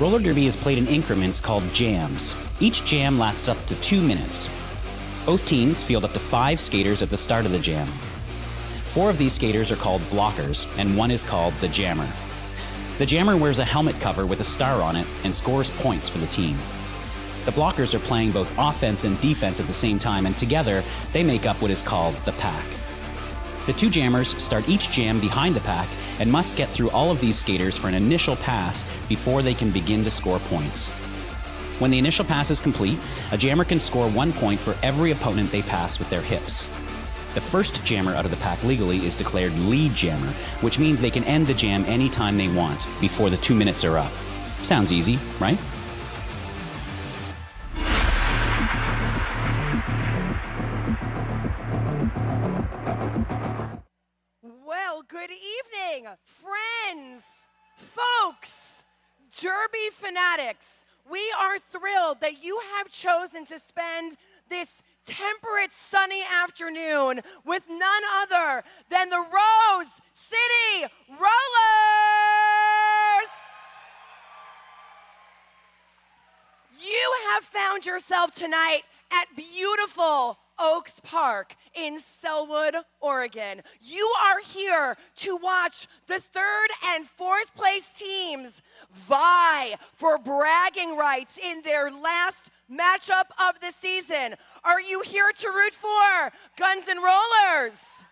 Roller derby is played in increments called jams. Each jam lasts up to 2 minutes. Both teams field up to 5 skaters at the start of the jam. 4 of these skaters are called blockers, and 1 is called the jammer. The jammer wears a helmet cover with a star on it and scores points for the team. The blockers are playing both offense and defense at the same time, and together they make up what is called the pack. The 2 jammers start each jam behind the pack and must get through all of these skaters for an initial pass before they can begin to score points. When the initial pass is complete, a jammer can score 1 point for every opponent they pass with their hips. The first jammer out of the pack legally is declared lead jammer, which means they can end the jam anytime they want before the 2 minutes are up. Sounds easy, right? Well, good evening, friends, folks, Derby fanatics. We are thrilled that you have chosen to spend this temperate sunny afternoon with none other than the Rose City Rollers. You have found yourself tonight at beautiful Oaks Park in Selwood, Oregon. You are here to watch the 3rd and 4th place teams vie for bragging rights in their last matchup of the season. Are you here to root for Guns N' Rollers?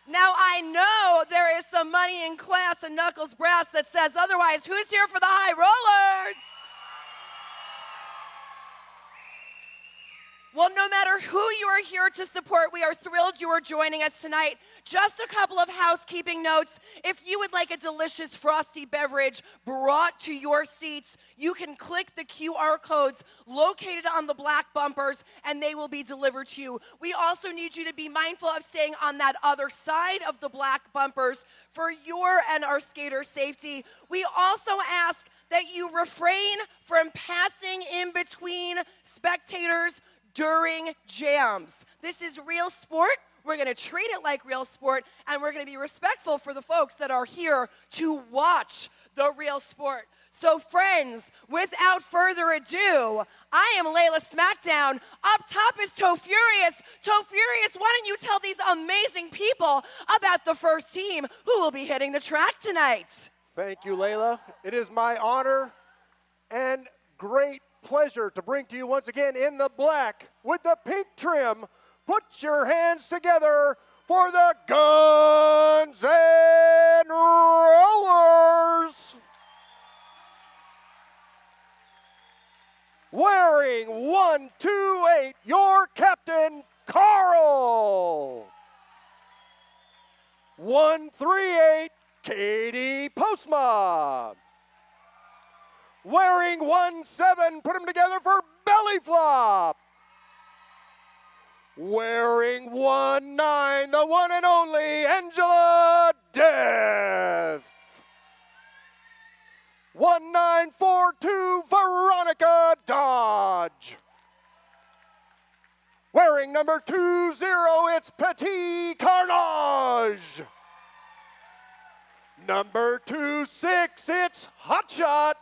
Now, I know there is some money in class and Knuckles Brass that says otherwise. Who's here for the High Rollers? Well, no matter who you are here to support, we are thrilled you are joining us tonight. Just a couple of housekeeping notes. If you would like a delicious frosty beverage brought to your seats, you can click the QR codes located on the black bumpers and they will be delivered to you. We also need you to be mindful of staying on that other side of the black bumpers for your and our skaters' safety. We also ask that you refrain from passing in between spectators during jams. This is real sport. We're going to treat it like real sport, and we're going to be respectful for the folks that are here to watch the real sport. So friends, without further ado, I am Layla Smackdown. Up top is Toe Furious. Toe Furious, why don't you tell these amazing people about the first team who will be hitting the track tonight? Thank you, Layla. It is my honor and great pleasure to bring to you once again in the black with the pink trim. Put your hands together for the Guns N' Rollers. Wearing 128, your captain, Carl. 138, Katie Postma. Wearing 1-7, put them together for Belly Flop. Wearing 1-9, the one and only Angela Death. 1942, Veronica Dodge. Wearing number 20, it's Petit Carnage. Number 26, it's Hotshot.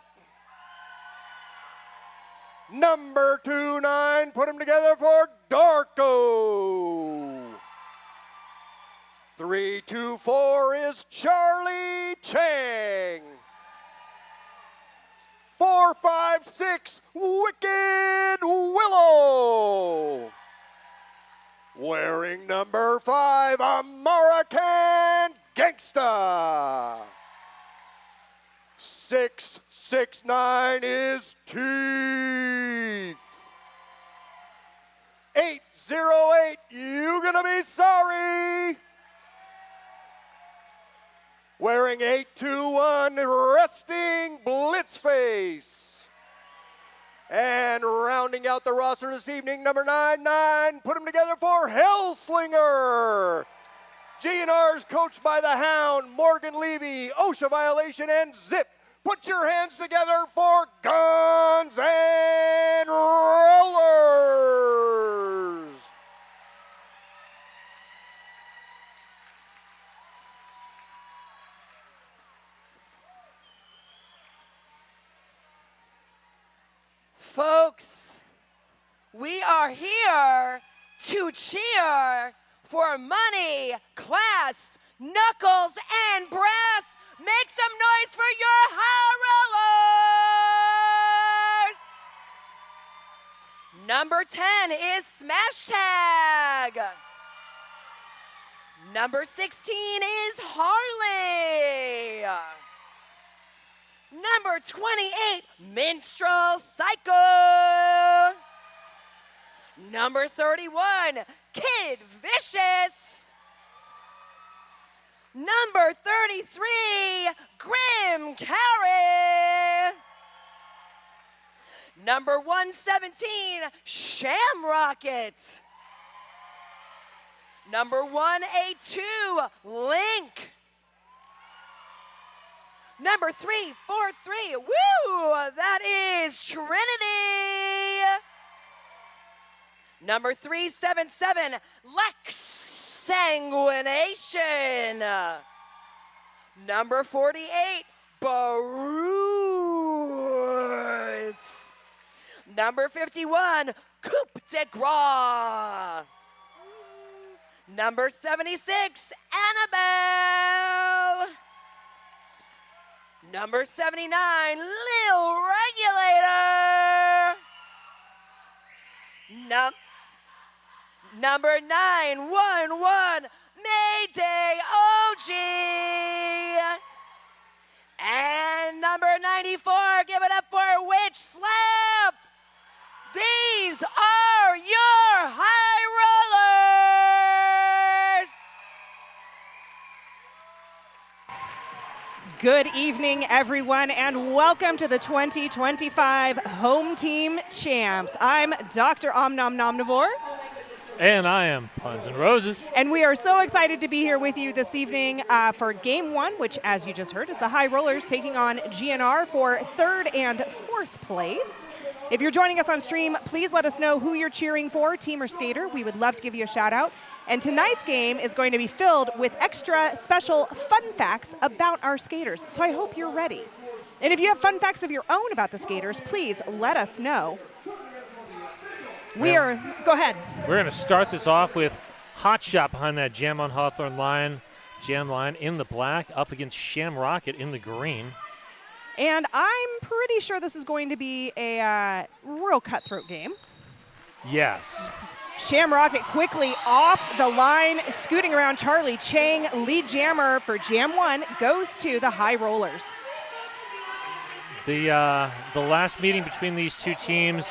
Number 29, put them together for Darko. 324 is Charlie Chang. 456, Wicked Willow. Wearing number 5, American Gangsta. 669 is Teeth. 808, you gonna be sorry. Wearing 821, Resting Blitzface. And rounding out the roster this evening, number 99, put them together for Hellslinger. GNR's coached by the Hound, Morgan Levy, OSHA Violation, and Zip. Put your hands together for Guns N' Rollers. are here to cheer for money, class, knuckles, and brass. Make some noise for your high rollers! Number 10 is Smash Tag. Number 16 is Harley. Number 28, Minstrel Cycle. Number 31, Kid Vicious. Number 33, Grim Carry. Number 117, Shamrocket. Number 182, Link. Number 343, woo, that is Trinity. Number 377, Lex Sanguination. Number 48, Barut. Number 51, Coupe de Gras. Number 76, Annabelle. Number 79, Lil Regulator. Number 911, Mayday OG. And number 94, give it up for Witch Slap. These are your high rollers. Good evening, everyone, and welcome to the 2025 Home Team Champs. I'm Dr. Omnomnomnivore. And I am Puns and Roses. And we are so excited to be here with you this evening for Game 1, which, as you just heard, is the High Rollers taking on GNR for 3rd and 4th place. If you're joining us on stream, please let us know who you're cheering for, team or skater. We would love to give you a shout out. And tonight's game is going to be filled with extra special fun facts about our skaters. So I hope you're ready. And if you have fun facts of your own about the skaters, please let us know. Go ahead. We're going to start this off with Hot Shot behind that Jam on Hawthorne line, Jam line in the black, up against Shamrocket in the green. And I'm pretty sure this is going to be a real cutthroat game. Yes. Shamrocket quickly off the line, scooting around Charlie Chang. Lead jammer for Jam 1 goes to the High Rollers. The last meeting between these two teams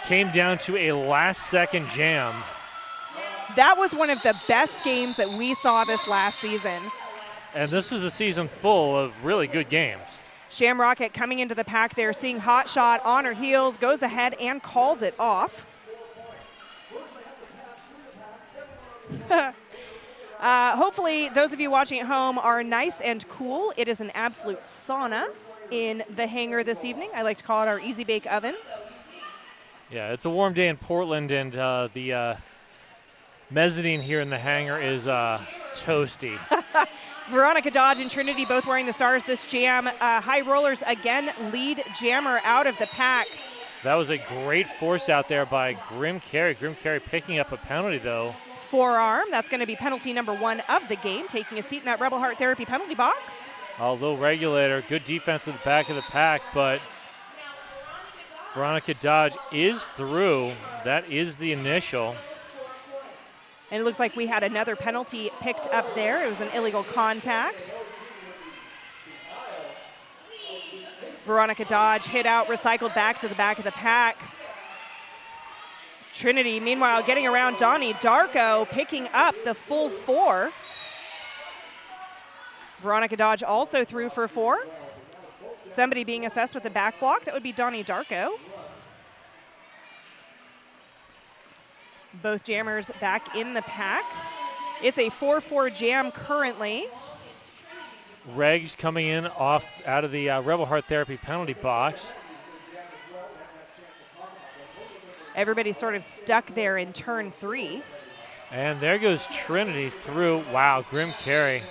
came down to a last-second jam. That was one of the best games that we saw this last season. And this was a season full of really good games. Shamrocket coming into the pack there, seeing Hot Shot on her heels, goes ahead and calls it off. Hopefully, those of you watching at home are nice and cool. It is an absolute sauna in the hangar this evening. I like to call it our Easy Bake Oven. Yeah, it's a warm day in Portland, and the mezzanine here in the hangar is toasty. Veronica Dodge and Trinity both wearing the stars this jam. High Rollers again lead jammer out of the pack. That was a great force out there by Grim Carry. Grim Carry picking up a penalty, though. Forearm, that's going to be penalty number 1 of the game, taking a seat in that Rebel Heart Therapy penalty box. Although Regulator, good defense at the back of the pack, but Veronica Dodge is through. That is the initial. And it looks like we had another penalty picked up there. It was an illegal contact. Veronica Dodge hit out, recycled back to the back of the pack. Trinity, meanwhile, getting around Donnie Darko, picking up the full 4. Veronica Dodge also through for 4. Somebody being assessed with the back block. That would be Donnie Darko. Both jammers back in the pack. It's a 4-4 jam currently. Regs coming in off out of the Rebel Heart Therapy penalty box. Everybody's sort of stuck there in turn 3. And there goes Trinity through. Wow, Grim Carry.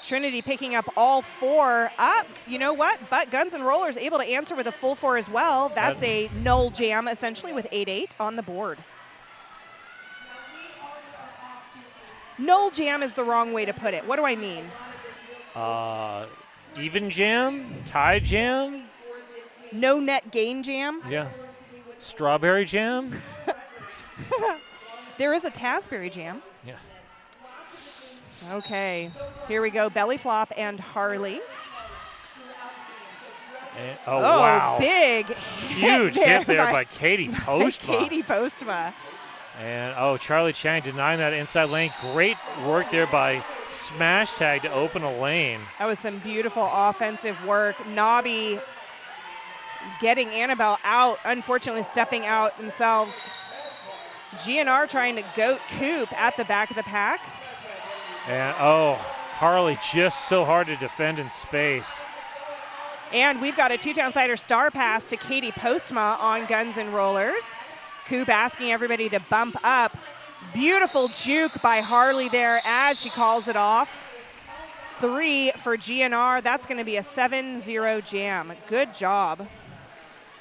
Trinity picking up all 4 up. You know what? But Guns N' Rollers able to answer with a full 4 as well. That's a null jam, essentially, with 8-8 on the board. Null jam is the wrong way to put it. What do I mean? Even jam? Tie jam? No net gain jam? Yeah. Strawberry jam? There is a Tasberry jam. Yeah. Okay, here we go. Belly flop and Harley. And, oh, wow. Big Huge hit there by Katie Postma. Katie Postma. And, Charlie Chang denying that inside lane. Great work there by Smash Tag to open a lane. That was some beautiful offensive work. Nobby getting Annabelle out, unfortunately stepping out themselves. GNR trying to goat Coop at the back of the pack. And, Harley just so hard to defend in space. And we've got a 2-downsider star pass to Katie Postma on Guns N' Rollers. Coop asking everybody to bump up. Beautiful juke by Harley there as she calls it off. 3 for GNR. That's going to be a 7-0 jam. Good job.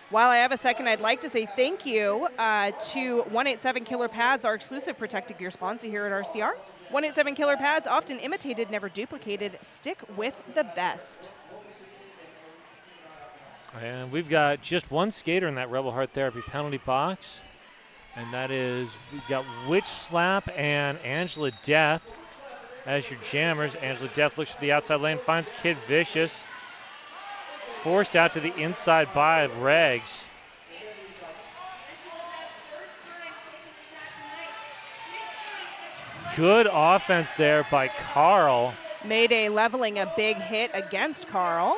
While I have a second, I'd like to say thank you to 187 Killer Pads, our exclusive protective gear sponsor here at RCR. 187 Killer Pads, often imitated, never duplicated. Stick with the best. And we've got just one skater in that Rebel Heart Therapy penalty box. And that is, we've got Witch Slap and Angela Death as your jammers. Angela Death looks for the outside lane, finds Kid Vicious. Forced out to the inside by Regs. Good offense there by Carl. Mayday leveling a big hit against Carl.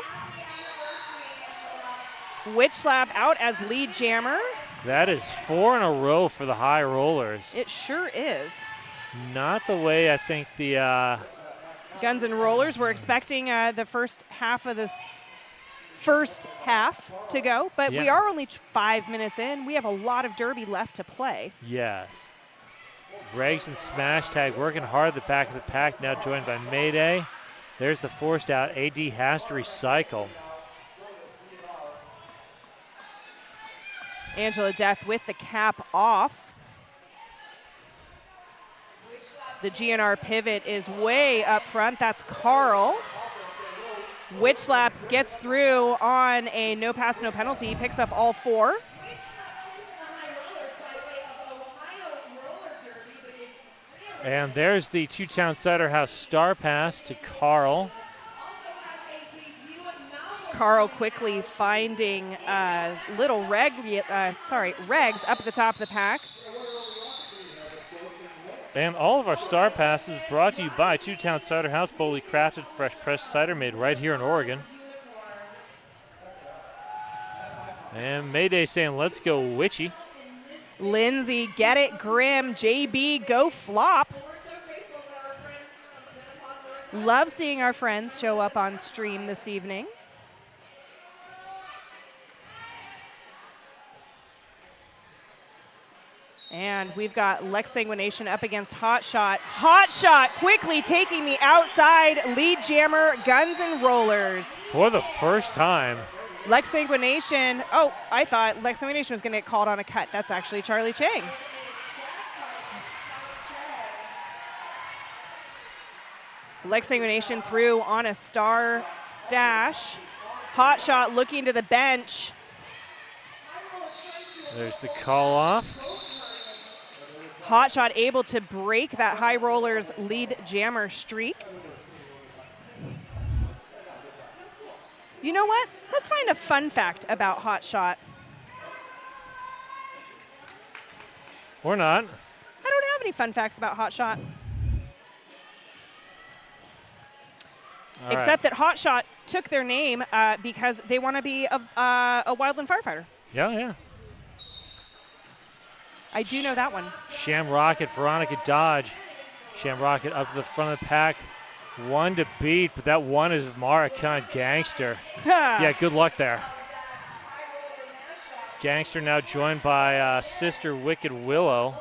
Witch Slap out as lead jammer. That is 4 in a row for the High Rollers. It sure is. Not the way I think the Guns N' Rollers were expecting the first half of this first half to go, but we are only 5 minutes in. We have a lot of derby left to play. Yes. Regs and Smash Tag working hard at the back of the pack, now joined by Mayday. There's the forced out. AD has to recycle. Angela Death with the cap off. The GNR pivot is way up front. That's Carl. Witch Slap gets through on a no pass, no penalty. Picks up all 4. And there's the two-town Cider House star pass to Carl. Carl quickly finding Regs up at the top of the pack. And all of our star passes brought to you by Two-Town Cider House, boldly crafted, fresh pressed cider made right here in Oregon. And Mayday saying, let's go Witchy. Lindsay, get it, Grim. JB, go flop. Love seeing our friends show up on stream this evening. And we've got Lex Sanguination up against Hot Shot. Hot Shot quickly taking the outside lead jammer, Guns N' Rollers. For the first time. Lex Sanguination, I thought Lex Sanguination was going to get called on a cut. That's actually Charlie Chang. Lex Sanguination through on a star stash. Hot Shot looking to the bench. There's the call off. Hot Shot able to break that High Rollers lead jammer streak. You know what? Let's find a fun fact about Hot Shot. Or not. I don't have any fun facts about Hot Shot. Except that Hot Shot took their name because they want to be a wildland firefighter. Yeah. I do know that one. Sham Rocket, Veronica Dodge. Sham Rocket up to the front of the pack. 1 to beat, but that 1 is Maricon Gangster. Yeah, good luck there. Gangster now joined by Sister Wicked Willow.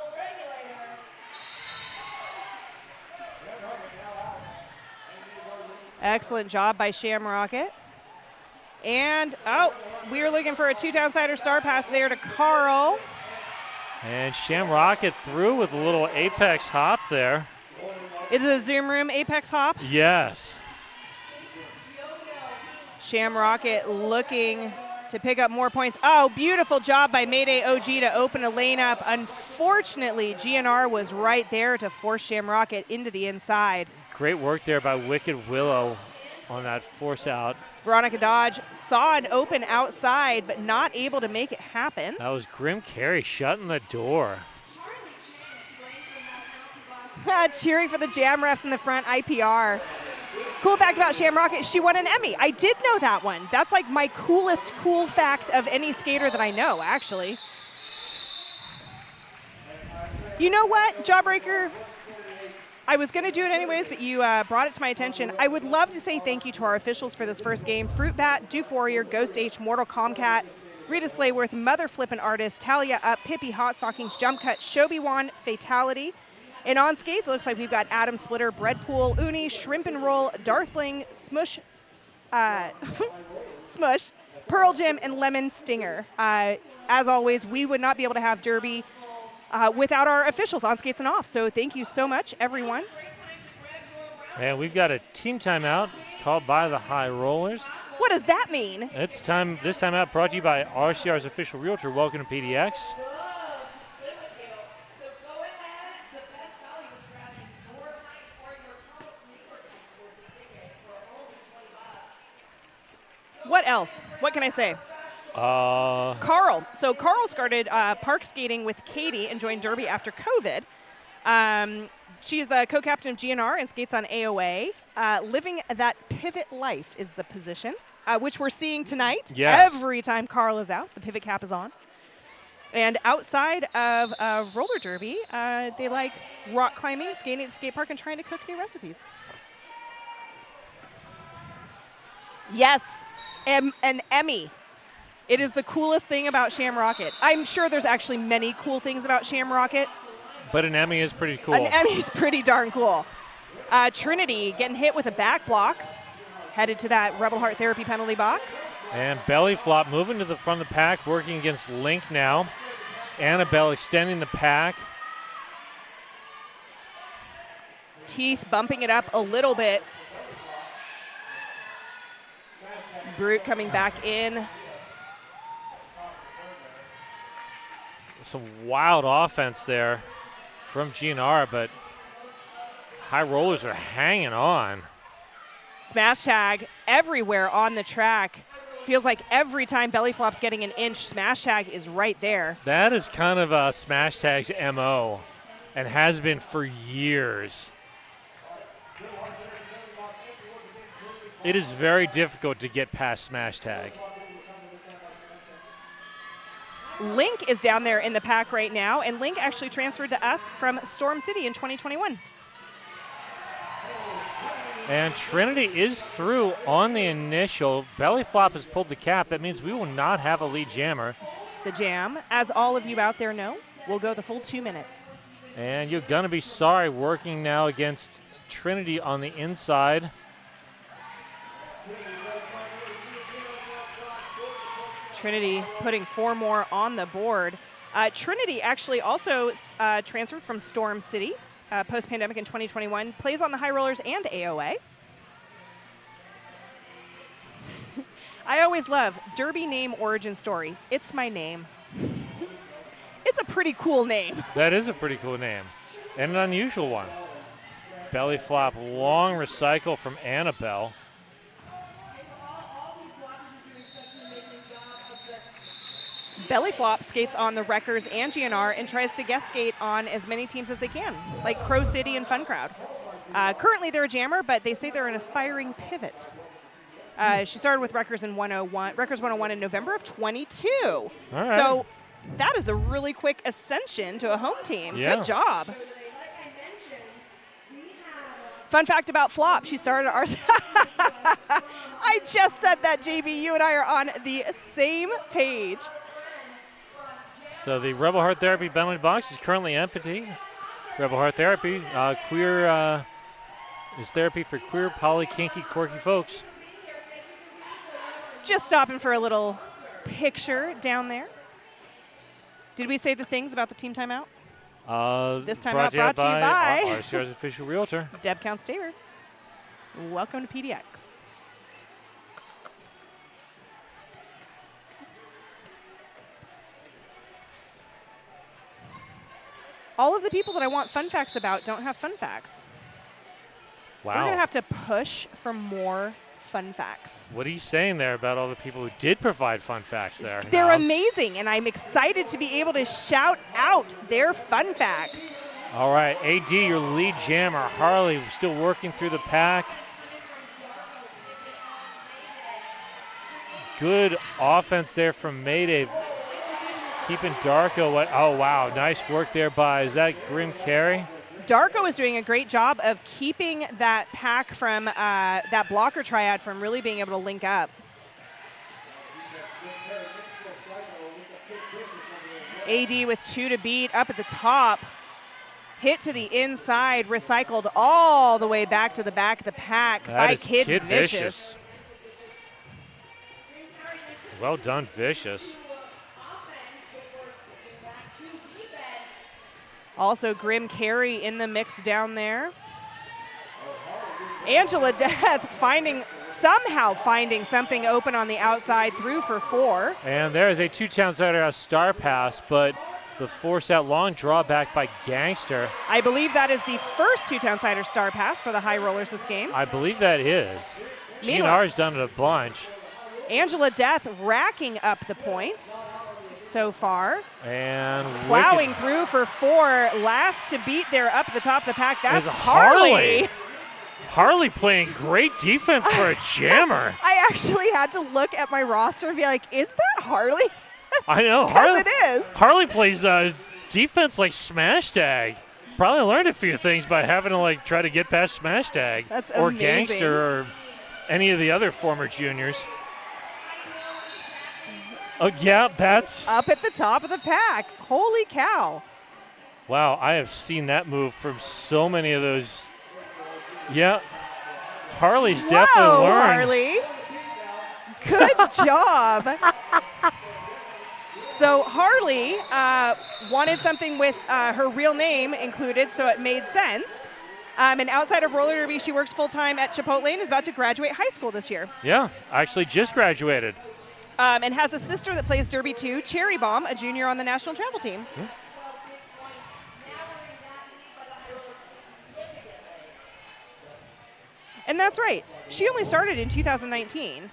Excellent job by Shamrocket. And, we're looking for a 2-downsider star pass there to Carl. And Shamrocket through with a little apex hop there. Is it a Zoom Room apex hop? Yes. Shamrocket looking to pick up more points. Oh, beautiful job by Mayday OG to open a lane up. Unfortunately, GNR was right there to force Shamrocket into the inside. Great work there by Wicked Willow on that force out. Veronica Dodge saw an open outside, but not able to make it happen. That was Grim Carey shutting the door. Cheering for the Jam refs in the front, IPR. Cool fact about Shamrocket, she won an Emmy. I did know that one. That's like my coolest cool fact of any skater that I know, actually. You know what, Jawbreaker? I was going to do it anyways, but you brought it to my attention. I would love to say thank you to our officials for this first game. Fruit Bat, Doof Warrior, Ghost H, Mortal Comcat, Rita Slayworth, Mother Flippin' Artist, Talia Up, Pippi Hot Stockings, Jump Cut, Shobi Wan, Fatality. And on skates, it looks like we've got Adam Splitter, Breadpool, Uni, Shrimp and Roll, Darth Bling, Smush, Smush, Pearl Jam, and Lemon Stinger. As always, we would not be able to have Derby without our officials on skates and off. So thank you so much, everyone. And we've got a team timeout called by the High Rollers. What does that mean? It's time. This timeout brought to you by RCR's official realtor. Welcome to PDX. What else? What can I say? Carl. So Carl started park skating with Katie and joined Derby after COVID. She's the co-captain of GNR and skates on AOA. Living that pivot life is the position, which we're seeing tonight. Yes. Every time Carl is out, the pivot cap is on. And outside of roller derby, they like rock climbing, skating at the skate park, and trying to cook new recipes. Yes, an Emmy. It is the coolest thing about Shamrocket. I'm sure there's actually many cool things about Shamrocket. But an Emmy is pretty cool. An Emmy is pretty darn cool. Trinity getting hit with a back block, headed to that Rebel Heart Therapy penalty box. And Belly Flop moving to the front of the pack, working against Link now. Annabelle extending the pack. Teeth bumping it up a little bit. Brute coming back in. Some wild offense there from GNR, but High Rollers are hanging on. Smash tag everywhere on the track. Feels like every time Belly Flop's getting an inch, Smash tag is right there. That is kind of Smash Tag's MO and has been for years. It is very difficult to get past Smash Tag. Link is down there in the pack right now, and Link actually transferred to us from Storm City in 2021. And Trinity is through on the initial. Belly Flop has pulled the cap. That means we will not have a lead jammer. The jam, as all of you out there know, will go the full 2 minutes. And you're going to be sorry working now against Trinity on the inside. Trinity putting 4 more on the board. Trinity actually also transferred from Storm City post-pandemic in 2021. Plays on the High Rollers and AOA. I always love Derby name origin story. It's my name. It's a pretty cool name. That is a pretty cool name. And an unusual one. Belly Flop, long recycle from Annabelle. Belly Flop skates on the Wreckers and GNR and tries to guest skate on as many teams as they can, like Crow City and Fun Crowd. Currently they're a jammer, but they say they're an aspiring pivot. She started with Wreckers 101 in November of 22. All right. So that is a really quick ascension to a home team. Yeah. Good job. Fun fact about Flop, she started our... I just said that, JB. You and I are on the same page. So the Rebel Heart Therapy penalty box is currently empty. Rebel Heart Therapy, queer is therapy for queer, poly, kinky, quirky folks. Just stopping for a little picture down there. Did we say the things about the team timeout? This timeout brought to you by RCR's official realtor. Deb Counts-Taber. Welcome to PDX. All of the people that I want fun facts about don't have fun facts. Wow. We're going to have to push for more fun facts. What are you saying there about all the people who did provide fun facts there? They're Niles? amazing, and I'm excited to be able to shout out their fun facts. All right, AD, your lead jammer. Harley still working through the pack. Good offense there from Mayday. Keeping Darko. Oh, wow. Nice work there by, is that Grim Carey? Darko is doing a great job of keeping that pack from that blocker triad from really being able to link up. AD with 2 to beat up at the top. Hit to the inside, recycled all the way back to the back of the pack by Kid Vicious. Well done, Vicious. Also Grim Carey in the mix down there. Angela Death somehow finding something open on the outside, through for 4. And there is a 2-town-sider star pass, but the force out long drawback by Gangster. I believe that is the first 2-town-sider star pass for the High Rollers this game. I believe that is. GNR's done it a bunch. Angela Death racking up the points so far. And plowing through for 4. Last to beat there up at the top of the pack. That's Harley. Harley playing great defense for a jammer. I actually had to look at my roster and be like, is that Harley? I know. Harley, it is. Harley plays defense like Smash Tag. Probably learned a few things by having to like try to get past Smash Tag. That's or amazing. Gangster or any of the other former juniors. Oh, yeah, that's up at the top of the pack. Holy cow. Wow, I have seen that move from so many of those. Yeah, Harley's definitely learned. Harley. Good job. So Harley wanted something with her real name included, so it made sense. And outside of roller derby, she works full-time at Chipotle and is about to graduate high school this year. Yeah, actually just graduated. And has a sister that plays derby too, Cherry Bomb, a junior on the national travel team. And that's right. She only started in 2019.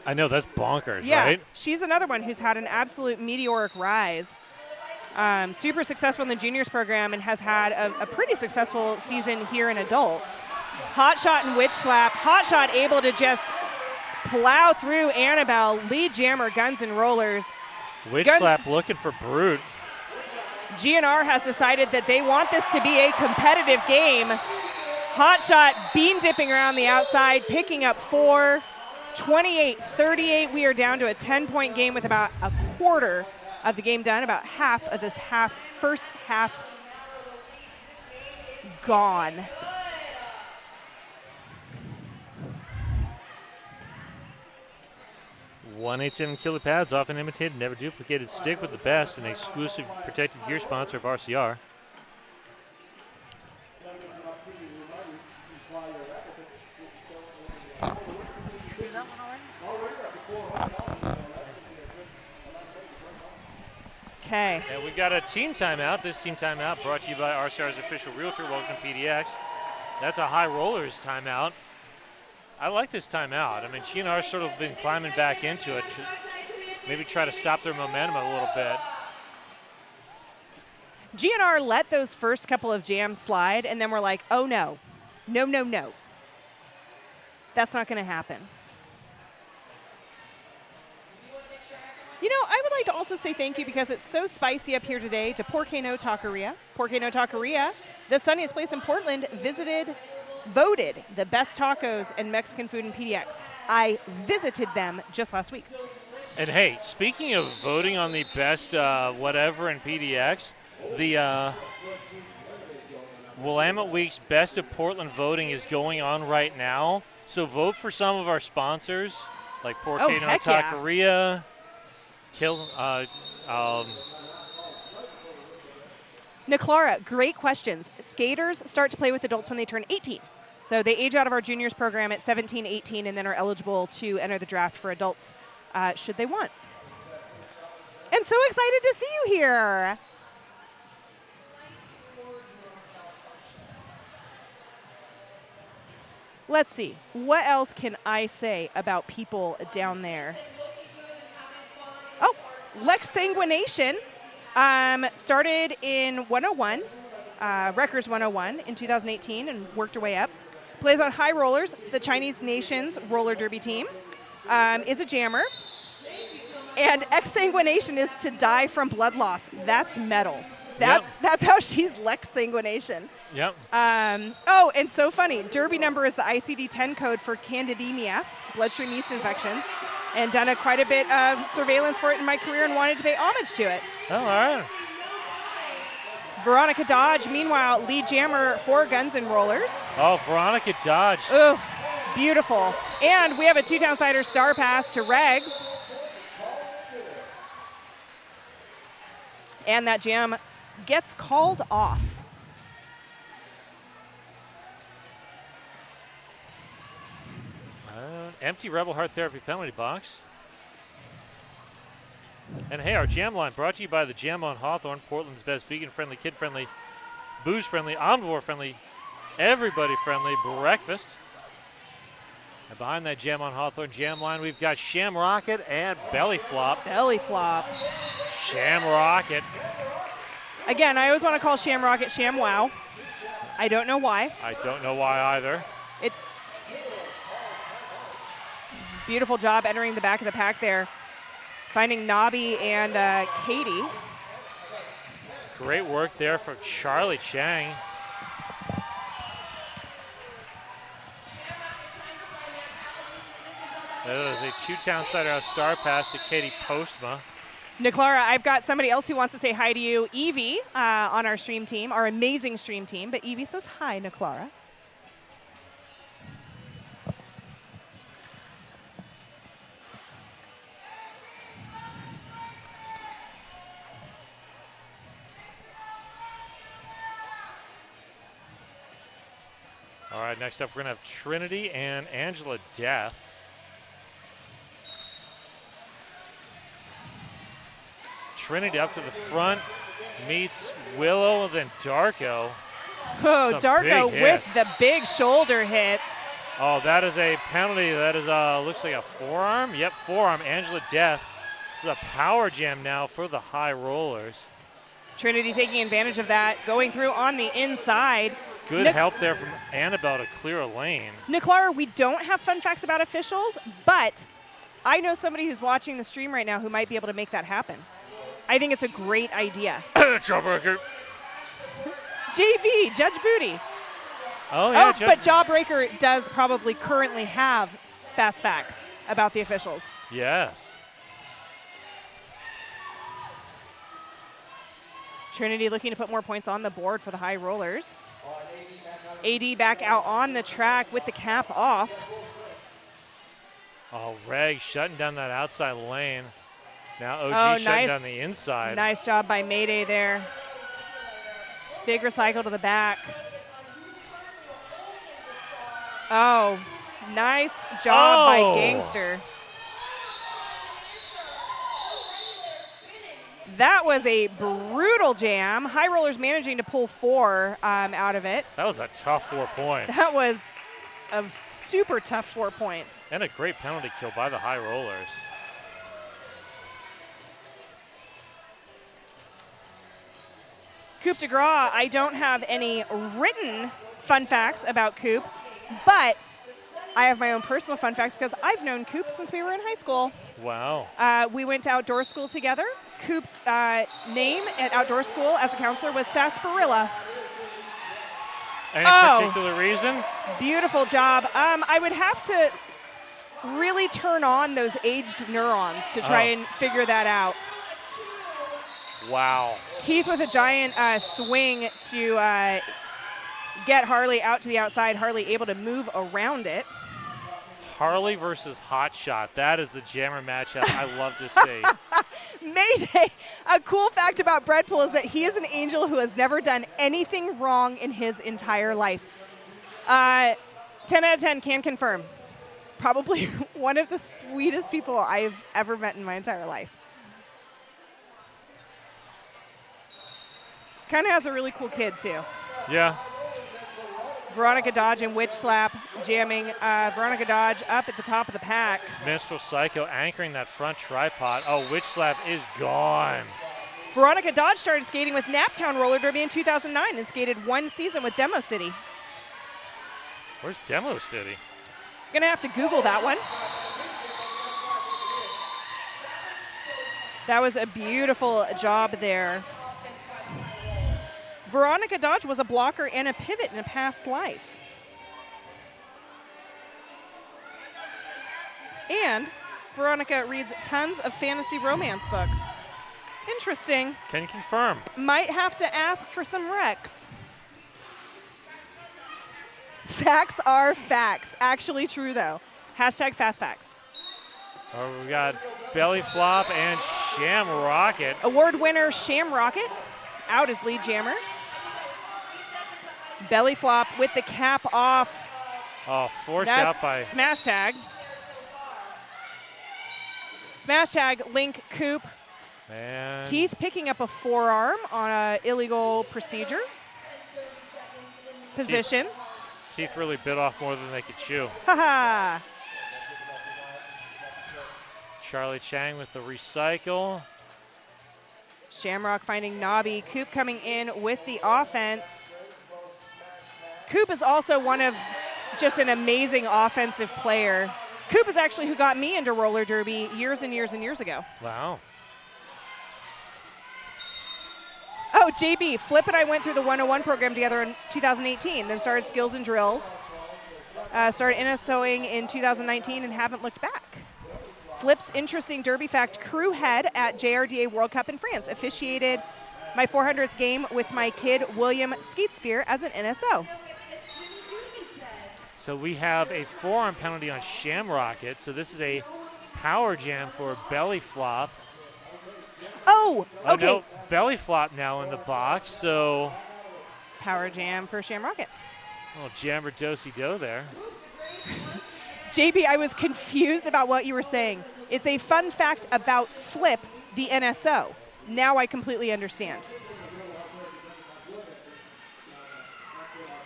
I know, that's bonkers, yeah, right? She's another one who's had an absolute meteoric rise. Super successful in the juniors program and has had a pretty successful season here in adults. Hot shot and witch slap. Hot shot able to just plow through Annabelle. Lead jammer, Guns and Rollers. Witch slap looking for Brute. GNR has decided that they want this to be a competitive game. Hot shot, bean dipping around the outside, picking up 4. 28-38, we are down to a 10-point game with about a quarter of the game done, about half of this first half gone. .187 kilo pads, often imitated, never duplicated. Stick with the best, an exclusive protected gear sponsor of RCR. Okay. And we got a team timeout. This team timeout brought to you by RCR's official realtor. Welcome to PDX. That's a High Rollers timeout. I like this timeout. I mean, GNR's sort of been climbing back into it to maybe try to stop their momentum a little bit. GNR let those first couple of jams slide, and then we're like, oh no, no, no, no. That's not going to happen. You know, I would like to also say thank you because it's so spicy up here today to Porque No Taqueria. Porque No Taqueria, the sunniest place in Portland, voted the best tacos and Mexican food in PDX. I visited them just last week. And hey, speaking of voting on the best whatever in PDX, the Willamette Week's Best of Portland voting is going on right now. So vote for some of our sponsors, like Porcano heck yeah. Taqueria, Niclara, great questions. Skaters start to play with adults when they turn 18. So they age out of our juniors program at 17, 18, and then are eligible to enter the draft for adults should they want. And so excited to see you here. Let's see. What else can I say about people down there? Oh, Lex Sanguination started in 101, Wreckers 101 in 2018 and worked her way up. Plays on High Rollers, the Chinese Nations roller derby team. Is a jammer. And exsanguination is to die from blood loss. That's metal. That's how she's Lex Sanguination. Yep. Oh, and so funny. Derby number is the ICD-10 code for candidemia, bloodstream yeast infections, and done quite a bit of surveillance for it in my career and wanted to pay homage to it. Oh, all right. Veronica Dodge, meanwhile, lead jammer for Guns N' Rollers. Oh, Veronica Dodge. Oh, beautiful. And we have a two-town cider star pass to Regs. And that jam gets called off. Empty Rebel Heart Therapy penalty box. And hey, our jam line brought to you by the Jam on Hawthorne, Portland's best vegan-friendly, kid-friendly, booze-friendly, omnivore-friendly, everybody-friendly breakfast. And behind that Jam on Hawthorne jam line, we've got Sham Rocket and Belly Flop. Belly Flop. Sham Rocket. Again, I always want to call Sham Rocket Sham Wow. I don't know why. I don't know why either. Beautiful job entering the back of the pack there. Finding Nobby and Katie. Great work there from Charlie Chang. That is a two-town cider out star pass to Katie Postma. Niclara, I've got somebody else who wants to say hi to you. Evie on our stream team, our amazing stream team. But Evie says hi, Niclara. All right, next up we're going to have Trinity and Angela Death. Trinity up to the front, meets Willow, and then Darko. Oh, Some Darko big with hits. the big shoulder hits. Oh, that is a penalty. That is, looks like a forearm. Yep, forearm. Angela Death. This is a power jam now for the High Rollers. Trinity taking advantage of that, going through on the inside. Good help there from Annabelle to clear a lane. Niclara, we don't have fun facts about officials, but I know somebody who's watching the stream right now who might be able to make that happen. I think it's a great idea. Jawbreaker. JB, Judge Booty. Oh, yeah. But Jawbreaker does probably currently have fast facts about the officials. Yes. Trinity looking to put more points on the board for the High Rollers. AD back out on the track with the cap off. Oh, Reg shutting down that outside lane. Now OG shutting down the inside. Nice job by Mayday there. Big recycle to the back. Oh, nice job by Gangster. That was a brutal jam. High Rollers managing to pull 4 out of it. That was a tough 4 points. That was a super tough 4 points. And a great penalty kill by the High Rollers. Coupe de Gras, I don't have any written fun facts about Coupe, but I have my own personal fun facts because I've known Coupe since we were in high school. Wow. We went to outdoor school together. Coupe's name at outdoor school as a counselor was Sarsaparilla. Any particular reason? Beautiful job. I would have to really turn on those aged neurons to try and figure that out. Wow. Teeth with a giant swing to get Harley out to the outside. Harley able to move around it. Harley versus Hot Shot. That is the jammer matchup I love to see. Mayday. A cool fact about Breadpool is that he is an angel who has never done anything wrong in his entire life. 10 out of 10 can confirm. Probably one of the sweetest people I've ever met in my entire life. Kind of has a really cool kid, too. Yeah. Veronica Dodge and Witch Slap jamming. Veronica Dodge up at the top of the pack. Minstrel Psycho anchoring that front tripod. Oh, Witch Slap is gone. Veronica Dodge started skating with Naptown Roller Derby in 2009 and skated 1 season with Demo City. Where's Demo City? Gonna have to Google that one. That was a beautiful job there. Veronica Dodge was a blocker and a pivot in a past life. And Veronica reads tons of fantasy romance books. Interesting. Can confirm. Might have to ask for some recs. Facts are facts. Actually true, though. Hashtag fast facts. Oh, we got Belly Flop and Sham Rocket. Award winner Sham Rocket out as lead jammer. Belly Flop with the cap off. Oh, forced That's out by Smash Tag. Smash Tag, Link, Coop. and Teeth picking up a forearm on an illegal procedure. Position. Teeth really bit off more than they could chew. Haha. Charlie Chang with the recycle. Shamrock finding Nobby. Coop coming in with the offense. Coop is also one of just an amazing offensive player. Coop is actually who got me into roller derby years and years and years ago. Wow. Oh, JB, Flip and I went through the 101 program together in 2018, then started Skills and Drills. Started NSOing in 2019 and haven't looked back. Flip's interesting derby fact, crew head at JRDA World Cup in France. Officiated my 400th game with my kid, William Skeetspear, as an NSO. So we have a forearm penalty on Shamrocket. So this is a power jam for Belly Flop. Oh, Oh, okay. no, Belly Flop now in the box. So, Power jam for Shamrocket. little jammer do-si-do there. JB, I was confused about what you were saying. It's a fun fact about Flip, the NSO. Now I completely understand.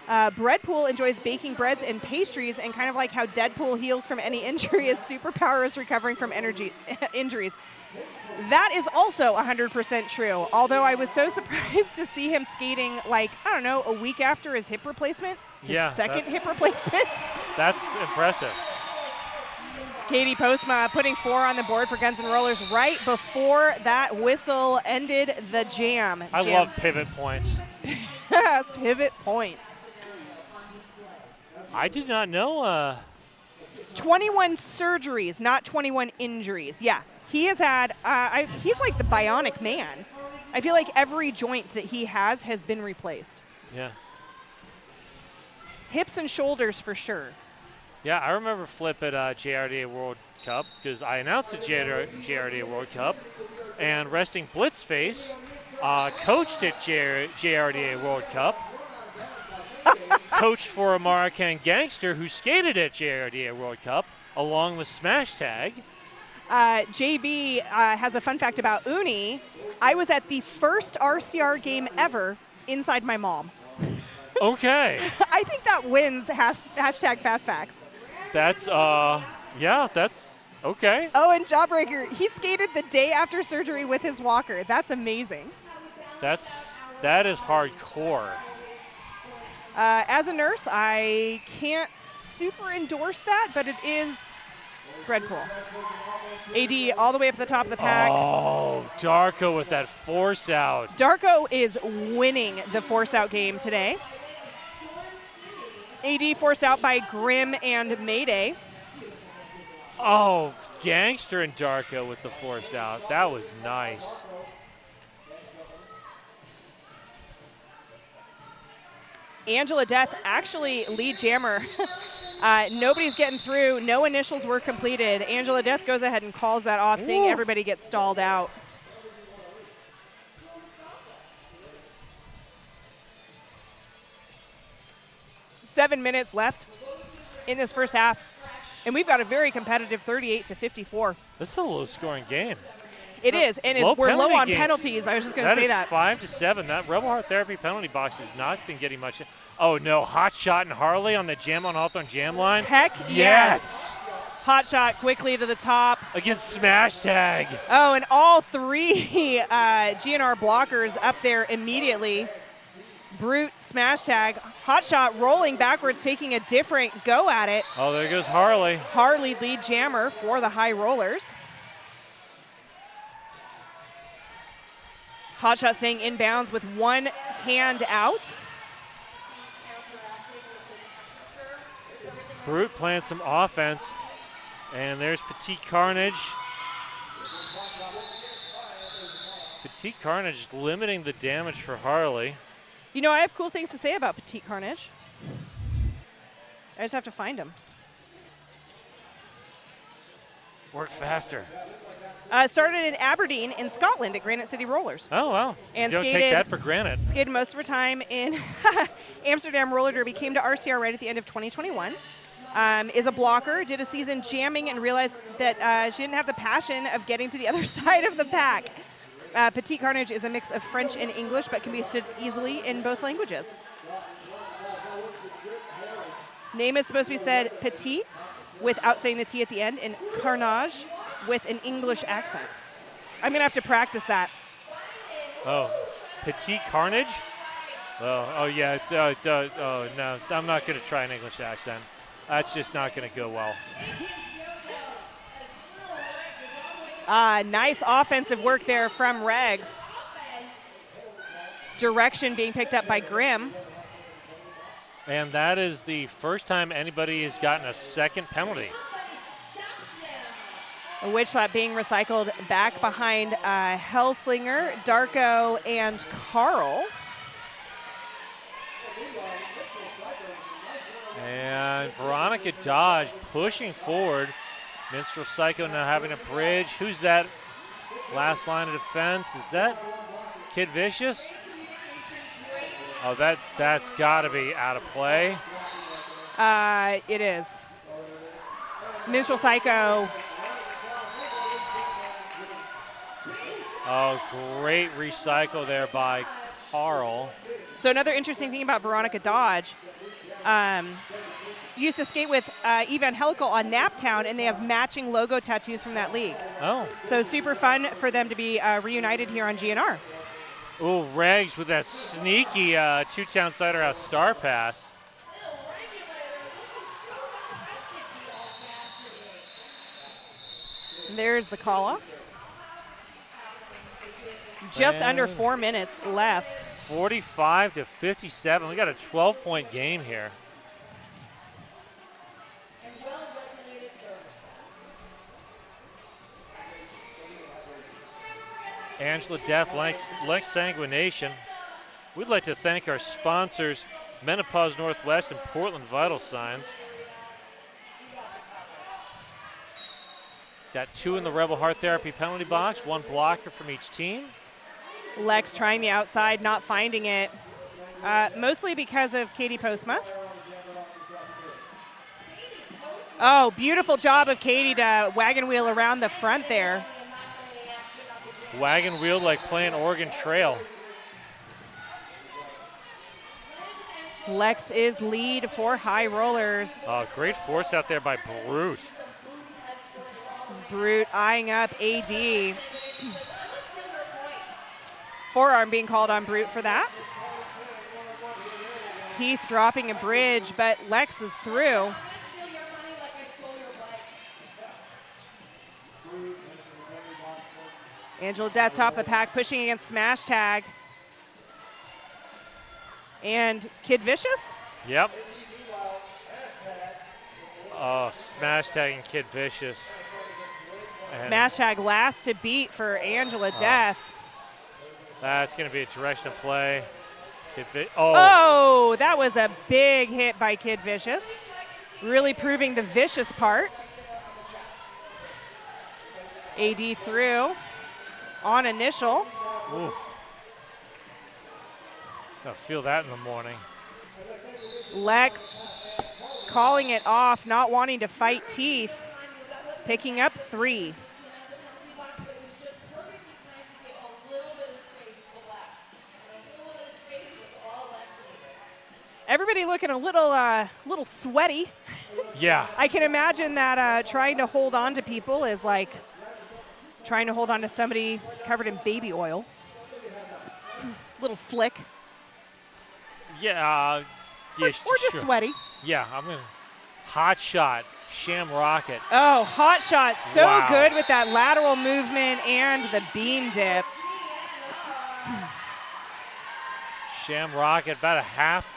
Breadpool enjoys baking breads and pastries, and kind of like how Deadpool heals from any injury, his superpower is recovering from injuries. That is also 100% true, although I was so surprised to see him skating, like, I don't know, a week after his hip replacement. His second hip replacement. That's impressive. Katie Postma putting 4 on the board for Guns N' Rollers right before that whistle ended the jam. I love pivot points. Pivot points. I did not know. 21 surgeries, not 21 injuries. Yeah, he has had, he's like the bionic man. I feel like every joint that he has been replaced. Yeah. Hips and shoulders for sure. Yeah, I remember Flip at JRDA World Cup because I announced the JRDA World Cup, and Resting Blitzface coached at JRDA World Cup, coached for American Gangster who skated at JRDA World Cup along with Smash Tag. JB has a fun fact about Uni. I was at the first RCR game ever inside my mom. Okay. I think that wins hashtag fast facts. That's, yeah, that's okay. Oh, and Jawbreaker, he skated the day after surgery with his walker. That's amazing. That is hardcore. As a nurse, I can't super endorse that, but it is Breadpool. AD all the way up at the top of the pack. Oh, Darko with that force out. Darko is winning the force out game today. AD forced out by Grim and Mayday. Oh, Gangster and Darko with the force out. That was nice. Angela Death actually lead jammer. Nobody's getting through. No initials were completed. Angela Death goes ahead and calls that off, seeing everybody get stalled out. Seven minutes left in this first half, and we've got a very competitive 38-54. This is a low-scoring game. It is, and we're low on penalties. I was just going to say that. 5-7. That Rebel Heart Therapy penalty box has not been getting much. Oh, no. Hot shot and Harley on the Jam on Hawthorne jam line. Heck yes. Hot shot quickly to the top. Against Smash Tag. Oh, and all three GNR blockers up there immediately. Brute, Smash Tag, Hot shot rolling backwards, taking a different go at it. Oh, there goes Harley. Harley lead jammer for the High Rollers. Hot shot staying inbounds with one hand out. Brute playing some offense. And there's Petite Carnage. Petite Carnage limiting the damage for Harley. You know, I have cool things to say about Petite Carnage. I just have to find them. Work faster. Started in Aberdeen in Scotland at Granite City Rollers. Oh, wow. And don't take that for granted. Skated most of her time in Amsterdam Roller Derby, came to RCR right at the end of 2021. Is a blocker, did a season jamming and realized that she didn't have the passion of getting to the other side of the pack. Petite Carnage is a mix of French and English, but can be stood easily in both languages. Name is supposed to be said Petite without saying the T at the end, and Carnage with an English accent. I'm going to have to practice that. Oh, Petite Carnage? Oh yeah. Oh, no, I'm not going to try an English accent. That's just not going to go well. Nice offensive work there from Regs. Direction being picked up by Grimm. And that is the first time anybody has gotten a second penalty. A witch slap being recycled back behind Hellslinger, Darko, and Carl. And Veronica Dodge pushing forward. Minstrel Psycho now having a bridge. Who's that last line of defense? Is that Kid Vicious? Oh, that's got to be out of play. It is. Minstrel Psycho. Oh, great recycle there by Carl. So another interesting thing about Veronica Dodge, used to skate with Evangelical on Naptown, and they have matching logo tattoos from that league. Oh. So super fun for them to be reunited here on GNR. Oh, Regs with that sneaky two-town Cider House star pass. There's the call-off. Just under 4 minutes left. 45-57. We got a 12-point game here. Angela Death, Lex Sanguination. We'd like to thank our sponsors, Menopause Northwest and Portland Vital Signs. Got 2 in the Rebel Heart Therapy penalty box, 1 blocker from each team. Lex trying the outside, not finding it, mostly because of Katie Postma. Oh, beautiful job of Katie to wagon wheel around the front there. Wagon wheel like playing Oregon Trail. Lex is lead for High Rollers. Oh, great force out there by Brute. Brute eyeing up AD. Forearm being called on Brute for that. Teeth dropping a bridge, but Lex is through. Angela Death top of the pack, pushing against Smash Tag. And Kid Vicious? Yep. Oh, Smash Tag and Kid Vicious. And Smash Tag last to beat for Angela Death. that's going to be a direction of play. Oh, that was a big hit by Kid Vicious. Really proving the vicious part. AD through on initial. Oof. I'll feel that in the morning. Lex calling it off, not wanting to fight teeth. Picking up 3. Everybody looking a little sweaty. Yeah. I can imagine that trying to hold on to people is like trying to hold on to somebody covered in baby oil. Little slick. Yeah. Or just sweaty. Yeah, I'm going to hot shot, sham rocket. Oh, hot shot. So Wow. good with that lateral movement and the bean dip. Sham rocket, about a half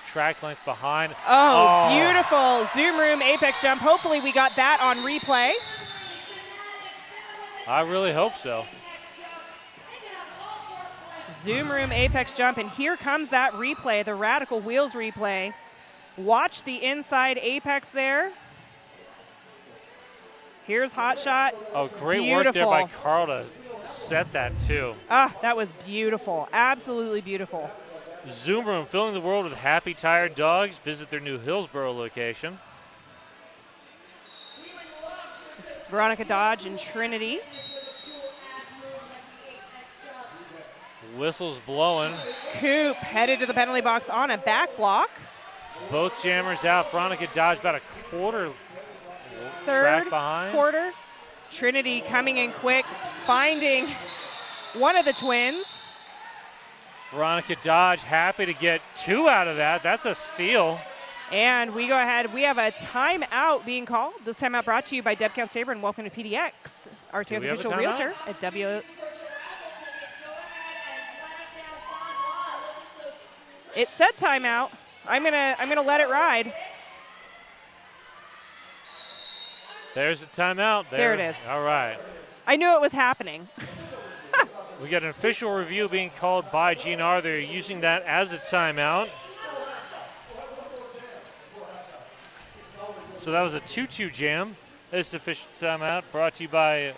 track length behind. Oh, beautiful. Zoom room apex jump. Hopefully we got that on replay. I really hope so. Zoom room apex jump, and here comes that replay, the Radical Wheels replay. Watch the inside apex there. Here's hot shot. Oh, great work there by Carl to set that too. Ah, that was beautiful. Absolutely beautiful. Zoom room, filling the world with happy, tired dogs. Visit their new Hillsboro location. Veronica Dodge and Trinity. Whistles blowing. Coop headed to the penalty box on a back block. Both jammers out. Veronica Dodge about a quarter Third track behind. quarter. Trinity coming in quick, finding one of the twins. Veronica Dodge happy to get 2 out of that. That's a steal. And we go ahead. We have a timeout being called. This timeout brought to you by Debcast Sabre and welcome to PDX, RTO's official realtor at W. It said timeout. I'm gonna let it ride. There's a timeout. There it is. All right. I knew it was happening. We got an official review being called by GNR. They're using that as a timeout. So that was a 2-2 jam. This official timeout brought to you by,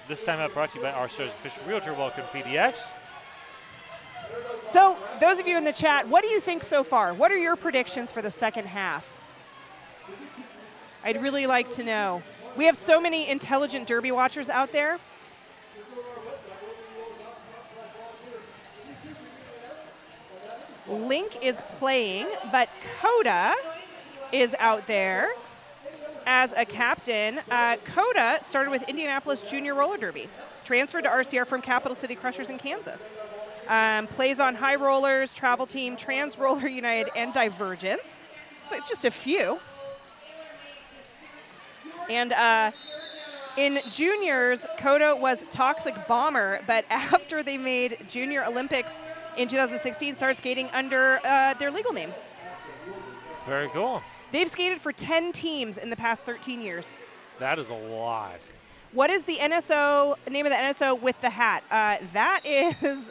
RStar's official realtor. Welcome to PDX. So those of you in the chat, what do you think so far? What are your predictions for the second half? I'd really like to know. We have so many intelligent Derby watchers out there. Link is playing, but Coda is out there as a captain. Coda started with Indianapolis Junior Roller Derby, transferred to RCR from Capital City Crushers in Kansas. Plays on High Rollers, Travel Team, Trans Roller United, and Divergence. So just a few. And in juniors, Coda was Toxic Bomber, but after they made Junior Olympics in 2016, started skating under their legal name. Very cool. They've skated for 10 teams in the past 13 years. That is a lot. What is the NSO, name of the NSO with the hat? That is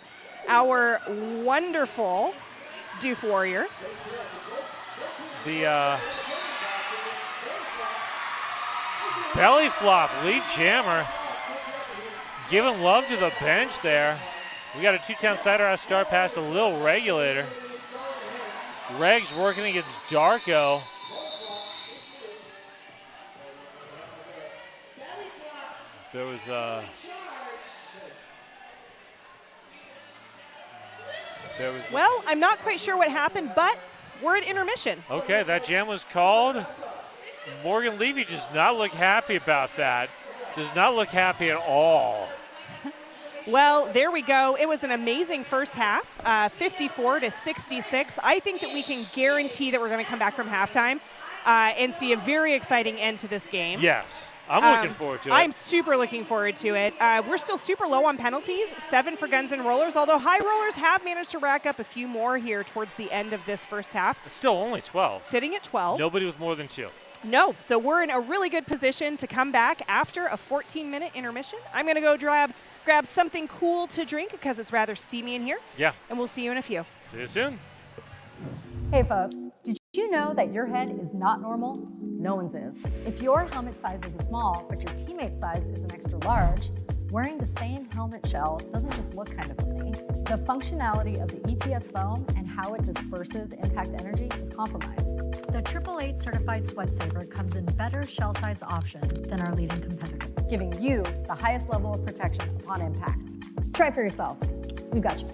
our wonderful Doof Warrior. The belly flop, lead jammer. Giving love to the bench there. We got a 2-town cider house start past a little regulator. Reg's working against Darko. There was Well, I'm not quite sure what happened, but we're at intermission. Okay, that jam was called. Morgan Levy does not look happy about that. Does not look happy at all. Well, there we go. It was an amazing first half, 54-66. I think that we can guarantee that we're going to come back from halftime and see a very exciting end to this game. Yes, I'm looking forward to it. I'm super looking forward to it. We're still super low on penalties, 7 for Guns and Rollers, although High Rollers have managed to rack up a few more here towards the end of this first half. It's still only 12. Sitting at 12. Nobody with more than 2. No, so we're in a really good position to come back after a 14-minute intermission. I'm going to go grab grab something cool to drink because it's rather steamy in here. Yeah. And we'll see you in a few. See you soon. Hey folks, did you know that your head is not normal? No one's is. If your helmet size is a small, but your teammate's size is an extra large, wearing the same helmet shell doesn't just look kind of funny. The functionality of the EPS foam and how it disperses impact energy is compromised. The 888 certified Sweat Saver comes in better shell size options than our leading competitor, giving you the highest level of protection upon impact. Try it for yourself. We got you.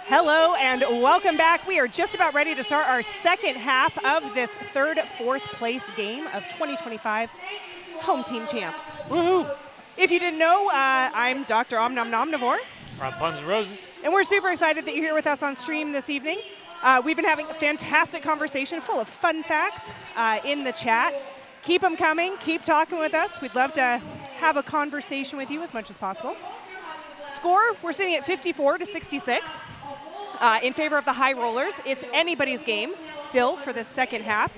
Hello and welcome back. We are just about ready to start our second half of this third, fourth place game of 2025's Home Team Champs. Woohoo! If you didn't know, I'm Dr. Omnivore. From Puns and Roses. And we're super excited that you're here with us on stream this evening. We've been having a fantastic conversation full of fun facts in the chat. Keep them coming. Keep talking with us. We'd love to have a conversation with you as much as possible. Score, we're sitting at 54-66 in favor of the High Rollers. It's anybody's game still for the second half.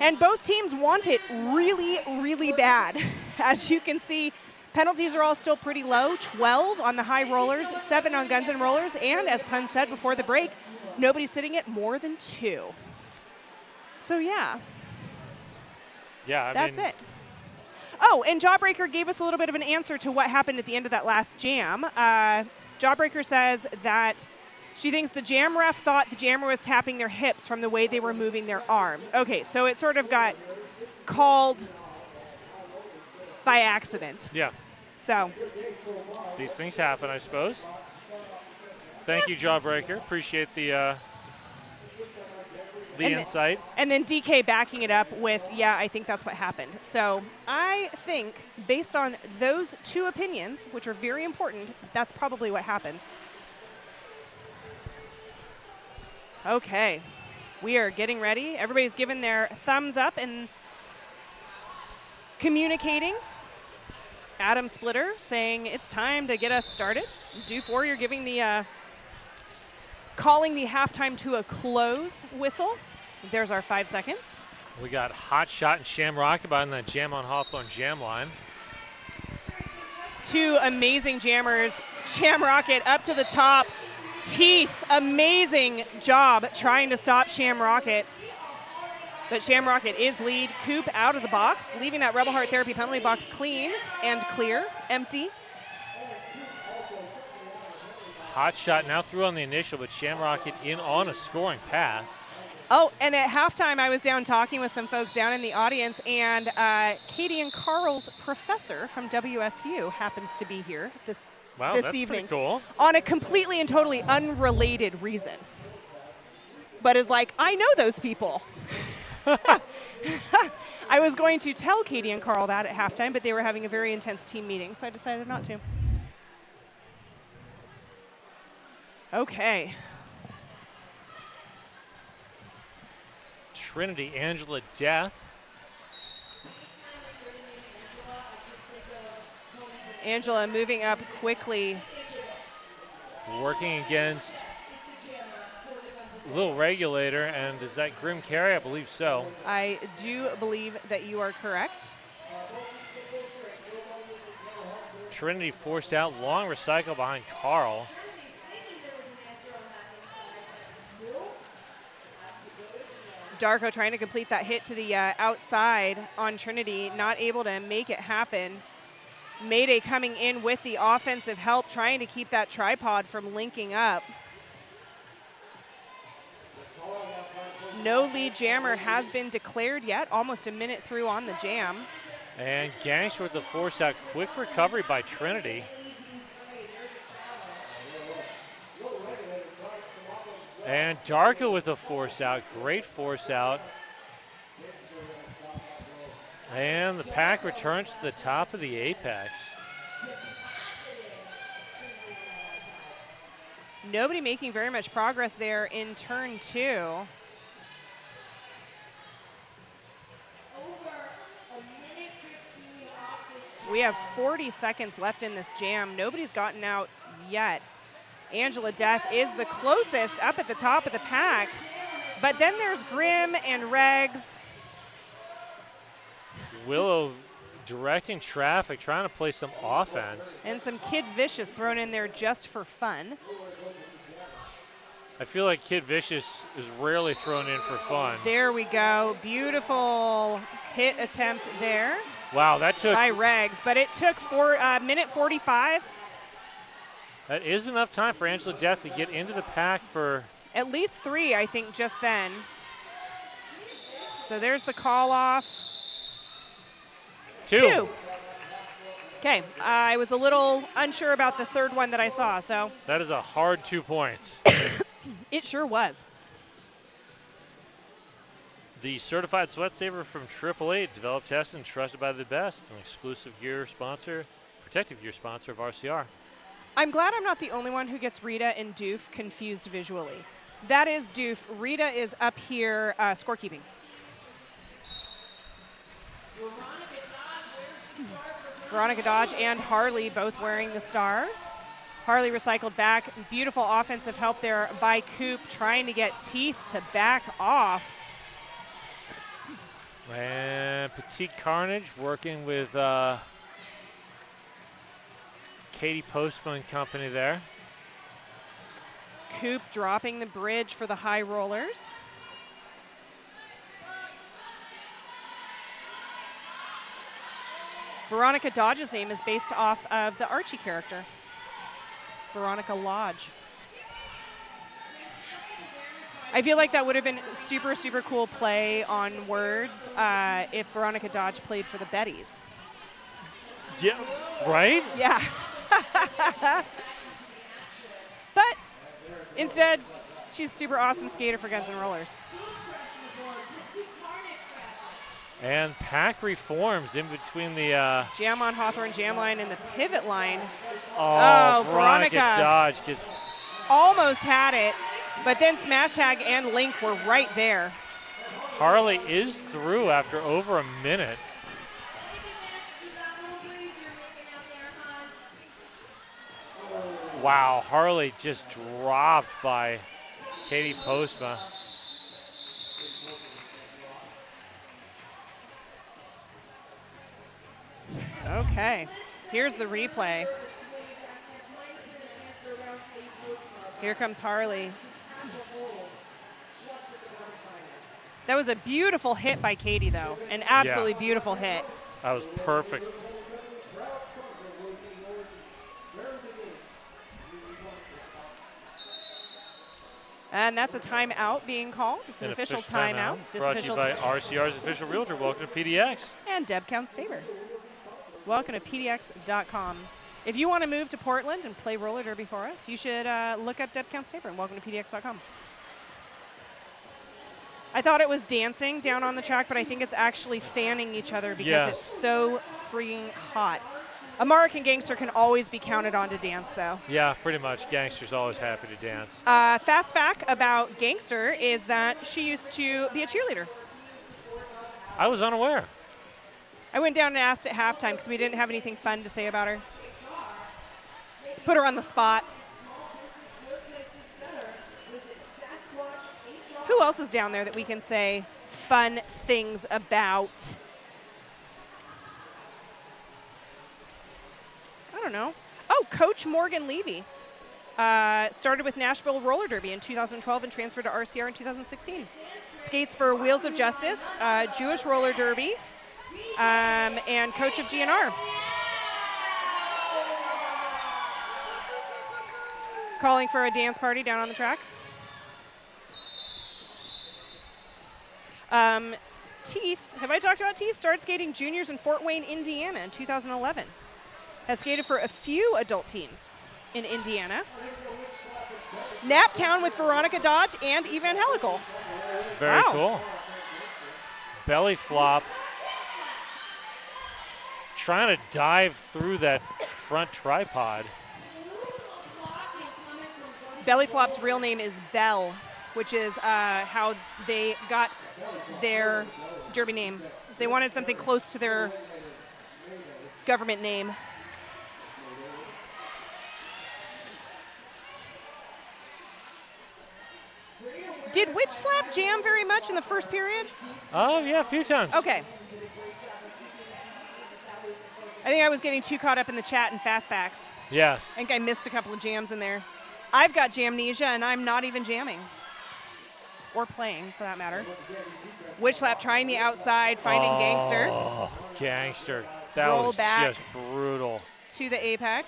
And both teams want it really, really bad. As you can see, penalties are all still pretty low, 12 on the High Rollers, 7 on Guns N' Rollers, and as Pun said before the break, nobody's sitting at more than 2. So yeah. Yeah, That's it. Oh, and Jawbreaker gave us a little bit of an answer to what happened at the end of that last jam. Jawbreaker says that she thinks the jam ref thought the jammer was tapping their hips from the way they were moving their arms. Okay, so it sort of got called by accident. Yeah. So These things happen, I suppose. Thank you, Jawbreaker. Appreciate the insight. And then DK backing it up with, yeah, I think that's what happened. So I think based on those two opinions, which are very important, that's probably what happened. Okay, we are getting ready. Everybody's given their thumbs up and communicating. Adam Splitter saying it's time to get us started. Do4, you're giving the calling the halftime to a close whistle. There's our 5 seconds. We got Hot Shot and Shamrock on the Jam on Hawthorne jam line. Two amazing jammers. Shamrocket up to the top. Teeth, amazing job trying to stop Shamrocket. But Shamrocket is lead. Coop out of the box, leaving that Rebel Heart Therapy penalty box clean and clear, empty. Hot Shot now through on the initial, but Shamrocket in on a scoring pass. Oh, and at halftime, I was down talking with some folks down in the audience, and Katie and Carl's professor from WSU happens to be here this That's evening. pretty cool. On a completely and totally unrelated reason. But is like, I know those people. I was going to tell Katie and Carl that at halftime, but they were having a very intense team meeting, so I decided not to. Okay. Trinity, Angela Death. Angela moving up quickly. Working against Lil Regulator, and is that Grim Carry? I believe so. I do believe that you are correct. Trinity forced out, long recycle behind Carl. Darko trying to complete that hit to the outside on Trinity, not able to make it happen. Mayday coming in with the offensive help, trying to keep that tripod from linking up. No lead jammer has been declared yet, almost a minute through on the jam. And Gangster with the force out, quick recovery by Trinity. And Darko with the force out, great force out. And the pack returns to the top of the apex. Nobody making very much progress there in turn 2. We have 40 seconds left in this jam. Nobody's gotten out yet. Angela Death is the closest up at the top of the pack. But then there's Grim and Regs. Willow directing traffic, trying to play some offense. And some Kid Vicious thrown in there just for fun. I feel like Kid Vicious is rarely thrown in for fun. There we go. Beautiful hit attempt there. Wow, that took by Regs, but it took minute 45. That is enough time for Angela Death to get into the pack for at least 3, I think, just then. So there's the call off. 2. Okay, I was a little unsure about the third one that I saw, so. That is a hard 2 points. It sure was. The certified sweat saver from AAA, developed, tested, and trusted by the best. An exclusive gear sponsor, protective gear sponsor of RCR. I'm glad I'm not the only one who gets Rita and Doof confused visually. That is Doof. Rita is up here scorekeeping. Veronica Dodge and Harley both wearing the stars. Harley recycled back. Beautiful offensive help there by Coop, trying to get Teeth to back off. And Petite Carnage working with Katie Postman and company there. Coop dropping the bridge for the high rollers. Veronica Dodge's name is based off of the Archie character, Veronica Lodge. I feel like that would have been super, super cool play on words if Veronica Dodge played for the Bettys. Yeah, right? Yeah. But instead, she's a super awesome skater for Guns N' Rollers. And pack reforms in between the Jam on Hawthorne jam line and the pivot line. Veronica Dodge gets almost had it, but then Smash Tag and Link were right there. Harley is through after over a minute. Wow, Harley just dropped by Katie Postma. Okay, here's the replay. Here comes Harley. That was a beautiful hit by Katie, though. An absolutely beautiful hit. That was perfect. And that's a timeout being called. It's an official timeout. Brought to you by RCR's official realtor. Welcome to PDX. And Deb Count-Staber. Welcome to PDX.com. If you want to move to Portland and play roller derby for us, you should look up Deb Count-Staber and welcome to PDX.com. I thought it was dancing down on the track, but I think it's actually fanning each other because it's so freaking hot. American Gangster can always be counted on to dance, though. Yeah, pretty much. Gangster's always happy to dance. Fast fact about Gangster is that she used to be a cheerleader. I was unaware. I went down and asked at halftime because we didn't have anything fun to say about her. Put her on the spot. Who else is down there that we can say fun things about? I don't know. Oh, Coach Morgan Levy. Started with Nashville Roller Derby in 2012 and transferred to RCR in 2016. Skates for Wheels of Justice, Jewish Roller Derby, and coach of GNR. Calling for a dance party down on the track. Teeth, have I talked about Teeth? Started skating juniors in Fort Wayne, Indiana in 2011. Has skated for a few adult teams in Indiana. Naptown with Veronica Dodge and Evangelical. Very cool. Belly flop. Trying to dive through that front tripod. Belly Flop's real name is Belle, which is how they got their derby name. They wanted something close to their government name. Did Witch Slap jam very much in the first period? Oh, yeah, a few times. Okay. I think I was getting too caught up in the chat and fast facts. Yes. I think I missed a couple of jams in there. I've got jamnesia, and I'm not even jamming. Or playing, for that matter. Witch Slap trying the outside, finding Gangster. Oh, Gangster. That Roll was back just brutal. to the apex.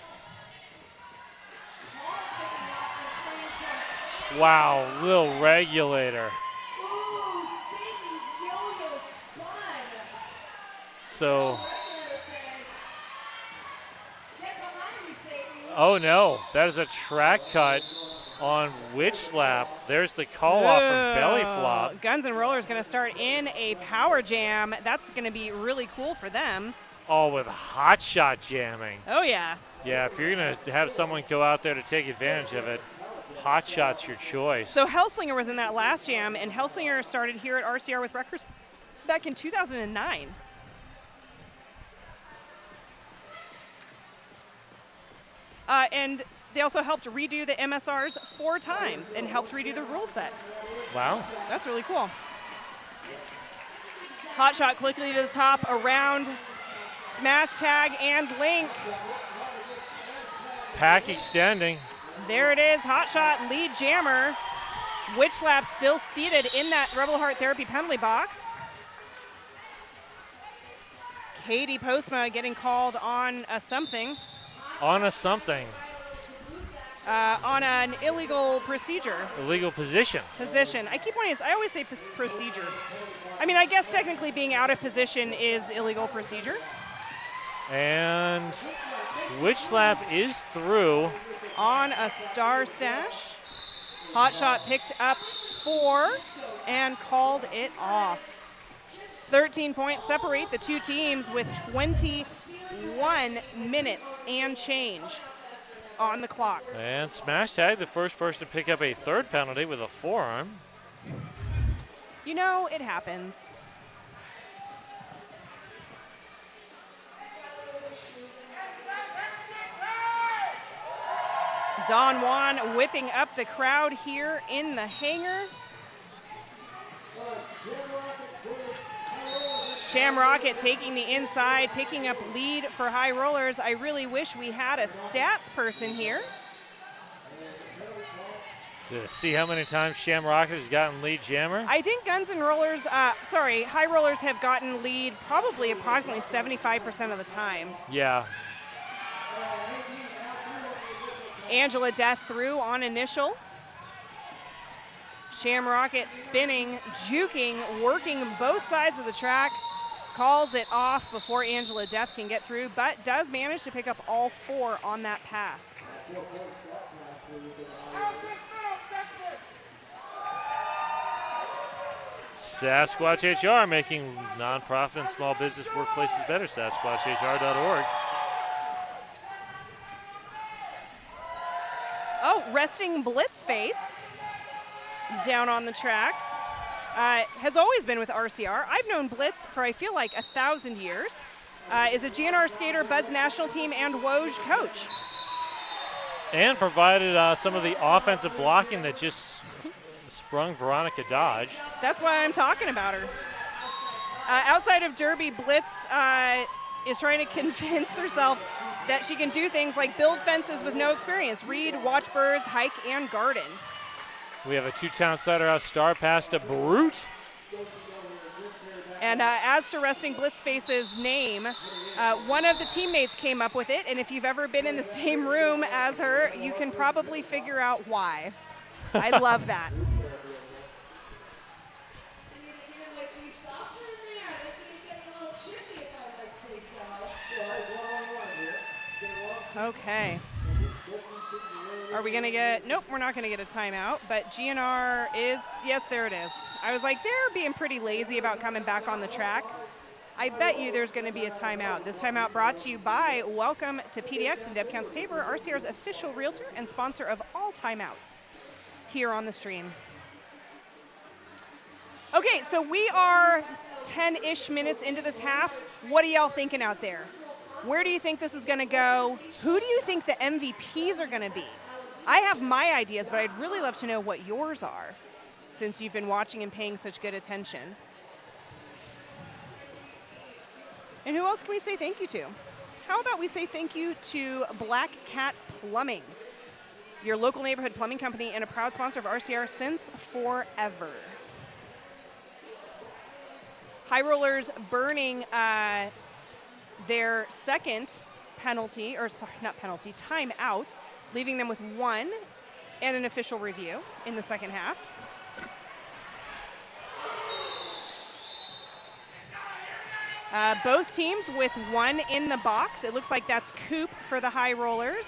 Wow, little regulator. So, oh no, that is a track cut. on which slap. There's the call off from belly flop. Guns N' Rollers going to start in a power jam. That's going to be really cool for them. Oh, with hot shot jamming. Oh, yeah. Yeah, if you're going to have someone go out there to take advantage of it, hot shot's your choice. So Hellslinger was in that last jam, and Hellslinger started here at RCR with records back in 2009. And they also helped redo the MSRs 4 times and helped redo the rule set. Wow. That's really cool. Hot shot quickly to the top, around, smash tag, and link. Pack extending. There it is, hot shot, lead jammer. Witch Slap still seated in that Rebel Heart Therapy penalty box. Katie Postma getting called on a something. On a something. On an illegal procedure. Illegal position. Position. I keep wanting to, I always say procedure. I mean, I guess technically being out of position is illegal procedure. And Witch Slap is through. On a star stash. Hot shot picked up 4 and called it off. 13 points separate the two teams with 21 minutes and change on the clock. And smash tag, the first person to pick up a third penalty with a forearm. You know, it happens. Don Juan whipping up the crowd here in the hangar. Shamrocket taking the inside, picking up lead for High Rollers. I really wish we had a stats person here. To see how many times Shamrocket has gotten lead jammer. I think Guns N' Rollers, High Rollers have gotten lead probably approximately 75% of the time. Yeah. Angela Death through on initial. Shamrocket spinning, juking, working both sides of the track. Calls it off before Angela Death can get through, but does manage to pick up all 4 on that pass. Sasquatch HR making nonprofit and small business workplaces better. SasquatchHR.org. Oh, resting Blitzface down on the track. Has always been with RCR. I've known Blitz for I feel like 1,000 years. Is a GNR skater, Bud's national team, and Woj coach. And provided some of the offensive blocking that just sprung Veronica Dodge. That's why I'm talking about her. Outside of Derby, Blitz is trying to convince herself that she can do things like build fences with no experience, read, watch birds, hike, and garden. We have a 2-town Cider House star pass to Brute. And as to resting Blitzface's name, one of the teammates came up with it, and if you've ever been in the same room as her, you can probably figure out why. I love that. Okay. Are we going to get, nope, we're not going to get a timeout, but GNR is, yes, there it is. I was like, they're being pretty lazy about coming back on the track. I bet you there's going to be a timeout. This timeout brought to you by Welcome to PDX and Deb Counts Tabor, RCR's official realtor and sponsor of all timeouts here on the stream. Okay, so we are 10-ish minutes into this half. What are y'all thinking out there? Where do you think this is going to go? Who do you think the MVPs are going to be? I have my ideas, but I'd really love to know what yours are since you've been watching and paying such good attention. And who else can we say thank you to? How about we say thank you to Black Cat Plumbing, your local neighborhood plumbing company and a proud sponsor of RCR since forever. High Rollers burning their second penalty, or sorry, not penalty, timeout, leaving them with 1 and an official review in the second half. Both teams with 1 in the box. It looks like that's Coop for the High Rollers.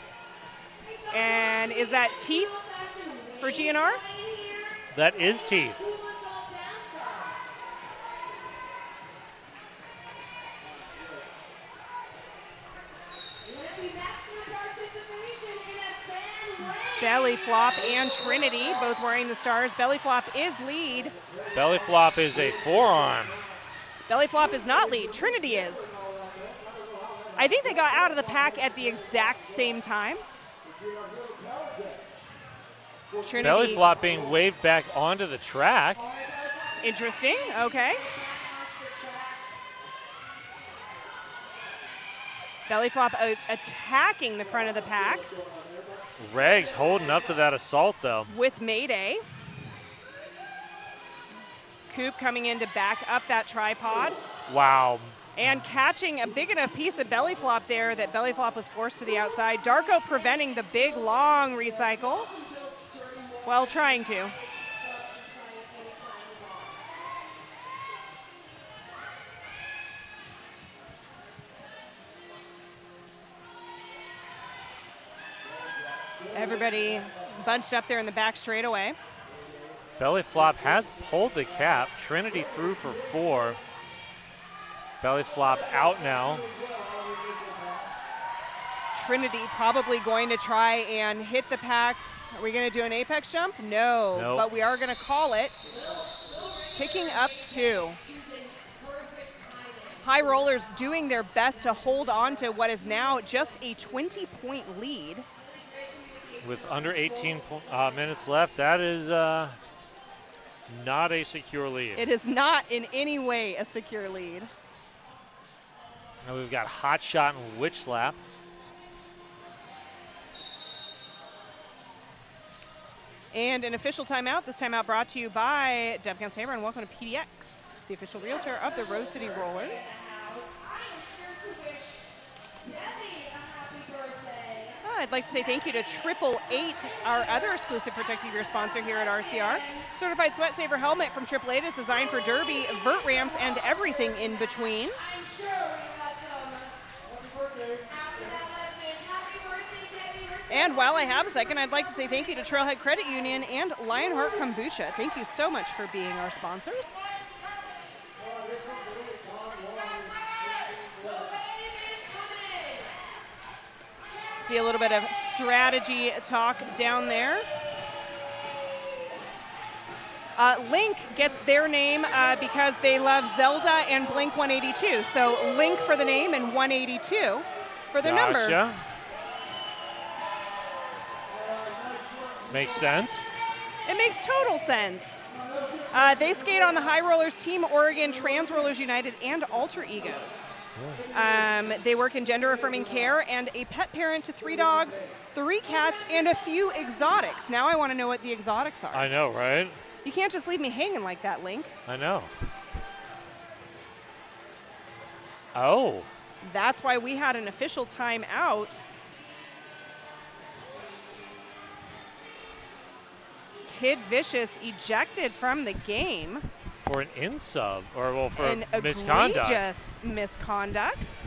And is that teeth for GNR? That is teeth. Belly flop and Trinity, both wearing the stars. Belly flop is lead. Belly flop is a forearm. Belly flop is not lead. Trinity is. I think they got out of the pack at the exact same time. Trinity. Belly flop being waved back onto the track. Interesting. Okay. Belly flop attacking the front of the pack. Regs holding up to that assault, though. With Mayday. Coop coming in to back up that tripod. Wow. And catching a big enough piece of belly flop there that belly flop was forced to the outside. Darko preventing the big, long recycle. Well, trying to. Everybody bunched up there in the back straightaway. Belly flop has pulled the cap. Trinity through for 4. Belly flop out now. Trinity probably going to try and hit the pack. Are we going to do an apex jump? No, Nope. But we are going to call it. Picking up 2. High Rollers doing their best to hold on to what is now just a 20-point lead. With under 18 minutes left, that is not a secure lead. It is not in any way a secure lead. Now we've got Hot Shot and Witch Slap. And an official timeout. This timeout brought to you by Debcon Saber, and welcome to PDX, the official realtor of the Rose City Rollers. I'd like to say thank you to 888, our other exclusive protective gear sponsor here at RCR. Certified Sweat Saver helmet from 888 is designed for derby, vert ramps, and everything in between. And while I have a second, I'd like to say thank you to Trailhead Credit Union and Lionheart Kombucha. Thank you so much for being our sponsors. See a little bit of strategy talk down there. Link gets their name because they love Zelda and Blink 182. So Link for the name and 182 for their number. Makes sense. It makes total sense. They skate on the High Rollers, Team Oregon, Trans Rollers United, and Alter Egos. They work in gender-affirming care and a pet parent to 3 dogs, 3 cats, and a few exotics. Now I want to know what the exotics are. I know, right? You can't just leave me hanging like that, Link. I know. Oh. That's why we had an official timeout. Kid Vicious ejected from the game. For an in-sub, or well, for an misconduct. Egregious misconduct.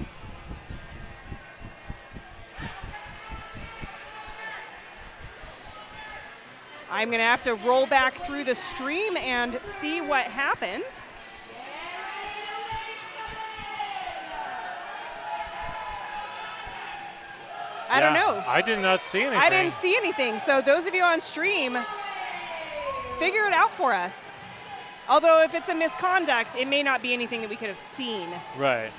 I'm going to have to roll back through the stream and see what happened. I don't know. I did not see anything. I didn't see anything. So those of you on stream, figure it out for us. Although if it's a misconduct, it may not be anything that we could have seen. Right.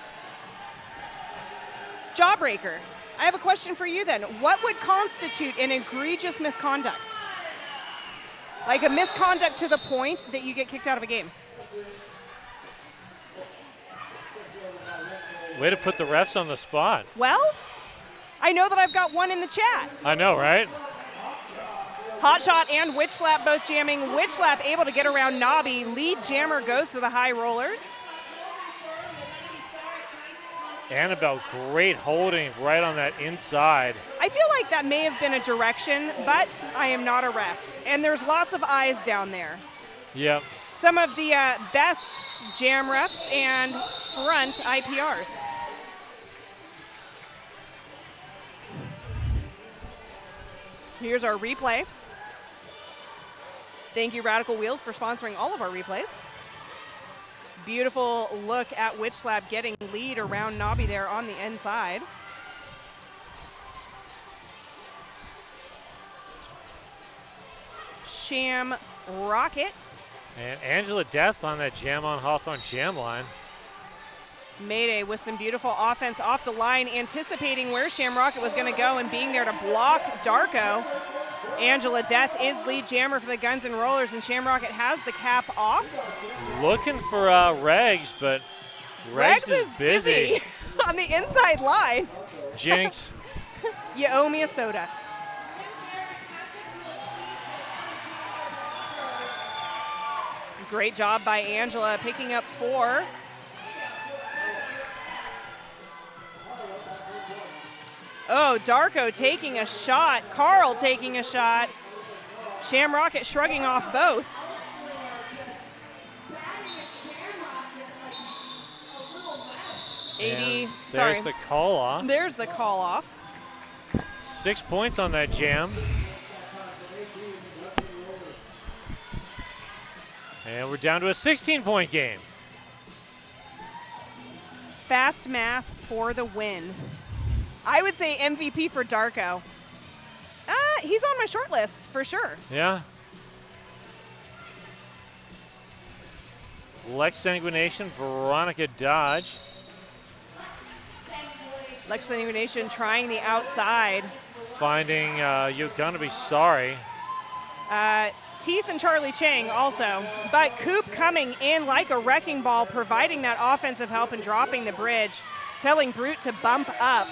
Jawbreaker, I have a question for you then. What would constitute an egregious misconduct? Like a misconduct to the point that you get kicked out of a game. Way to put the refs on the spot. Well, I know that I've got one in the chat. I know, right? Hot Shot and Witch Slap both jamming. Witch Slap able to get around Nobby. Lead jammer goes to the High Rollers. Annabelle, great holding right on that inside. I feel like that may have been a direction, but I am not a ref. And there's lots of eyes down there. Yep. Some of the best jam refs and front IPRs. Here's our replay. Thank you, Radical Wheels, for sponsoring all of our replays. Beautiful look at Witch Slap getting lead around Nobby there on the inside. Shamrocket. And Angela Death on that jam on Hawthorne jam line. Mayday with some beautiful offense off the line, anticipating where Shamrocket was going to go and being there to block Darko. Angela Death is lead jammer for the Guns N' Rollers, and Shamrocket has the cap off. Looking for Regs, but Regs is busy. On the inside line. Jinx. You owe me a soda. Great job by Angela picking up 4. Oh, Darko taking a shot. Carl taking a shot. Shamrocket shrugging off both. And there's the call off. There's the call off. 6 points on that jam. And we're down to a 16-point game. Fast math for the win. I would say MVP for Darko. He's on my short list for sure. Yeah. Lex Sanguination, Veronica Dodge. Lex Sanguination trying the outside. Finding You're Gonna Be Sorry. Teeth and Charlie Chang also. But Coop coming in like a wrecking ball, providing that offensive help and dropping the bridge, telling Brute to bump up.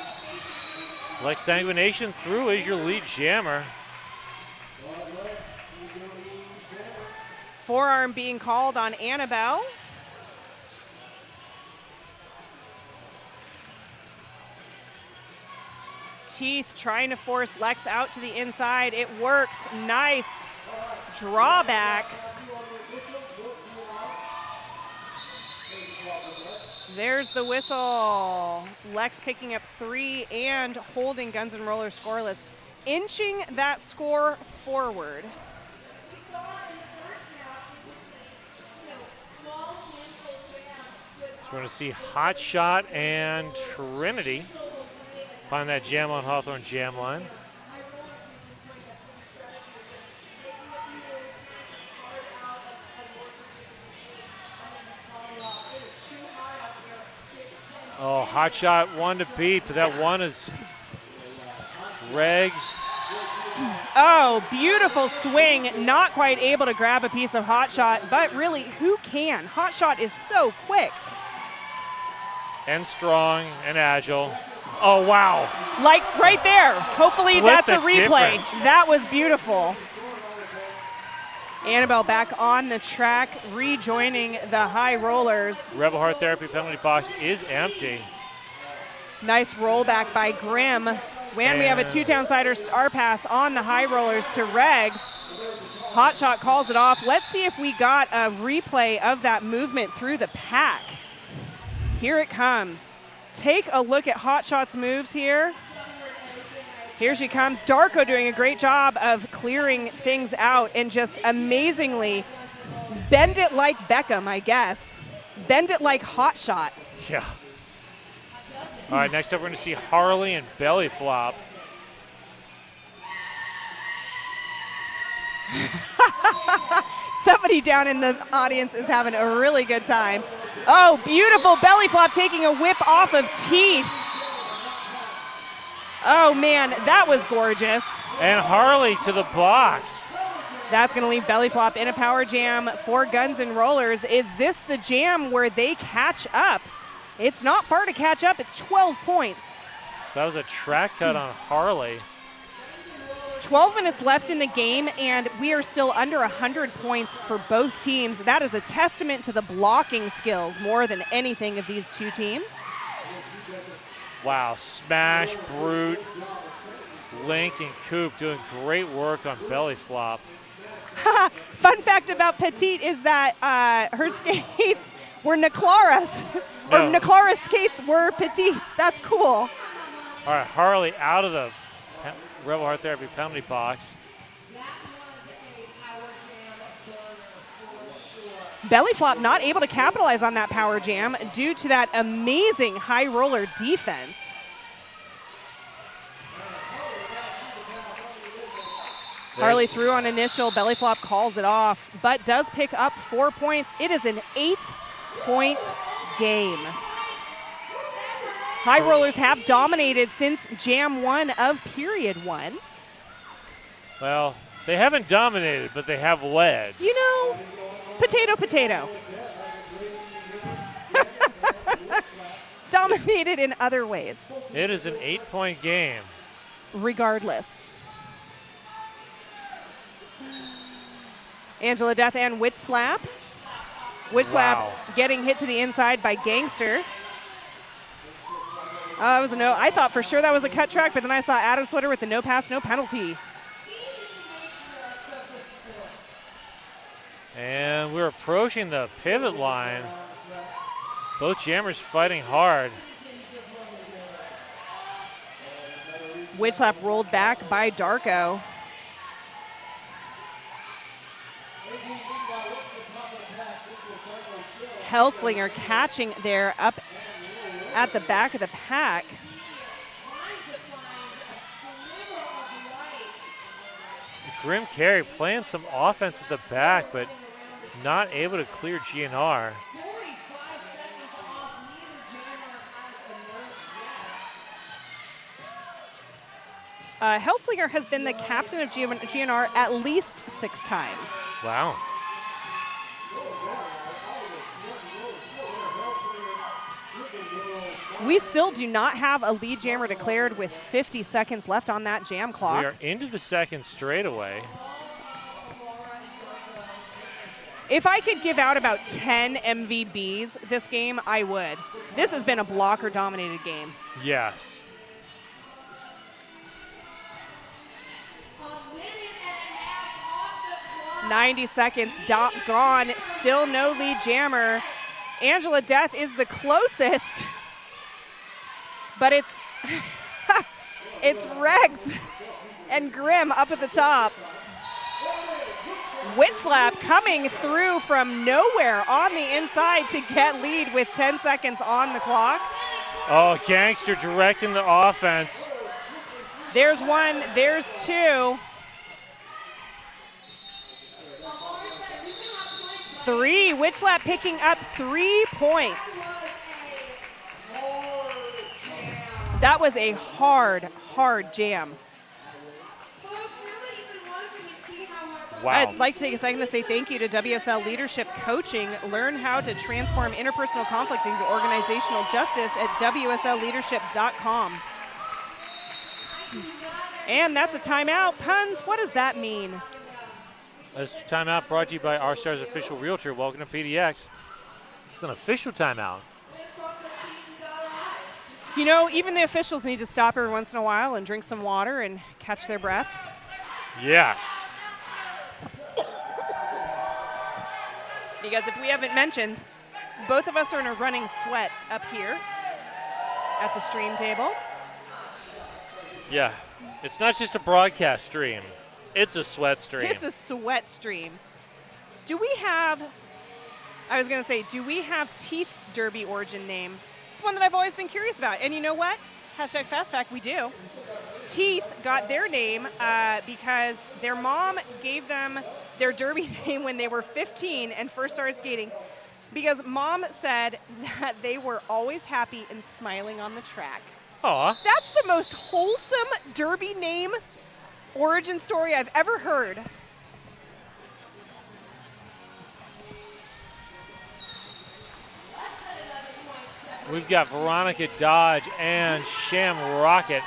Lex Sanguination through is your lead jammer. Forearm being called on Annabelle. Teeth trying to force Lex out to the inside. It works. Nice drawback. There's the whistle. Lex picking up 3 and holding Guns N' Rollers scoreless, inching that score forward. So we're going to see Hot Shot and Trinity find that jam on Hawthorne jam line. Oh, Hot Shot, 1 to beat, but that 1 is Regs. Oh, beautiful swing. Not quite able to grab a piece of Hot Shot, but really, who can? Hot Shot is so quick. And strong and agile. Oh, wow. Like right there. Hopefully Split that's a the replay. difference. That was beautiful. Annabelle back on the track, rejoining the High Rollers. Rebel Heart Therapy penalty box is empty. Nice rollback by Grimm. When we have a two-town-sider star pass on the High Rollers to Regs. Hotshot calls it off. Let's see if we got a replay of that movement through the pack. Here it comes. Take a look at Hotshot's moves here. Here she comes. Darko doing a great job of clearing things out and just amazingly bend it like Beckham, I guess. Bend it like Hotshot. Yeah. All right, next up we're going to see Harley and Belly Flop. Somebody down in the audience is having a really good time. Oh, beautiful belly flop, taking a whip off of Teeth. Oh man, that was gorgeous. And Harley to the box. That's going to leave belly flop in a power jam for Guns N' Rollers. Is this the jam where they catch up? It's not far to catch up. It's 12 points. So that was a track cut on Harley. 12 minutes left in the game, and we are still under 100 points for both teams. That is a testament to the blocking skills more than anything of these two teams. Wow, Smash, Brute, Link, and Coop doing great work on belly flop. Fun fact about Petite is that her skates were Naclara's, or No. Naclara's skates were Petites. That's cool. All right, Harley out of the Rebel Heart Therapy penalty box. Belly flop not able to capitalize on that power jam due to that amazing high roller defense. Harley threw on initial, belly flop calls it off, but does pick up 4 points. It is an 8-point game. High rollers have dominated since Jam 1 of period 1. Well, they haven't dominated, but they have led. You know, potato, potato. Dominated in other ways. It is an 8-point game. Regardless. Angela Death and Witch Slap. Witch Slap getting hit to the inside by Gangster. That was a no. I thought for sure that was a cut track, but then I saw Adam Slitter with the no pass, no penalty. And we're approaching the pivot line. Both jammers fighting hard. Witch Slap rolled back by Darko. Hellslinger catching there up at the back of the pack. Grim Carey playing some offense at the back, but not able to clear GNR. Hellslinger has been the captain of GNR at least 6 times. Wow. We still do not have a lead jammer declared with 50 seconds left on that jam clock. We are into the second straightaway. If I could give out about 10 MVBs this game, I would. This has been a blocker-dominated game. Yes. .90 seconds gone, still no lead jammer. Angela Death is the closest, but it's it's Regs and Grim up at the top. Witch Slap coming through from nowhere on the inside to get lead with 10 seconds on the clock. Oh, Gangster directing the offense. There's one, there's two. 3, Witch Slap picking up 3 points. That was a hard jam. Wow. I'd like to take a second to say thank you to WSL Leadership Coaching. Learn how to transform interpersonal conflict into organizational justice at WSLleadership.com. And that's a timeout. Puns, what does that mean? This timeout brought to you by R-Star's official realtor. Welcome to PDX. It's an official timeout. You know, even the officials need to stop every once in a while and drink some water and catch their breath. Yes. Because if we haven't mentioned, both of us are in a running sweat up here at the stream table. Yeah. It's not just a broadcast stream. It's a sweat stream. It's a sweat stream. Do we have Teeth's Derby origin name? It's one that I've always been curious about. And you know what? Hashtag Fast Fact, we do. Teeth got their name because their mom gave them their derby name when they were 15 and first started skating, because mom said that they were always happy and smiling on the track. Aw. That's the most wholesome derby name origin story I've ever heard. We've got Veronica Dodge and Sham Rocket.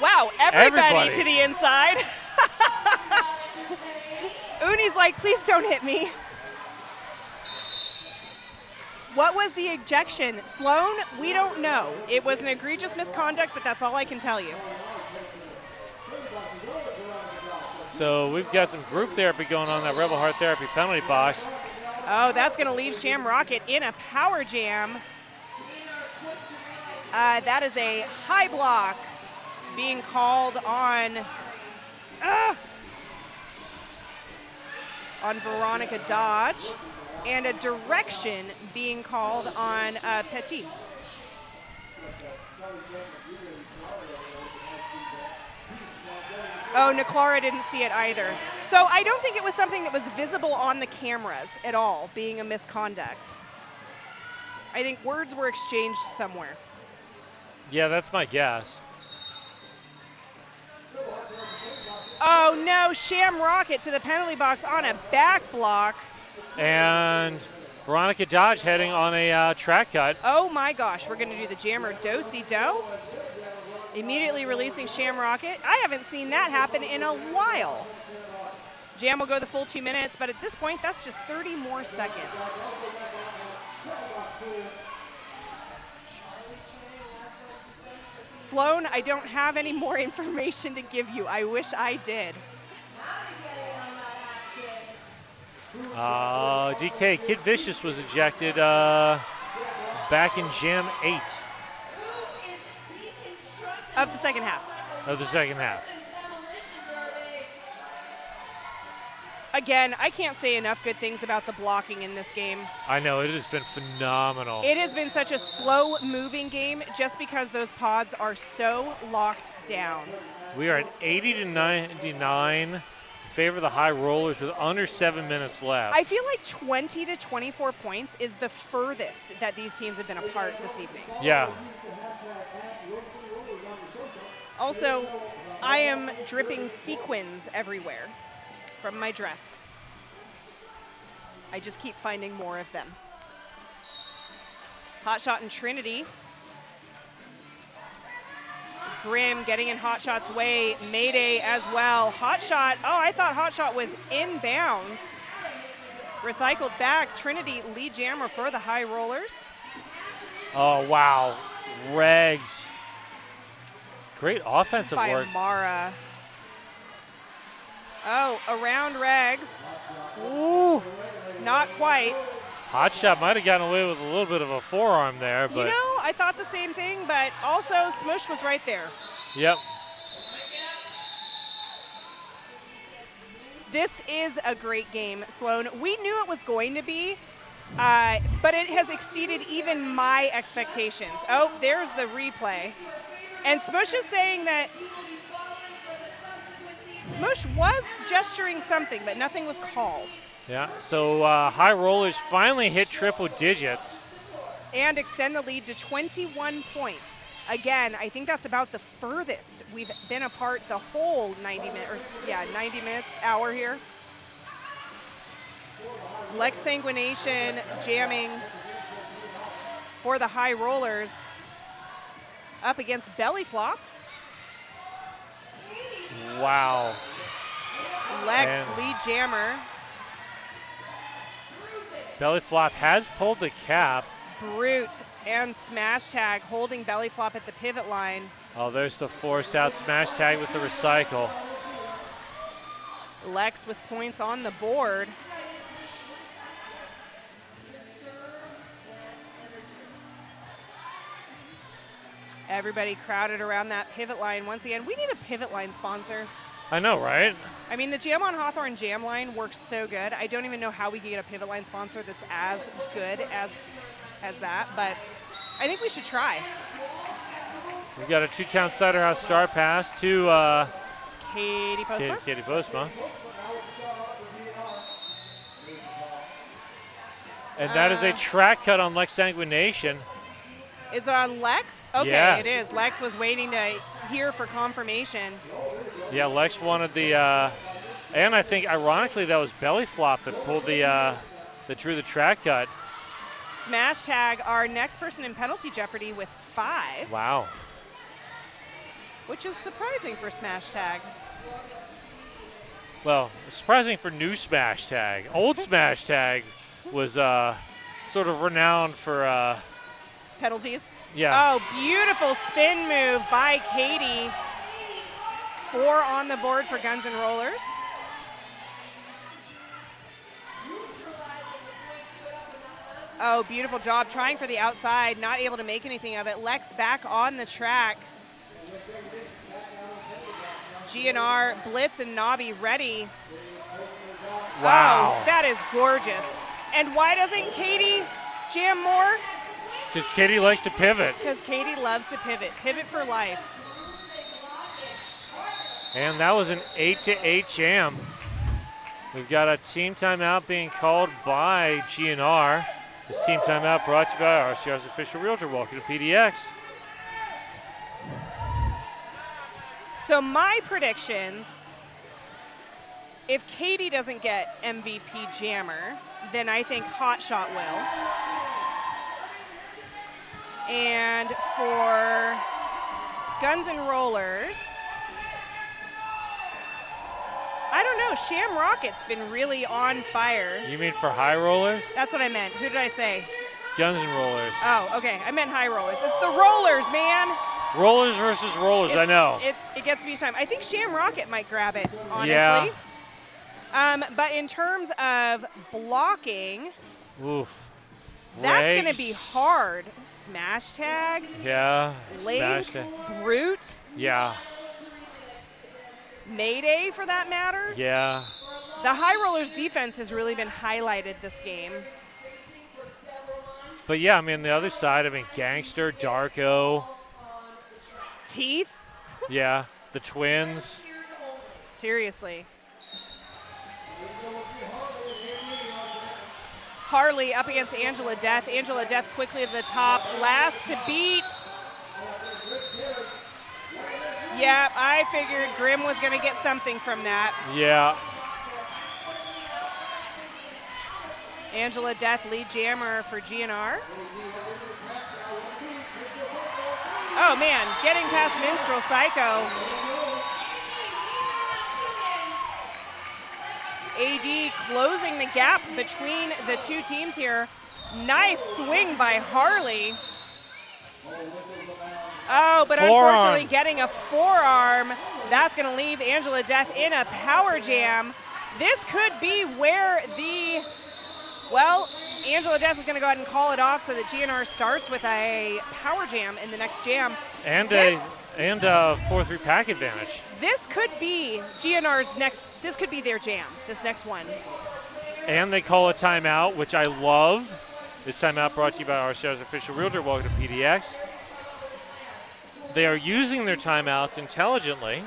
Wow, everybody Everybody. to the inside. Uni's like, please don't hit me. What was the ejection? Sloan, we don't know. It was an egregious misconduct, but that's all I can tell you. So we've got some group therapy going on in that Rebel Heart Therapy penalty box. Oh, that's going to leave Sham Rocket in a power jam. That is a high block being called on Veronica Dodge, and a direction being called on Petit. Oh, Niclara didn't see it either. So I don't think it was something that was visible on the cameras at all, being a misconduct. I think words were exchanged somewhere. Yeah, that's my guess. Oh no, Sham Rocket to the penalty box on a back block. And Veronica Dodge heading on a track cut. Oh my gosh, we're gonna do the jammer do-si-do. Immediately releasing Sham Rocket. I haven't seen that happen in a while. Jam will go the full 2 minutes, but at this point, that's just 30 more seconds. Sloan, I don't have any more information to give you. I wish I did. DK, Kid Vicious was ejected back in Jam 8. Of the second half. Of the second half. Again, I can't say enough good things about the blocking in this game. I know, it has been phenomenal. It has been such a slow-moving game just because those pods are so locked down. We are at 80 to 99 in favor of the High Rollers with under 7 minutes left. I feel like 20 to 24 points is the furthest that these teams have been apart this evening. Yeah. Also, I am dripping sequins everywhere from my dress. I just keep finding more of them. Hot shot in Trinity. Grim getting in Hot Shot's way. Mayday as well. Hot Shot, oh, I thought Hot Shot was inbounds. Recycled back. Trinity lead jammer for the High Rollers. Oh, wow. Regs. Great offensive by work. Mara. Oh, around Regs. Ooh. Not quite. Hot Shot might have gotten away with a little bit of a forearm there, but. You know, I thought the same thing, but also Smush was right there. Yep. This is a great game, Sloan. We knew it was going to be, but it has exceeded even my expectations. Oh, there's the replay. And Smush is saying that Smush was gesturing something, but nothing was called. Yeah, so High Rollers finally hit triple digits. And extend the lead to 21 points. Again, I think that's about the furthest we've been apart the whole 90 minutes, hour here. Lex Sanguination jamming for the High Rollers up against Belly Flop. Wow. Lex, and lead jammer. Belly Flop has pulled the cap. Brute and Smash Tag holding Belly Flop at the pivot line. Oh, there's the forced out Smash Tag with the recycle. Lex with points on the board. Everybody crowded around that pivot line. Once again, we need a pivot line sponsor. I know, right? I mean, the Jam on Hawthorne Jam line works so good. I don't even know how we could get a pivot line sponsor that's as good as that, but I think we should try. We've got a two-town Cider House star pass to Katie Postma. Katie Postma. And that is a track cut on Lex Sanguination. Is it on Lex? Okay, yes. It is. Lex was waiting to hear for confirmation. Yeah, Lex wanted the, and I think ironically that was Belly Flop that pulled that drew the track cut. Smash Tag, our next person in penalty jeopardy with 5. Wow. Which is surprising for Smash Tag. Well, surprising for new Smash Tag. Old Smash Tag was sort of renowned for penalties. Yeah. Oh, beautiful spin move by Katie. 4 on the board for Guns N' Rollers. Oh, beautiful job trying for the outside, not able to make anything of it. Lex back on the track. GNR, Blitz, and Nobby ready. Wow. Oh, that is gorgeous. And why doesn't Katie jam more? Because Katie likes to pivot. Because Katie loves to pivot. Pivot for life. And that was an 8-8 jam. We've got a team timeout being called by GNR. This team timeout brought to you by RCR's official realtor. Welcome to PDX. So my predictions, if Katie doesn't get MVP Jammer, then I think Hotshot will. And for Guns N' Rollers, I don't know, Shamrocket's been really on fire. You mean for high rollers? That's what I meant. Who did I say? Guns N' Rollers. Oh, okay. I meant high rollers. It's the rollers, man. Rollers versus rollers, I know. It gets me each time. I think Shamrocket might grab it, honestly. Yeah. But in terms of blocking, Oof. that's going to Regs. be hard. Smash tag, Yeah. Link, Smash it. Brute, Yeah. Mayday for that matter. Yeah. The high rollers defense has really been highlighted this game. But yeah, I mean, the other side, I mean, Gangster, Darko, Teeth, yeah, the Twins. seriously. Harley up against Angela Death. Angela Death quickly to the top. Last to beat. Yeah, I figured Grim was going to get something from that. Yeah. Angela Death, lead jammer for GNR. Oh man, getting past Minstrel Psycho. AD closing the gap between the two teams here. Nice swing by Harley. Oh, but Forearm. unfortunately getting a forearm. That's gonna leave Angela Death in a power jam. This could be where Angela Death is gonna go ahead and call it off so that GNR starts with a power jam in the next jam. And a 4-3 pack advantage. This could be GNR's next, this could be their jam, this next one. And they call a timeout, which I love. This timeout brought to you by RCR's official realtor. Welcome to PDX. They are using their timeouts intelligently.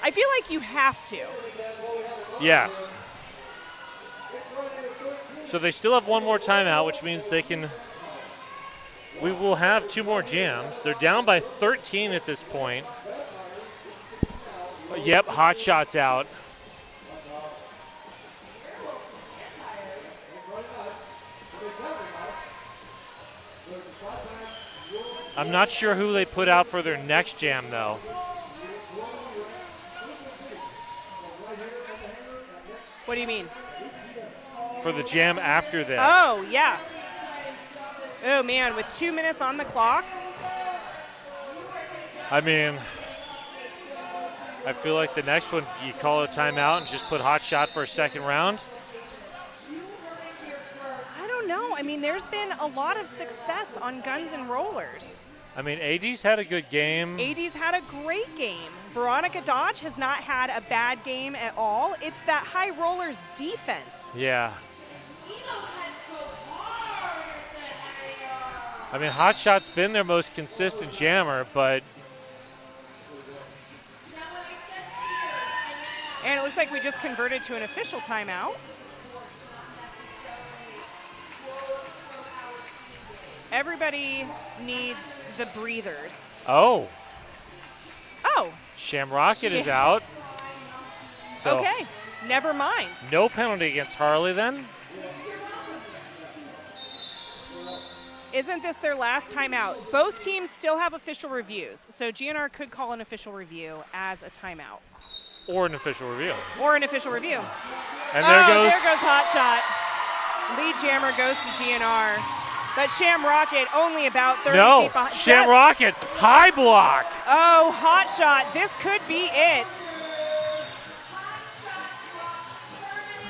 I feel like you have to. Yes. So they still have one more timeout, which means we will have 2 more jams. They're down by 13 at this point. Yep, hot shots out. I'm not sure who they put out for their next jam, though. What do you mean? For the jam after this. Oh, yeah. Oh, man, with 2 minutes on the clock. I mean, I feel like the next one, you call a timeout and just put hot shot for a second round. I don't know. I mean, there's been a lot of success on Guns N' Rollers. I mean, AD's had a good game. AD's had a great game. Veronica Dodge has not had a bad game at all. It's that high rollers defense. Yeah. I mean, hot shot's been their most consistent jammer, but And it looks like we just converted to an official timeout. Everybody needs the breathers. oh, Oh, Shamrocket is out. So okay. Never mind. no penalty against Harley then. Isn't this their last timeout? Both teams still have official reviews, so GNR could call an official review as a timeout. Or an official review. Or an official review. And there There goes Hot Shot. Lead jammer goes to GNR. But Shamrocket only about 30 No, feet behind. Shamrocket, high block. Oh, Hot Shot. This could be it.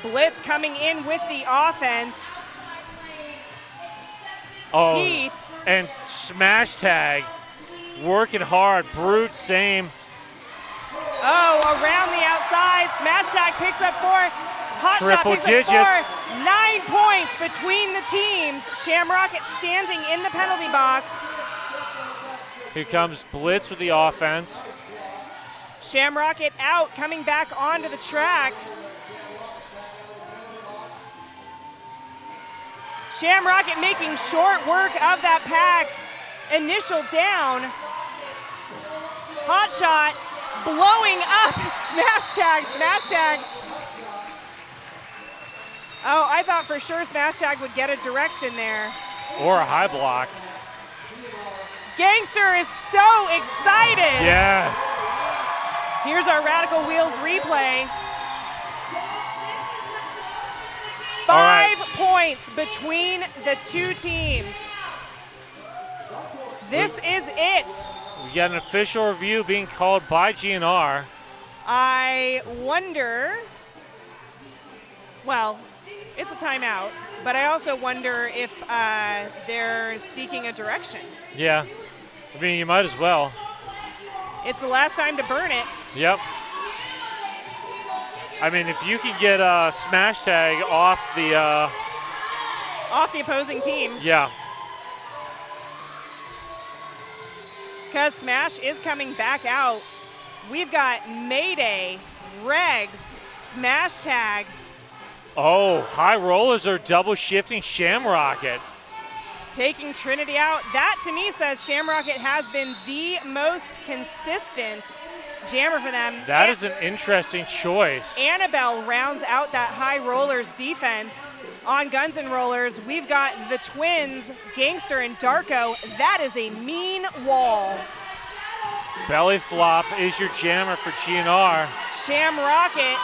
Blitz coming in with the offense. Oh, Teeth. and smash tag, working hard. Brute, same. around the outside. Smash Tag picks up 4. Hot Triple Shot picks digits. up 4. 9 points between the teams. Shamrocket standing in the penalty box. Here comes Blitz with the offense. Shamrocket out, coming back onto the track. Shamrocket making short work of that pack. Initial down. Hot Shot blowing up. Smash Tag, Smash Tag. Oh, I thought for sure Smash Tag would get a direction there. Or a high block. Gangster is so excited. Yes. Here's our Radical Wheels replay. 5 points between the two teams. This is it. We got an official review being called by GNR. I wonder, well, it's a timeout, but I also wonder if they're seeking a direction. Yeah. I mean, you might as well. It's the last time to burn it. Yep. I mean, if you can get a Smash Tag off the opposing team. Yeah. Because Smash is coming back out. We've got Mayday, Regs, Smash Tag. Oh, High Rollers are double shifting Shamrocket. Taking Trinity out. That to me says Shamrocket has been the most consistent jammer for them. That is an interesting choice. Annabelle rounds out that High Rollers defense. On Guns N' Rollers, we've got the twins, Gangster and Darko. That is a mean wall. Belly Flop is your jammer for GNR. Shamrocket.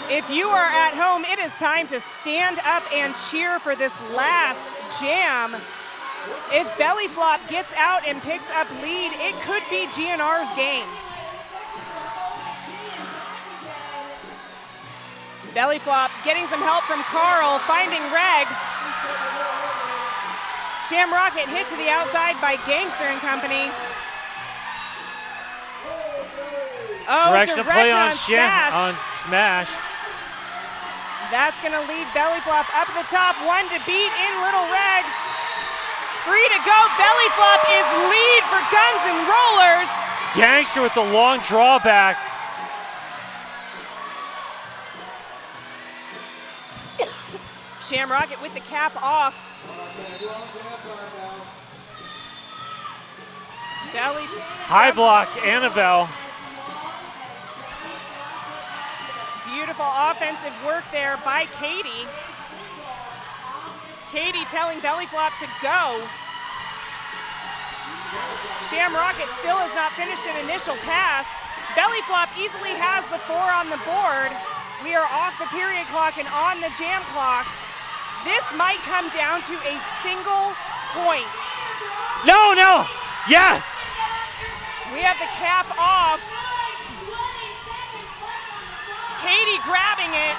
If you are at home, it is time to stand up and cheer for this last jam. If Belly Flop gets out and picks up lead, it could be GNR's game. Belly Flop getting some help from Carl, finding Regs. Shamrocket hit to the outside by Gangster and company. Oh, direction play on Smash. On Smash. That's going to lead Belly Flop up the top. 1 to beat in Little Regs. 3 to go. Belly Flop is lead for Guns N' Rollers. Gangster with the long drawback. Shamrocket with the cap off. Belly. High block, Annabelle. Beautiful offensive work there by Katie. Katie telling Belly Flop to go. Shamrocket still has not finished an initial pass. Belly Flop easily has the 4 on the board. We are off the period clock and on the jam clock. This might come down to a single point. No, no, yes. We have the cap off. Katie grabbing it.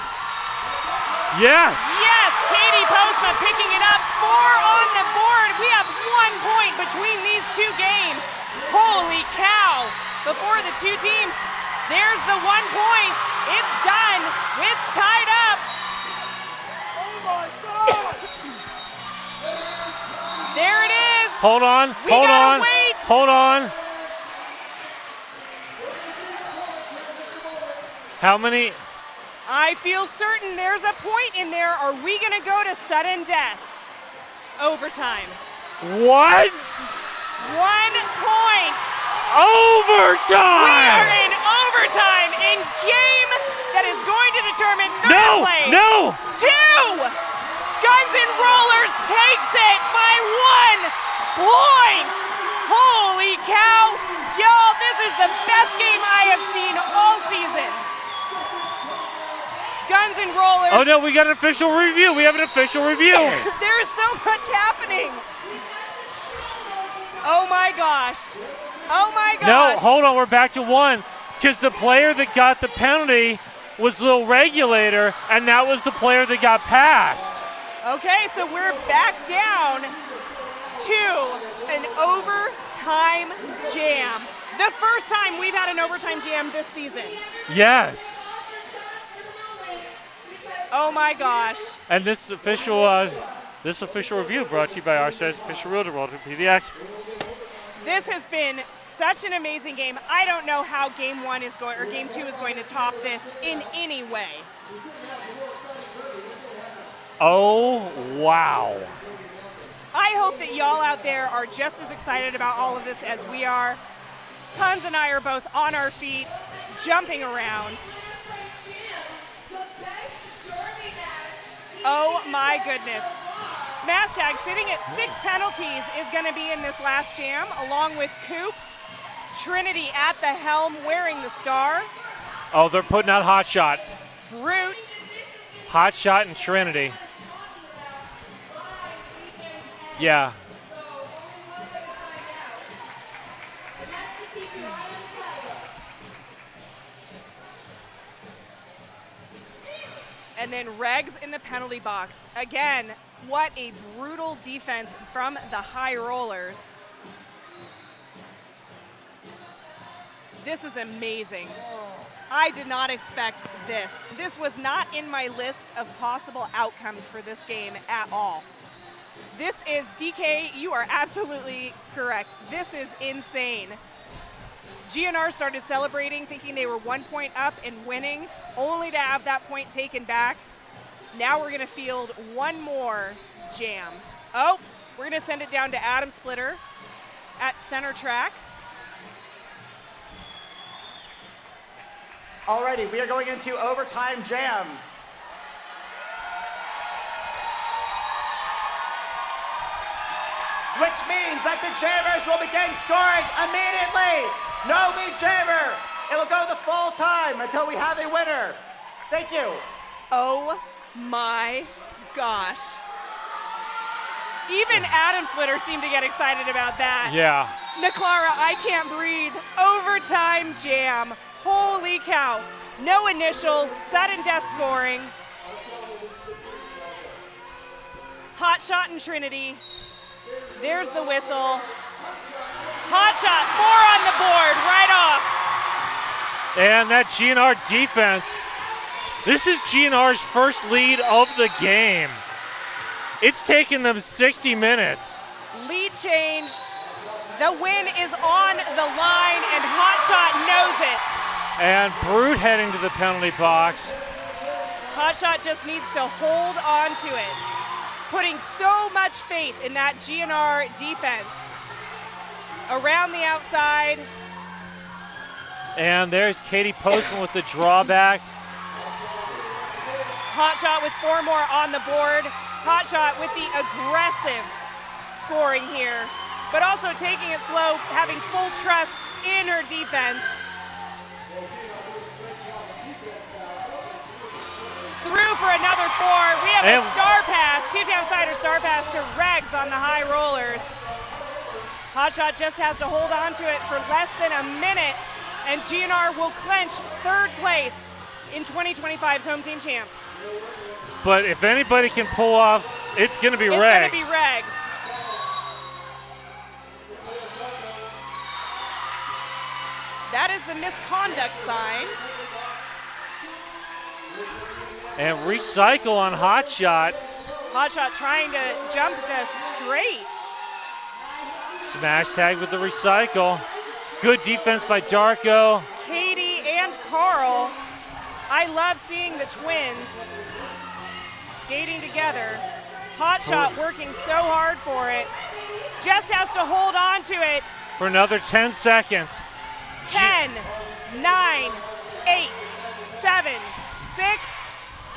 Yes. Yes, Katie Postma picking it up. 4 on the board. We have 1 point between these two games. Holy cow. Before the two teams, there's the 1 point. It's done. It's tied up. There it is. Hold on, We hold gotta on, wait. hold on. How many? I feel certain there's a point in there. Are we gonna go to sudden death? Overtime. What? 1 point. Overtime! We are in overtime in game that is going to determine third No, place. no! 2! Guns N' Rollers takes it by 1 point! Holy cow! Y'all, this is the best game I have seen all season. Guns N' Rollers. Oh no, we got an official review. We have an official review. There is so much happening. Oh my gosh. Oh my gosh. No, hold on, we're back to 1. Because the player that got the penalty was Lil Regulator, and that was the player that got passed. Okay, so we're back down to an overtime jam. The first time we've had an overtime jam this season. Yes. Oh my gosh. And this official review brought to you by Arshad's official realtor, Walter PDX. This has been such an amazing game. I don't know how game 2 is going to top this in any way. Oh, wow. I hope that y'all out there are just as excited about all of this as we are. Puns and I are both on our feet, jumping around. Oh my goodness. Smash Tag sitting at 6 penalties is going to be in this last jam, along with Coop. Trinity at the helm wearing the star. Oh, they're putting out Hot Shot. Brute. Hot Shot and Trinity. Yeah. And then Regs in the penalty box. Again, what a brutal defense from the High Rollers. This is amazing. I did not expect this. This was not in my list of possible outcomes for this game at all. This is, DK, you are absolutely correct. This is insane. GNR started celebrating, thinking they were 1 point up and winning, only to have that point taken back. Now we're gonna field one more jam. Oh, we're gonna send it down to Adam Splitter at center track. Alrighty, we are going into overtime jam. Which means that the jammers will begin scoring immediately. No lead jammer. It will go the full time until we have a winner. Thank you. Oh my gosh. Even Adam Splitter seemed to get excited about that. Yeah. Naklara, I can't breathe. Overtime jam. Holy cow. No initial, sudden death scoring. Hot Shot and Trinity. There's the whistle. Hot Shot, 4 on the board, right off. And that GNR defense. This is GNR's first lead of the game. It's taken them 60 minutes. Lead change. The win is on the line, and Hot Shot knows it. And Brute heading to the penalty box. Hot Shot just needs to hold on to it. Putting so much faith in that GNR defense. Around the outside. And there's Katie Postman with the drawback. Hot Shot with 4 more on the board. Hot Shot with the aggressive scoring here, but also taking it slow, having full trust in her defense. Through for another 4. We have a star pass, 2 downsider star pass to Regs on the High Rollers. Hot Shot just has to hold on to it for less than a minute, and GNR will clinch 3rd place in 2025's Home Team Champs. But if anybody can pull off, it's going to be Regs. It's going to be Regs. That is the misconduct sign. And recycle on Hot Shot. Hot Shot trying to jump the straight. Smash Tag with the recycle. Good defense by Darko. Katie and Carl. I love seeing the twins skating together. Hot Shot working so hard for it. Just has to hold on to it. For another 10 seconds. 10, 9, 8, 7, 6,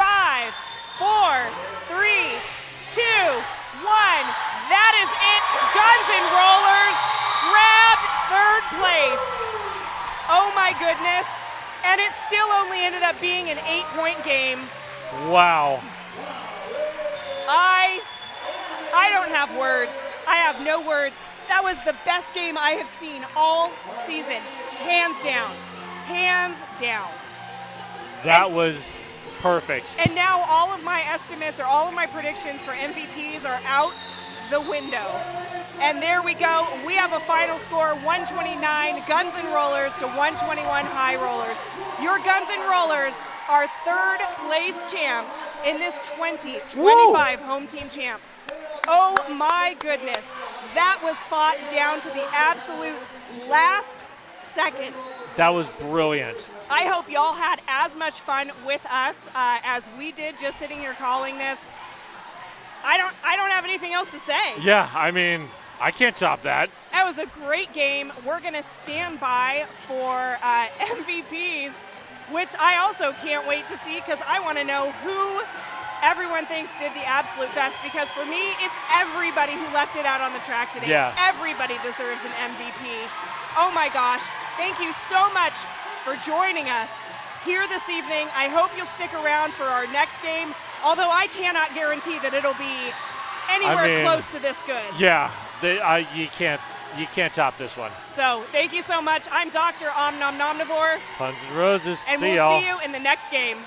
5, 4, 3, 2, 1. That is it. Guns and Rollers grabbed 3rd place. Oh my goodness. And it still only ended up being an 8-point game. Wow. I don't have words. I have no words. That was the best game I have seen all season. Hands down. Hands down. That was perfect. And now all of my estimates or all of my predictions for MVPs are out the window. And there we go. We have a final score, 129 Guns N' Rollers to 121 High Rollers. Your Guns N' Rollers are third place champs in this 2025 Home Team Champs. Oh my goodness. That was fought down to the absolute last second. That was brilliant. I hope y'all had as much fun with us as we did just sitting here calling this. I don't have anything else to say. Yeah, I mean, I can't top that. That was a great game. We're going to stand by for MVPs, which I also can't wait to see because I want to know who everyone thinks did the absolute best, because for me, it's everybody who left it out on the track today. Yeah. Everybody deserves an MVP. Oh my gosh. Thank you so much for joining us here this evening. I hope you'll stick around for our next game, although I cannot guarantee that it'll be anywhere close to this good. Yeah, you can't top this one. So thank you so much. I'm Dr. Omnomnomnivore. Puns and Roses. And see we'll y'all. see you in the next game.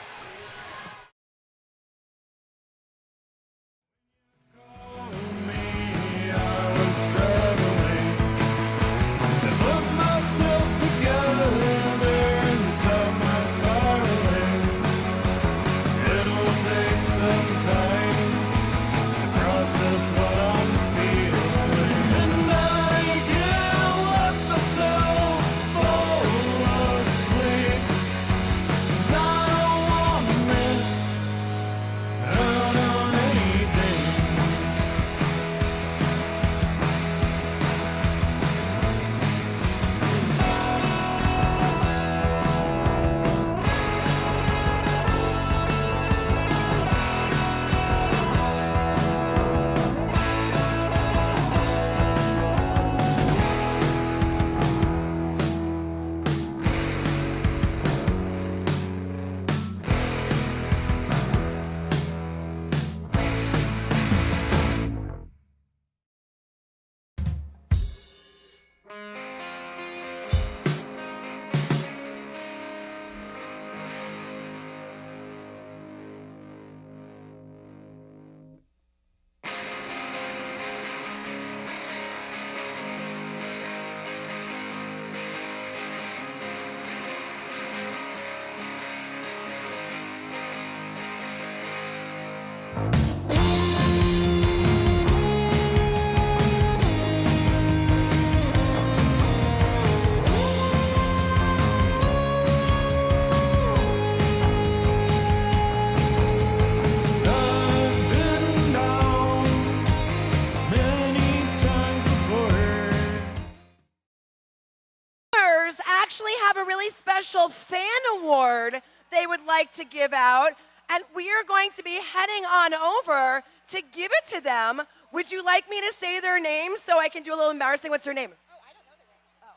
Actually have a really special fan award they would like to give out, and we are going to be heading on over to give it to them. Would you like me to say their name so I can do a little embarrassing? What's their name? Oh, I don't know their name.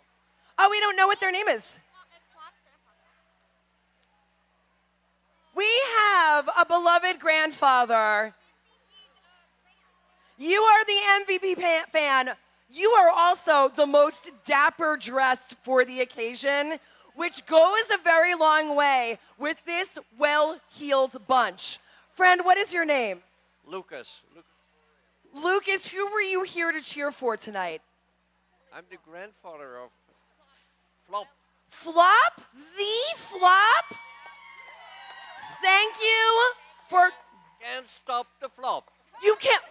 Oh, we don't know what their name is. We have a beloved grandfather. You are the MVP fan. You are also the most dapper dressed for the occasion, which goes a very long way with this well-heeled bunch. Friend, what is your name? Lucas. Lucas, who were you here to cheer for tonight? I'm the grandfather of Flop. Flop? The Flop? Thank you for... Can't stop the flop. You can't...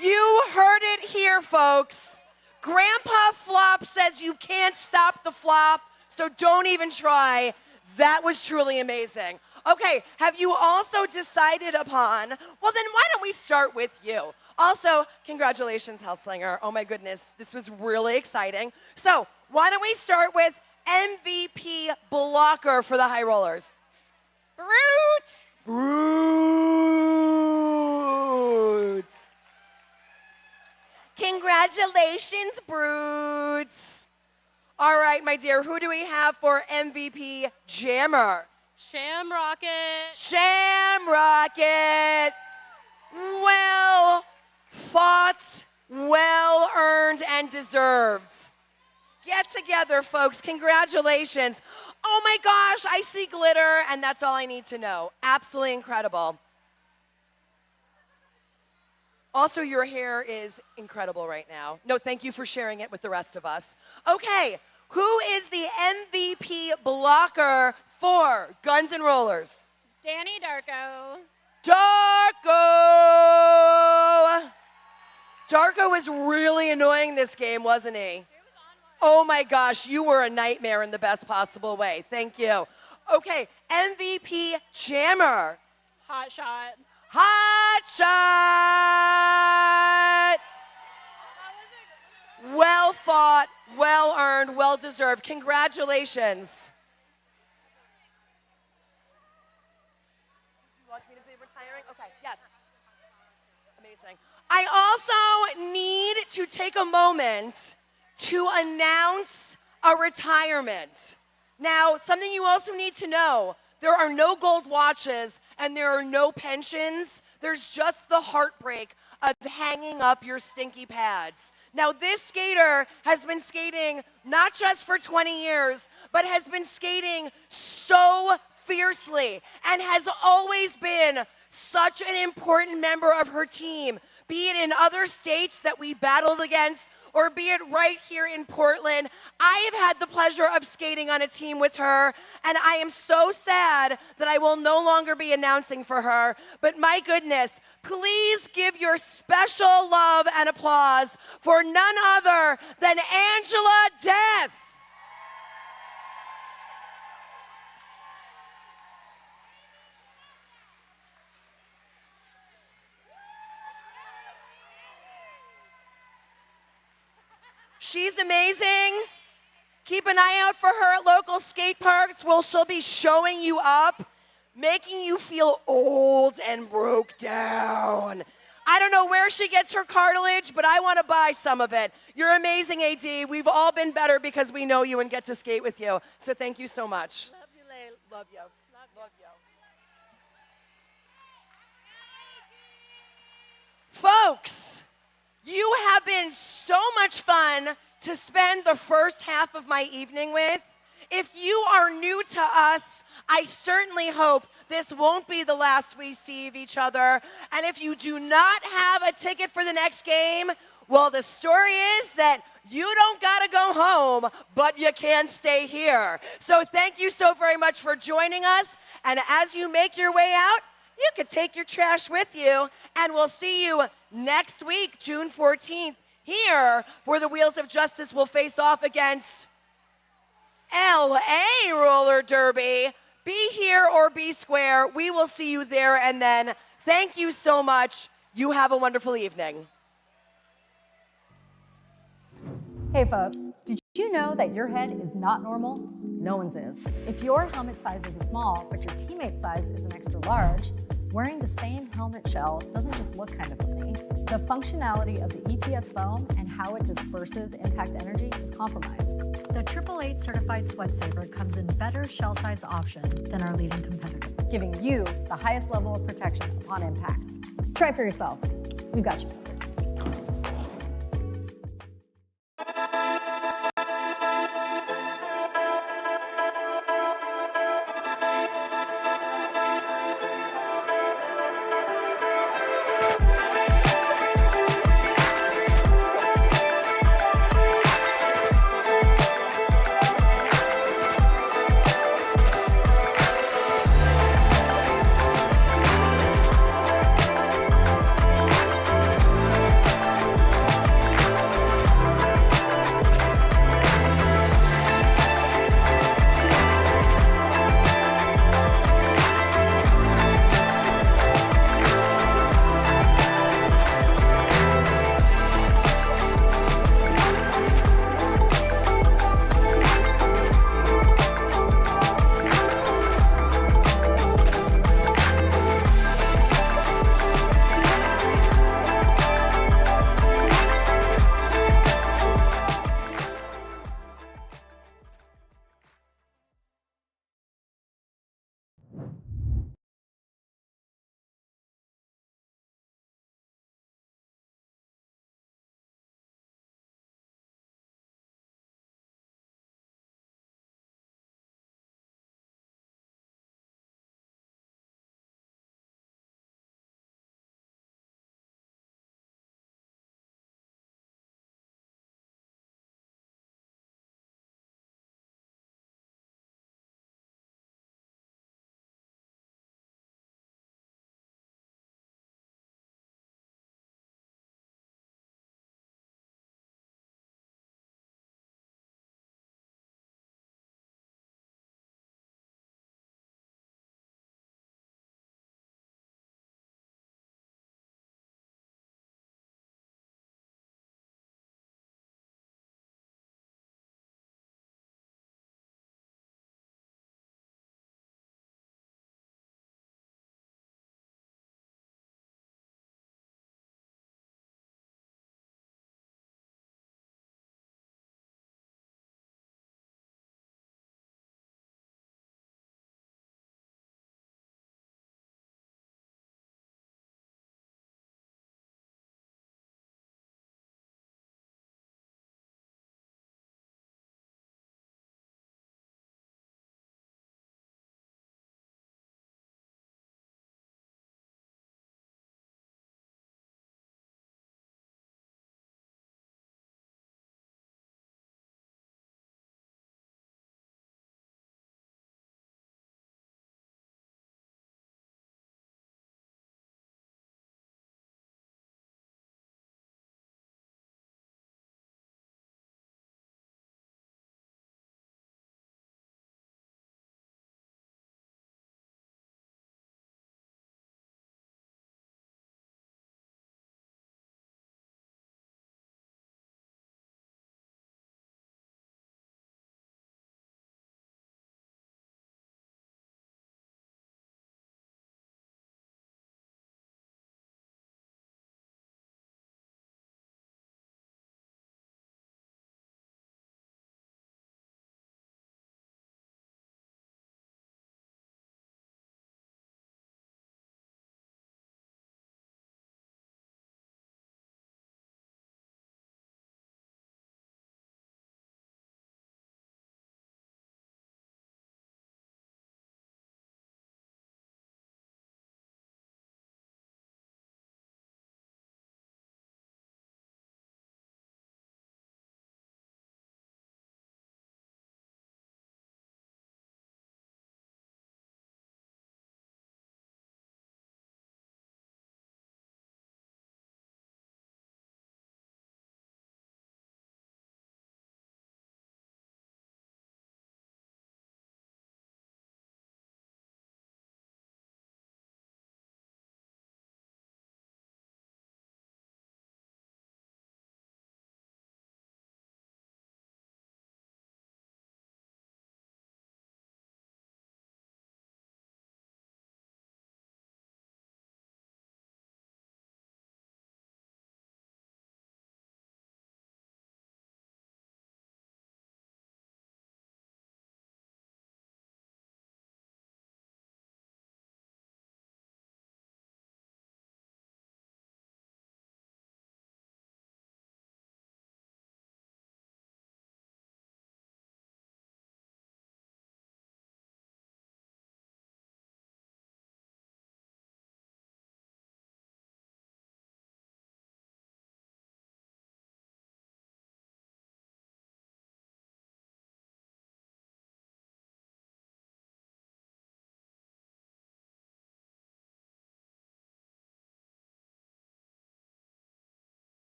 You heard it here, folks. Grandpa Flop says you can't stop the flop, so don't even try. That was truly amazing. Okay, have you also decided upon, well then why don't we start with you? Also, congratulations, Hellslinger. Oh my goodness, this was really exciting. So, why don't we start with MVP blocker for the High Rollers? Brute! Brutes! Congratulations, Brutes. All right, my dear, who do we have for MVP Jammer? Shamrocket. Shamrocket. Well fought, well earned, and deserved. Get together, folks. Congratulations. Oh my gosh, I see glitter, and that's all I need to know. Absolutely incredible. Also, your hair is incredible right now. No, thank you for sharing it with the rest of us. Okay, who is the MVP blocker for Guns N' Rollers? Danny Darko. Darko was really annoying this game, wasn't he? Oh my gosh, you were a nightmare in the best possible way. Thank you. Okay, MVP jammer. Hot shot. Hot shot! Well fought, well earned, well deserved. Congratulations. You want me to say retiring? Okay, yes. Amazing. I also need to take a moment to announce a retirement. Now, something you also need to know, there are no gold watches and there are no pensions. There's just the heartbreak of hanging up your stinky pads. Now, this skater has been skating not just for 20 years, but has been skating so fiercely and has always been such an important member of her team, be it in other states that we battled against or be it right here in Portland. I have had the pleasure of skating on a team with her, and I am so sad that I will no longer be announcing for her. But my goodness, please give your special love and applause for none other than Angela Death. She's amazing. Keep an eye out for her at local skate parks where she'll be showing you up, making you feel old and broke down. I don't know where she gets her cartilage, but I want to buy some of it. You're amazing, AD. We've all been better because we know you and get to skate with you. So thank you so much. Love you, Lael. Love you. Love you. Folks, you have been so much fun to spend the first half of my evening with. If you are new to us, I certainly hope this won't be the last we see of each other. And if you do not have a ticket for the next game, well, the story is that you don't gotta go home, but you can stay here. So thank you so very much for joining us. And as you make your way out, you can take your trash with you, and we'll see you next week, June 14th, here, where the Wheels of Justice will face off against LA Roller Derby. Be here or be square. We will see you there and then. Thank you so much. You have a wonderful evening. Hey folks, did you know that your head is not normal? No one's is. If your helmet size is a small, but your teammate's size is an extra large, wearing the same helmet shell doesn't just look kind of funny. The functionality of the EPS foam and how it disperses impact energy is compromised. The 888 certified Sweat Saver comes in better shell size options than our leading competitor, giving you the highest level of protection upon impact. Try for yourself. We've got you covered.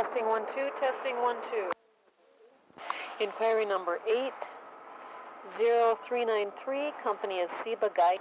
Testing 1 2, testing 1 2. Inquiry number 80393, company is Seba Guide.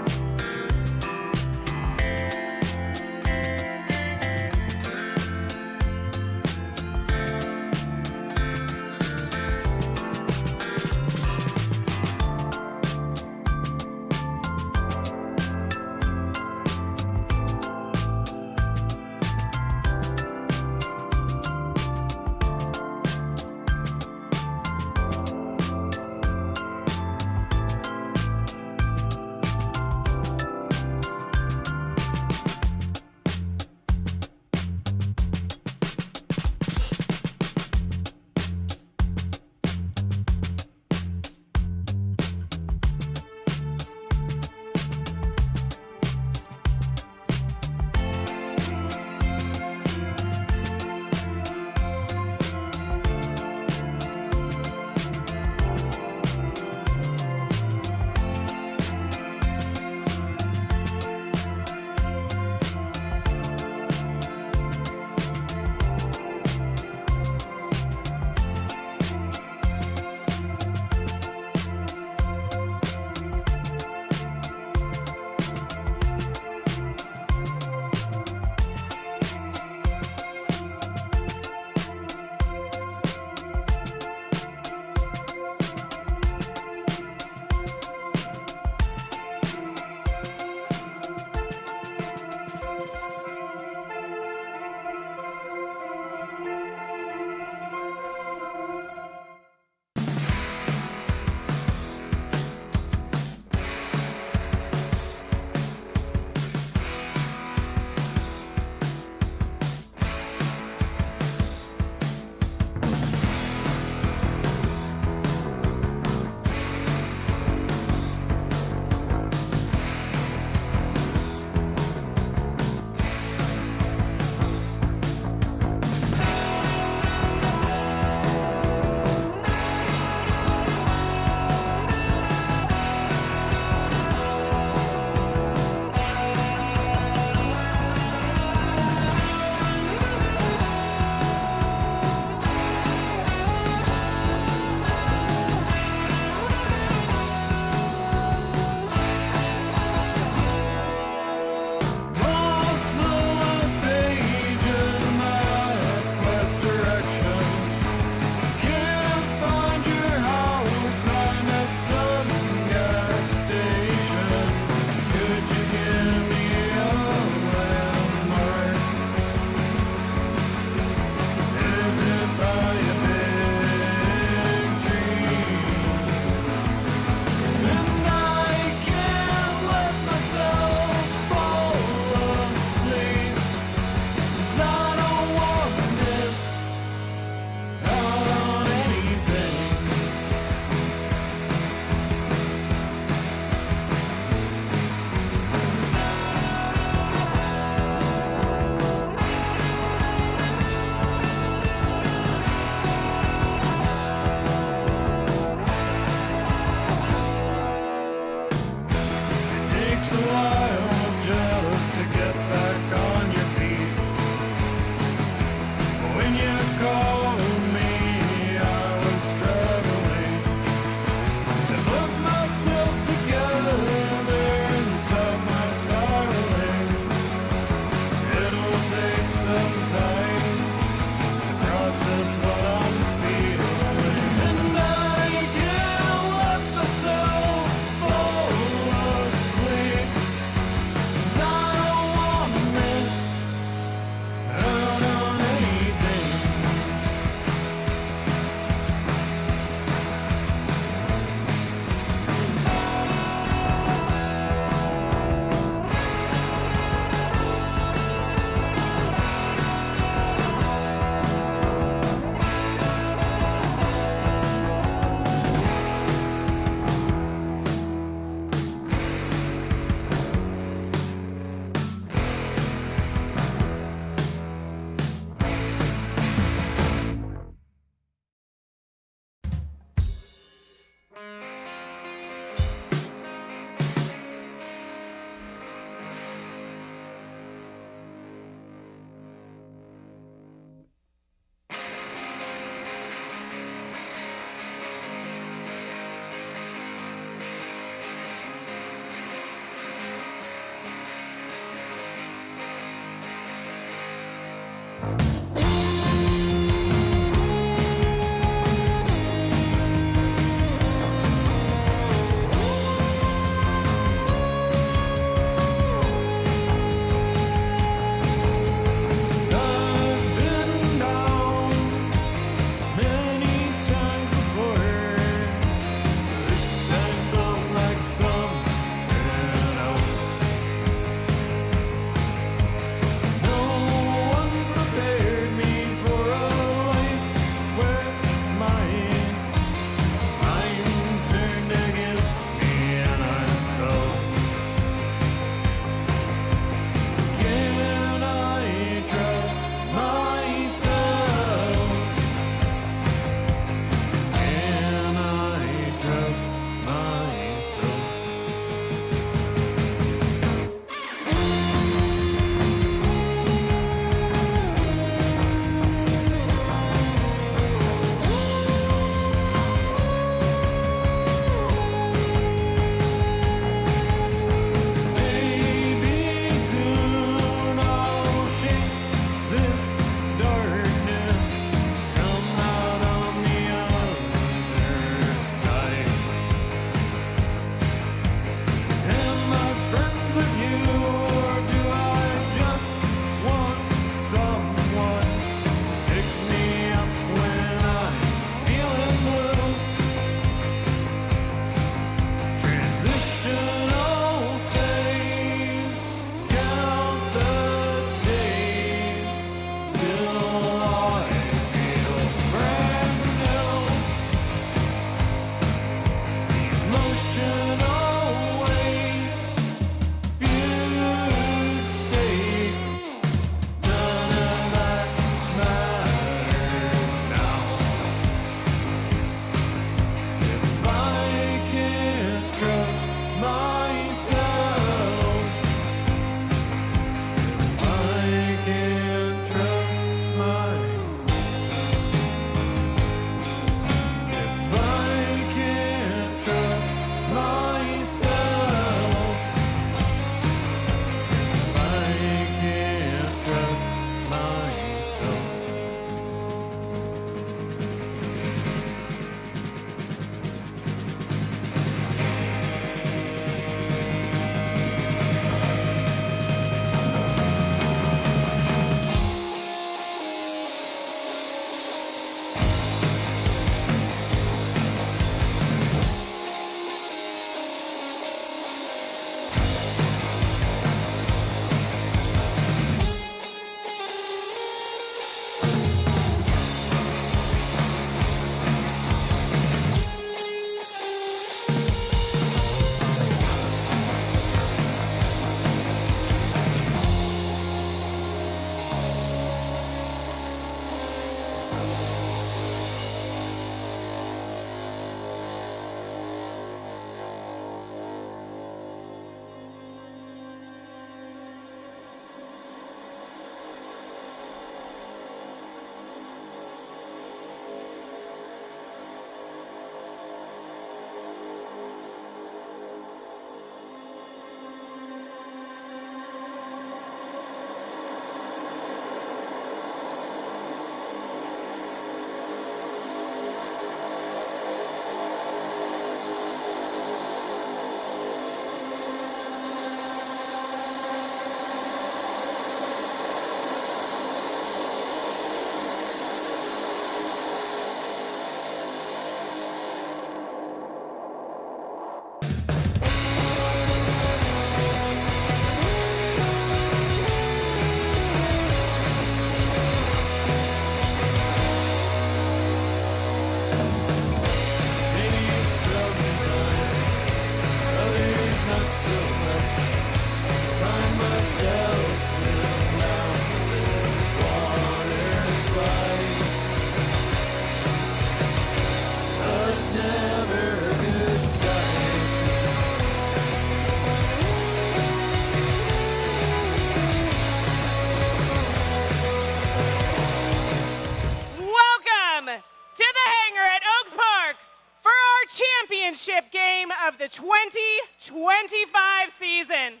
championship game of the 2025 season.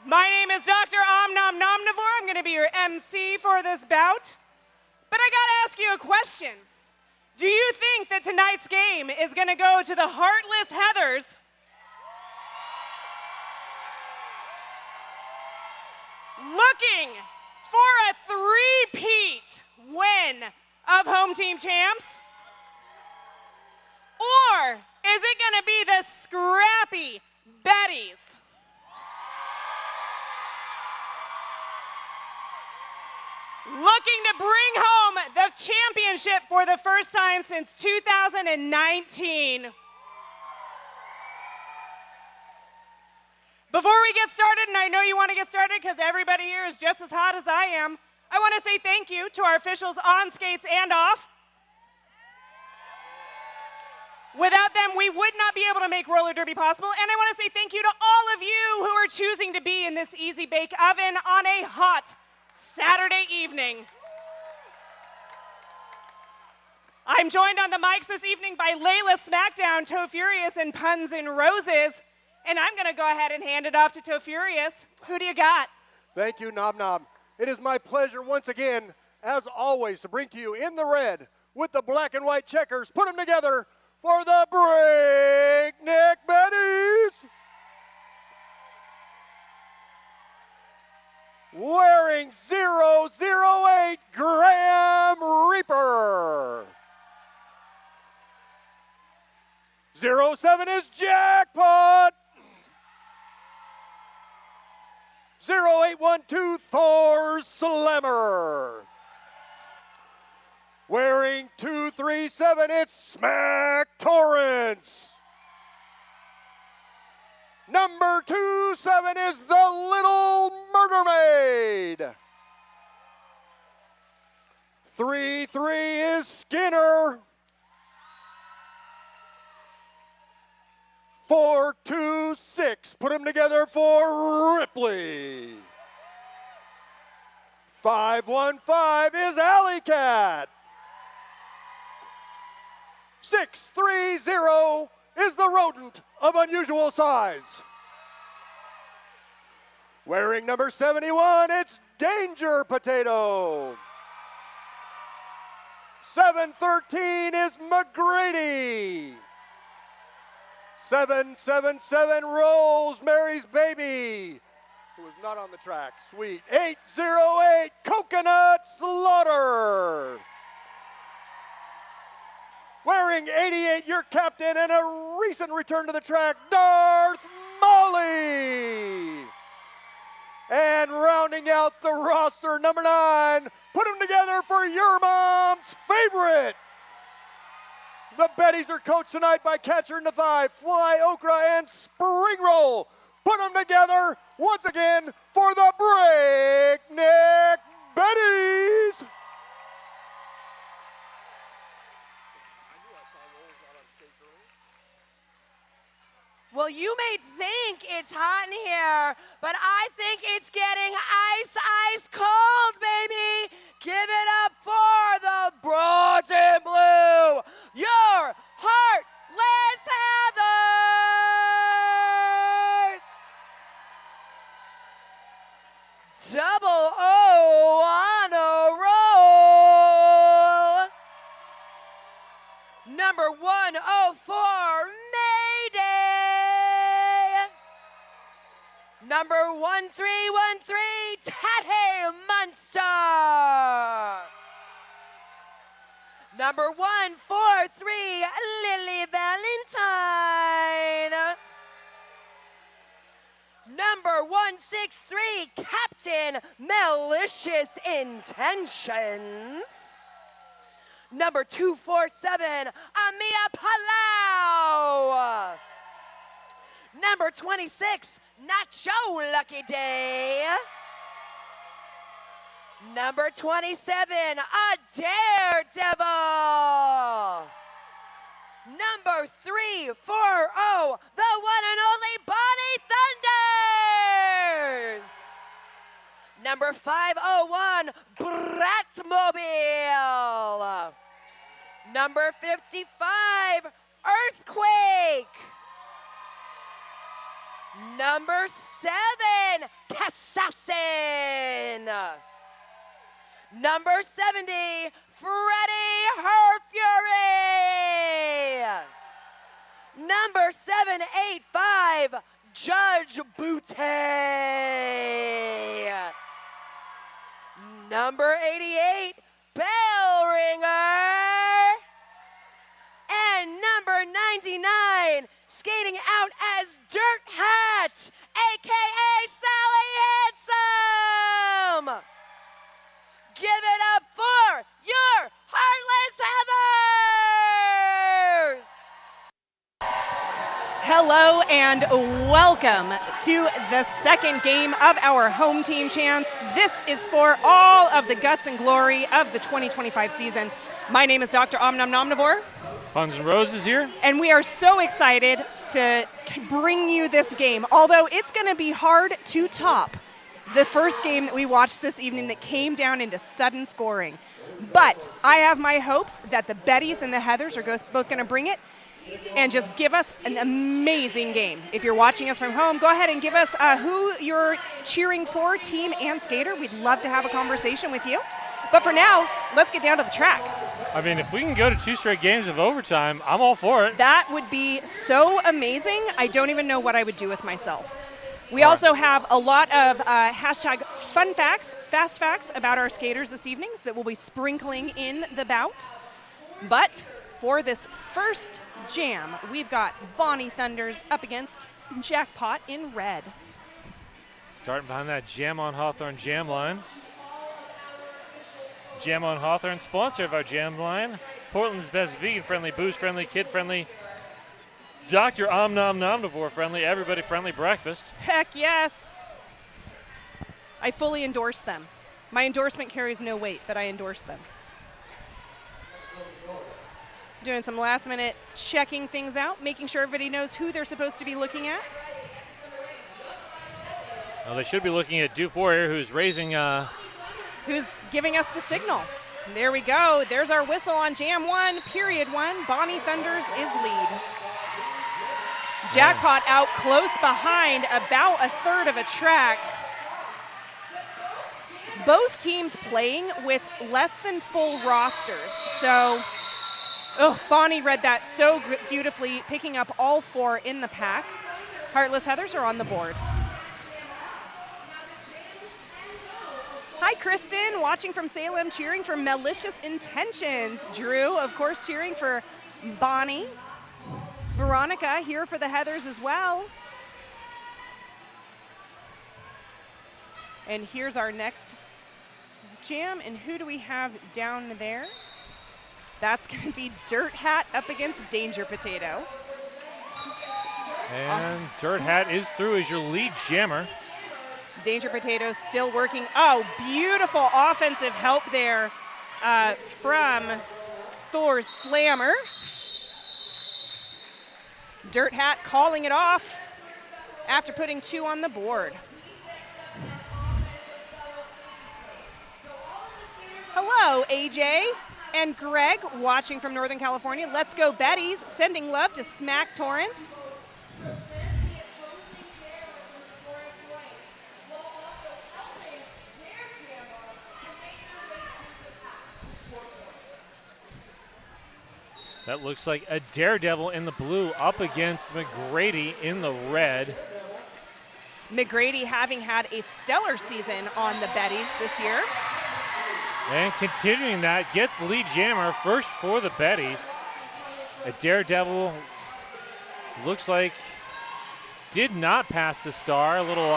My name is Dr. Omnom Nomnivore. I'm going to be your MC for this bout. But I got to ask you a question. Do you think that tonight's game is going to go to the Heartless Heathers? Looking for a three-peat win of Home Team Champs? Or is it going to be the scrappy Betties? Looking to bring home the championship for the first time since 2019. Before we get started, and I know you want to get started because everybody here is just as hot as I am, I want to say thank you to our officials on skates and off. Without them, we would not be able to make roller derby possible. And I want to say thank you to all of you who are choosing to be in this Easy Bake Oven on a hot Saturday evening. I'm joined on the mics this evening by Layla Smackdown, Toe Furious, and Puns and Roses. And I'm going to go ahead and hand it off to Toe Furious. Who do you got? Thank you, Nom Nom. It is my pleasure once again, as always, to bring to you in the red with the black and white checkers. Put them together for the Breakneck Betties. Wearing 008 Graham Reaper. 07 is Jackpot. 0812 Thor Slammer. Wearing 237, it's Smack Torrance. Number 27 is the Little Murder Maid. 33 is Skinner. 426, put them together for Ripley. 515 is Alley Cat. 630 is the Rodent of unusual size. Wearing number 71, it's Danger Potato. 713 is McGrady. 777 Rosemary's Baby, who is not on the track. Sweet. 808 Coconut Slaughter. Wearing 88, your captain and a recent return to the track, Darth Molly. And rounding out the roster, number 9, put them together for your mom's favorite. The Betties are coached tonight by Catcher in the Thigh, Fly Okra, and Spring Roll. Put them together once again for the Breakneck Betties. Well, you may think it's hot in here, but I think it's getting ice, ice cold, baby. Give it up for the Broads in Blue, your Heartless Heathers. Double O on a roll. Number 104, Mayday. Number 1313, Tatty Munster. Number 143, Lily Valentine. Number 163, Captain Malicious Intentions. Number 247, Amia Palau. Number 26, Nacho Lucky Day. Number 27, a Daredevil. Number 340, the one and only Bonnie Thunders. Number 501, Bratmobile. Number 55, Earthquake. Number 7, Kassassin. Number 70, Freddie Her Fury. Number 785, Judge Boutte. Number 88, Bell Ringer. And number 99, skating out as Dirt Hat, AKA Sally Handsome. Give it up for your Heartless Heathers! Hello and welcome to the second game of our home team chance. This is for all of the guts and glory of the 2025 season. My name is Dr. Omnam Nomnivore. Puns and Roses here. And we are so excited to bring you this game, although it's going to be hard to top the first game that we watched this evening that came down into sudden scoring. But I have my hopes that the Bettys and the Heathers are both going to bring it and just give us an amazing game. If you're watching us from home, go ahead and give us who you're cheering for, team and skater. We'd love to have a conversation with you. But for now, let's get down to the track. I mean, if we can go to 2 straight games of overtime, I'm all for it. That would be so amazing. I don't even know what I would do with myself. We also have a lot of hashtag fun facts, fast facts about our skaters this evening that we'll be sprinkling in the bout. But for this first jam, we've got Bonnie Thunders up against Jackpot in red. Starting behind that Jam on Hawthorne jam line. Jam on Hawthorne, sponsor of our jam line. Portland's best vegan-friendly, booze-friendly, kid-friendly, Dr. Omnom Nomnivore-friendly, everybody-friendly breakfast. Heck yes. I fully endorse them. My endorsement carries no weight, but I endorse them. Doing some last-minute checking things out, making sure everybody knows who they're supposed to be looking at. Well, they should be looking at Dufour here, who's raising... who's giving us the signal. There we go. There's our whistle on Jam 1, period 1. Bonnie Thunders is lead. Jackpot out close behind, about a third of a track. Both teams playing with less than full rosters. So, Bonnie read that so beautifully, picking up all 4 in the pack. Heartless Heathers are on the board. Hi, Kristen, watching from Salem, cheering for Malicious Intentions. Drew, of course, cheering for Bonnie. Veronica here for the Heathers as well. And here's our next jam. And who do we have down there? That's going to be Dirt Hat up against Danger Potato. And Dirt Hat is through as your lead jammer. Danger Potato still working. Oh, beautiful offensive help there from Thor's Slammer. Dirt Hat calling it off after putting 2 on the board. Hello, AJ and Greg watching from Northern California. Let's go Betty's, sending love to Smack Torrance. That looks like a Daredevil in the blue up against McGrady in the red. McGrady having had a stellar season on the Bettys this year. And continuing that, gets lead jammer first for the Bettys. A Daredevil looks like did not pass the star, a little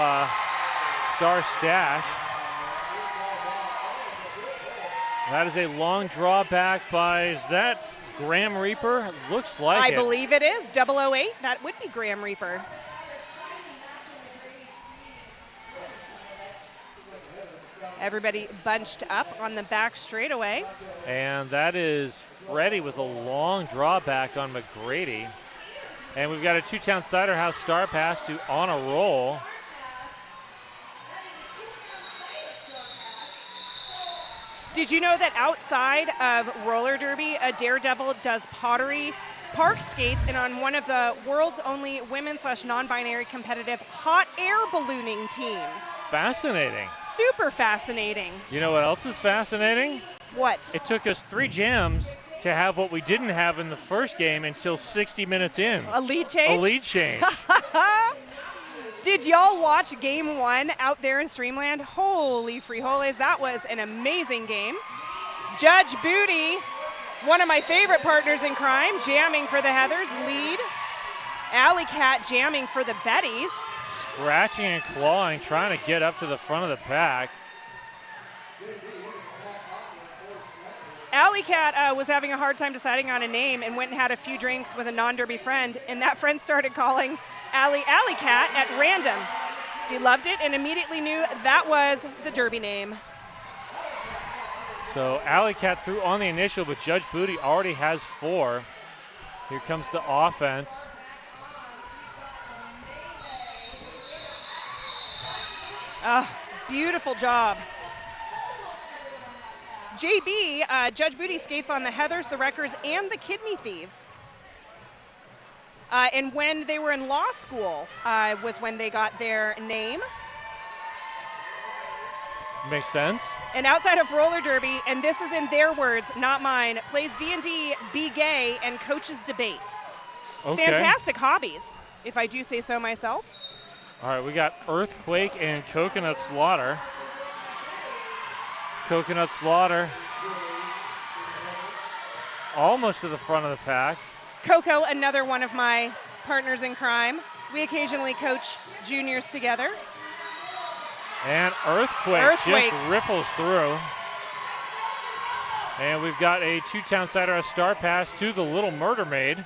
star stash. That is a long drawback by, is that Graham Reaper? Looks like I believe it is. 008. That would be Graham Reaper. Everybody bunched up on the back straightaway. And that is Freddie with a long drawback on McGrady. And we've got a Two-Town Cider House star pass to On a Roll. Did you know that outside of roller derby, a Daredevil does pottery Park skates in on one of the world's only women/non-binary competitive hot air ballooning teams. Fascinating. Super fascinating. You know what else is fascinating? What? It took us 3 jams to have what we didn't have in the first game until 60 minutes in. A lead change? A lead change. Did y'all watch game 1 out there in Streamland? Holy frijoles, that was an amazing game. Judge Booty, one of my favorite partners in crime, jamming for the Heathers, lead. Alley Cat jamming for the Bettys. Scratching and clawing, trying to get up to the front of the pack. Alley Cat was having a hard time deciding on a name and went and had a few drinks with a non-derby friend, and that friend started calling Alley Cat at random. She loved it and immediately knew that was the derby name. So Alley Cat threw on the initial, but Judge Booty already has 4. Here comes the offense. Beautiful job. JB, Judge Booty skates on the Heathers, the Wreckers, and the Kidney Thieves. And when they were in law school was when they got their name. Makes sense. And outside of roller derby, and this is in their words, not mine, plays D&D, Be Gay, and coaches debate. Okay. Fantastic hobbies, if I do say so myself. All right, we got Earthquake and Coconut Slaughter. Coconut Slaughter almost to the front of the pack. Coco, another one of my partners in crime. We occasionally coach juniors together. And Earthquake just ripples through. And we've got a 2-town sider, a star pass to the Little Murder Maid.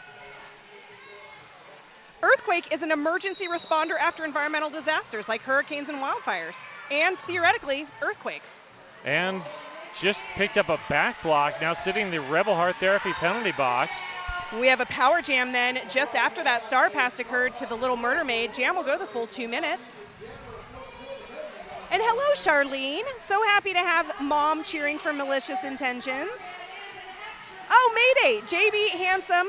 Earthquake is an emergency responder after environmental disasters like hurricanes and wildfires, and theoretically, earthquakes. And just picked up a back block, now sitting in the Rebel Heart Therapy penalty box. We have a power jam then just after that star pass occurred to the Little Murder Maid. Jam will go the full 2 minutes. And hello, Charlene. So happy to have Mom cheering for malicious intentions. Oh, Mayday, JB, Handsome,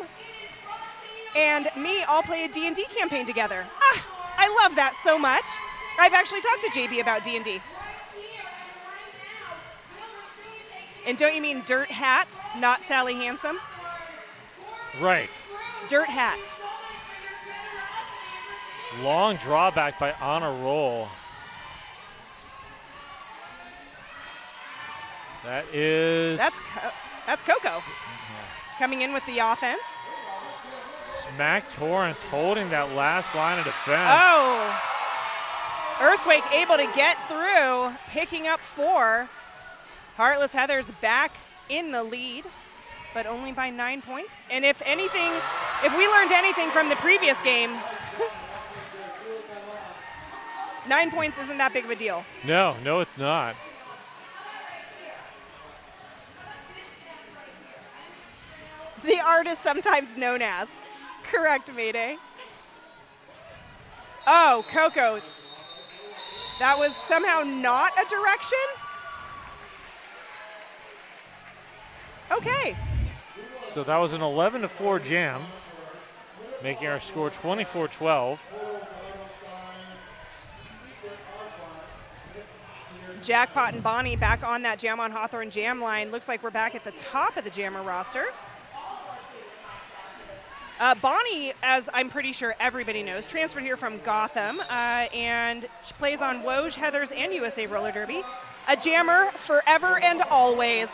and me all play a D&D campaign together. I love that so much. I've actually talked to JB about D&D. And don't you mean Dirt Hat, not Sally Handsome? Right. Dirt Hat. Long drawback by Honor Roll. That's Coco coming in with the offense. Smack Torrance holding that last line of defense. Oh, Earthquake able to get through, picking up 4. Heartless Heathers back in the lead, but only by 9 points. And if anything, if we learned anything from the previous game, 9 points isn't that big of a deal. No, it's not. The artist sometimes known as. Correct, Mayday. Oh, Coco. That was somehow not a direction? Okay. So that was an 11-4 jam, making our score 24-12. Jackpot and Bonnie back on that Jam on Hawthorne jam line. Looks like we're back at the top of the jammer roster. Bonnie, as I'm pretty sure everybody knows, transferred here from Gotham and she plays on Woj, Heathers, and USA Roller Derby. A jammer forever and always.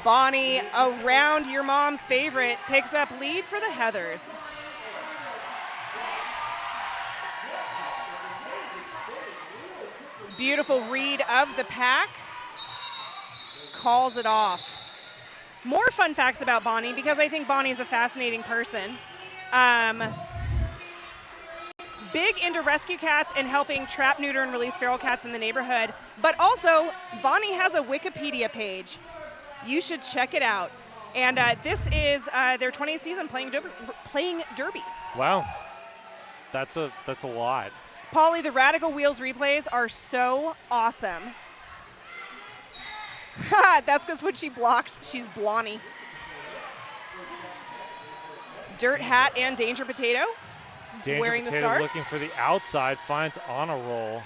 Bonnie, around your mom's favorite, picks up lead for the Heathers. Beautiful read of the pack. Calls it off. More fun facts about Bonnie, because I think Bonnie is a fascinating person. Big into rescue cats and helping trap, neuter, and release feral cats in the neighborhood. But also, Bonnie has a Wikipedia page. You should check it out. And this is their 20th season playing Derby. Wow, that's a lot. Paulie, the Radical Wheels replays are so awesome. That's because when she blocks, she's Blonnie. Dirt Hat and Danger Potato Danger wearing Potato the stars. looking for the outside, finds on a roll.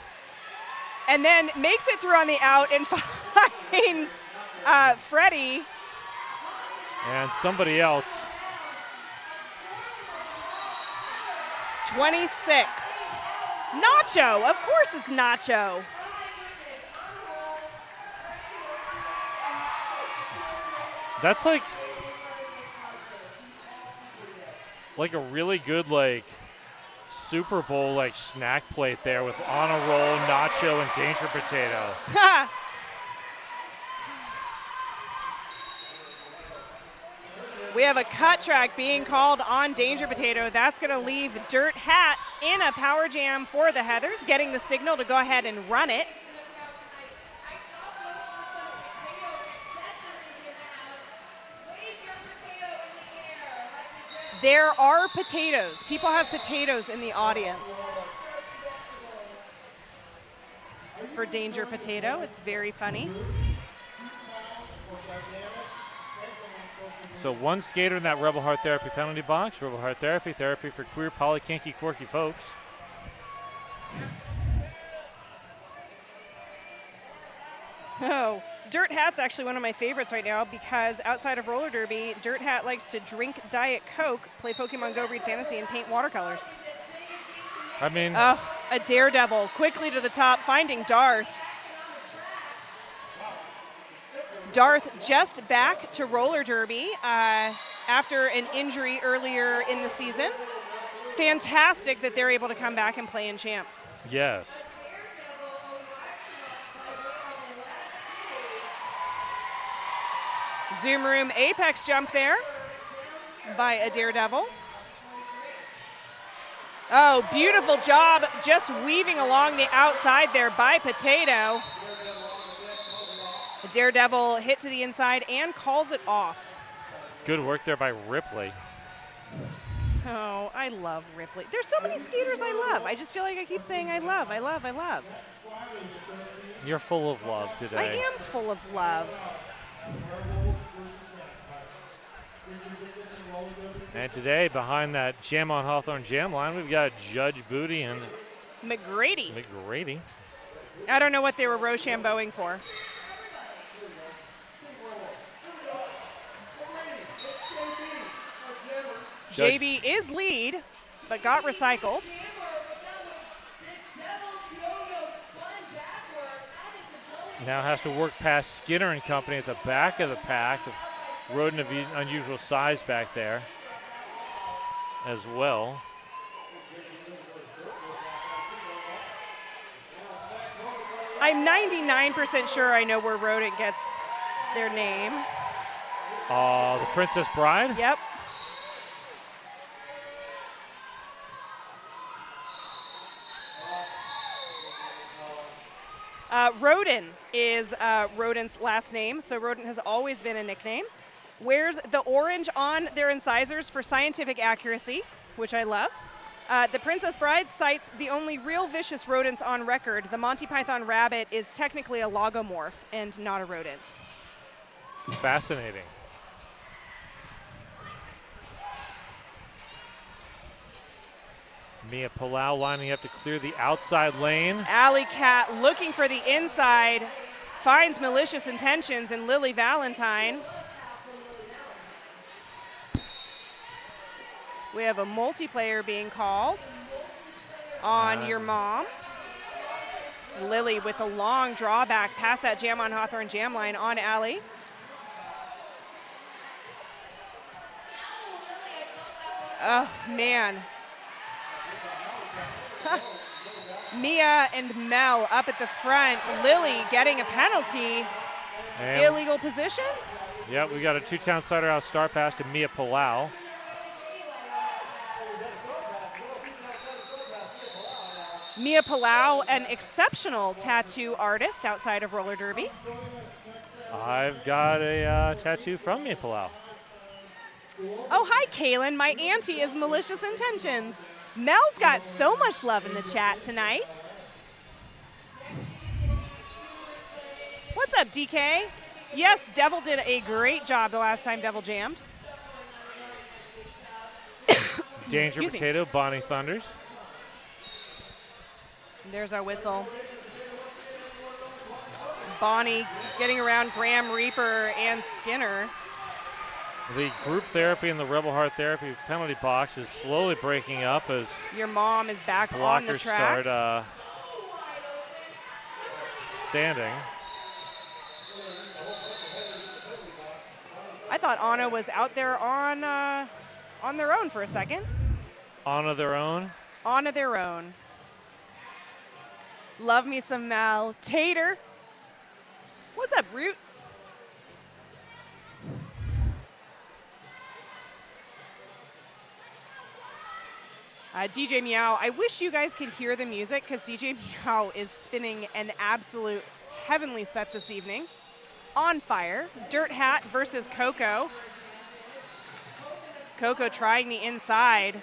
And then makes it through on the out and finds Freddie. And somebody else. 26. Nacho, of course it's Nacho. That's like a really good Super Bowl snack plate there with on a roll, Nacho, and Danger Potato. We have a cut track being called on Danger Potato. That's going to leave Dirt Hat in a power jam for the Heathers, getting the signal to go ahead and run it. There are potatoes. People have potatoes in the audience for Danger Potato. It's very funny. So one skater in that Rebel Heart Therapy penalty box. Rebel Heart Therapy, therapy for queer, poly, kinky, quirky folks. Oh, Dirt Hat's actually one of my favorites right now because outside of roller derby, Dirt Hat likes to drink Diet Coke, play Pokemon Go, read fantasy, and paint watercolors. I mean, a daredevil quickly to the top, finding Darth. Darth just back to roller derby after an injury earlier in the season. Fantastic that they're able to come back and play in champs. yes. Zoom Room apex jump there by a daredevil. Oh, beautiful job just weaving along the outside there by Potato. The daredevil hit to the inside and calls it off. Good work there by Ripley. Oh, I love Ripley. There's so many skaters I love. I just feel like I keep saying I love, I love, I love. You're full of love today. I am full of love. And today, behind that Jam on Hawthorne jam line, we've got Judge Booty and McGrady. I don't know what they were Rochambeauing for. JB is lead, but got recycled. Now has to work past Skinner and company at the back of the pack. Rodent of unusual size back there as well. I'm 99% sure I know where Rodent gets their name. The Princess Bride? Yep. Rodent is Rodent's last name, so Rodent has always been a nickname. Wears the orange on their incisors for scientific accuracy, which I love. The Princess Bride cites the only real vicious rodents on record. The Monty Python rabbit is technically a logomorph and not a rodent. Fascinating. Mia Palau lining up to clear the outside lane. Alley Cat looking for the inside, finds Malicious Intentions and Lily Valentine. We have a multiplayer being called on your mom. Lily with a long drawback past that Jam on Hawthorne jam line on Alley. Oh, man. Mia and Mel up at the front. Lily getting a penalty. And illegal position? Yep, we got a two-town cider house star pass to Mia Palau. Mia Palau, an exceptional tattoo artist outside of roller derby. I've got a tattoo from Mia Palau. Oh, hi, Kaylin. My auntie is Malicious Intentions. Mel's got so much love in the chat tonight. What's up, DK? Yes, Devil did a great job the last time Devil jammed. Danger Excuse me. Potato, Bonnie Thunders. There's our whistle. Bonnie getting around Graham Reaper and Skinner. The group therapy and the Rebel Heart therapy penalty box is slowly breaking up as Your mom is back on the blockers track. start standing. I thought Anna was out there on their own for a second. On their own. On their own. Love me some Mal Tater. What's up, Root? DJ Meow, I wish you guys could hear the music because DJ Meow is spinning an absolute heavenly set this evening. On fire, Dirt Hat versus Coco. Coco trying the inside.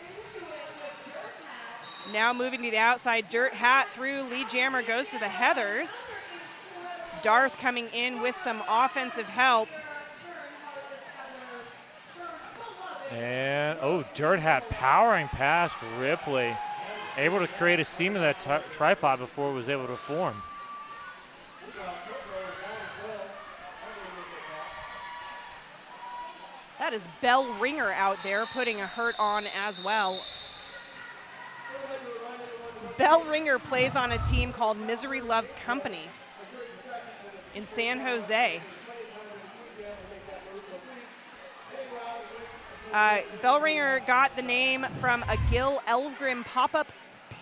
Now moving to the outside, Dirt Hat through, Lead Jammer goes to the Heathers. Darth coming in with some offensive help. And, Dirt Hat powering past Ripley. Able to create a seam in that tripod before it was able to form. That is Bell Ringer out there putting a hurt on as well. Bell Ringer plays on a team called Misery Loves Company in San Jose. Bell Ringer got the name from a Gil Elvgren pop-up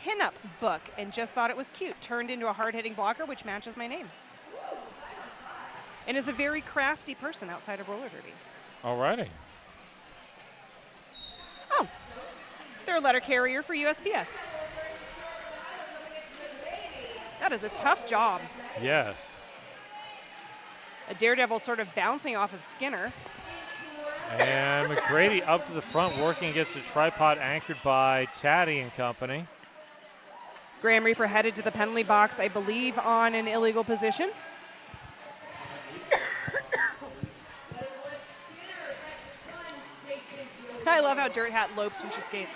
pinup book and just thought it was cute. Turned into a hard-hitting blocker, which matches my name. And is a very crafty person outside of roller derby. Alrighty. Oh, they're a letter carrier for USPS. That is a tough job. Yes. A Daredevil sort of bouncing off of Skinner. And McGrady up to the front, working against the tripod anchored by Taddy and company. Graham Reaper headed to the penalty box, I believe, on an illegal position. I love how Dirt Hat lopes when she skates.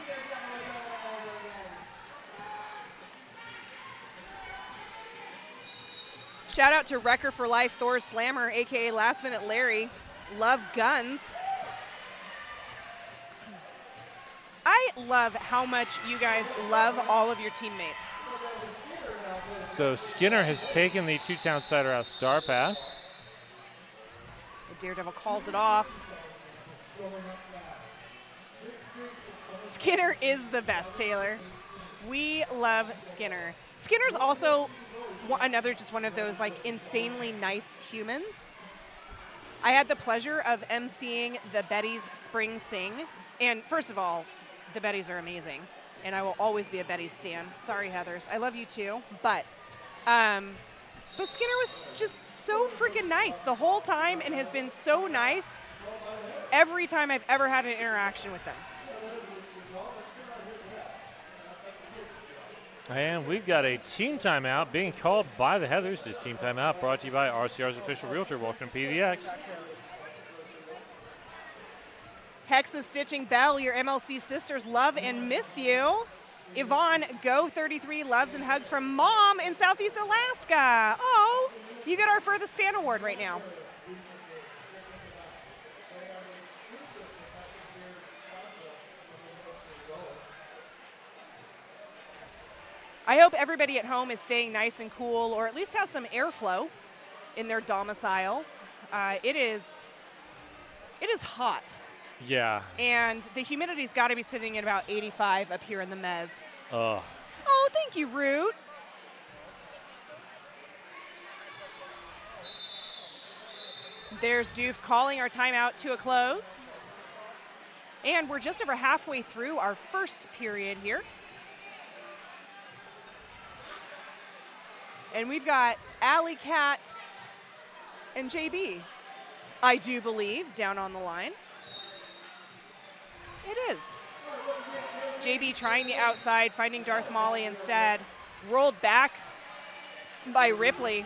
Shout out to Wrecker for Life, Thor Slammer, aka Last Minute Larry. Love guns. I love how much you guys love all of your teammates. So Skinner has taken the two-town sider out star pass. The Daredevil calls it off. Skinner is the best, Taylor. We love Skinner. Skinner's also just one of those like insanely nice humans. I had the pleasure of emceeing the Betty's Spring Sing. And first of all, the Bettys are amazing. And I will always be a Betty's stan. Sorry, Heathers. I love you too. But Skinner was just so freaking nice the whole time and has been so nice every time I've ever had an interaction with them. And we've got a team timeout being called by the Heathers. This team timeout brought to you by RCR's official realtor. Welcome to PDX. Hexa Stitching Bell, your MLC sisters love and miss you. Yvonne, Go 33, loves and hugs from Mom in Southeast Alaska. Oh, you get our furthest fan award right now. I hope everybody at home is staying nice and cool, or at least has some airflow in their domicile. It is hot. Yeah. And the humidity's got to be sitting at about 85 up here in the mez. Oh. Oh, thank you, Root. There's Doof calling our timeout to a close. And we're just over halfway through our first period here. And we've got Alley Cat and JB, I do believe, down on the line. It is. JB trying the outside, finding Darth Molly instead. Rolled back by Ripley.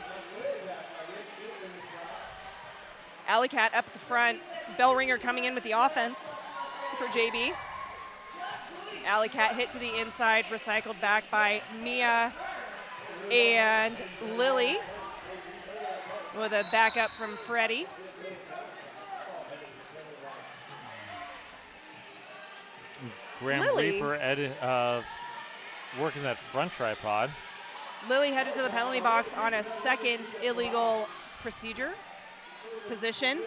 Alley Cat up the front. Bell Ringer coming in with the offense for JB. Alley Cat hit to the inside, recycled back by Mia and Lily with a backup from Freddie. Graham Lily. Reaper working that front tripod. Lily headed to the penalty box on a second illegal procedure. Position.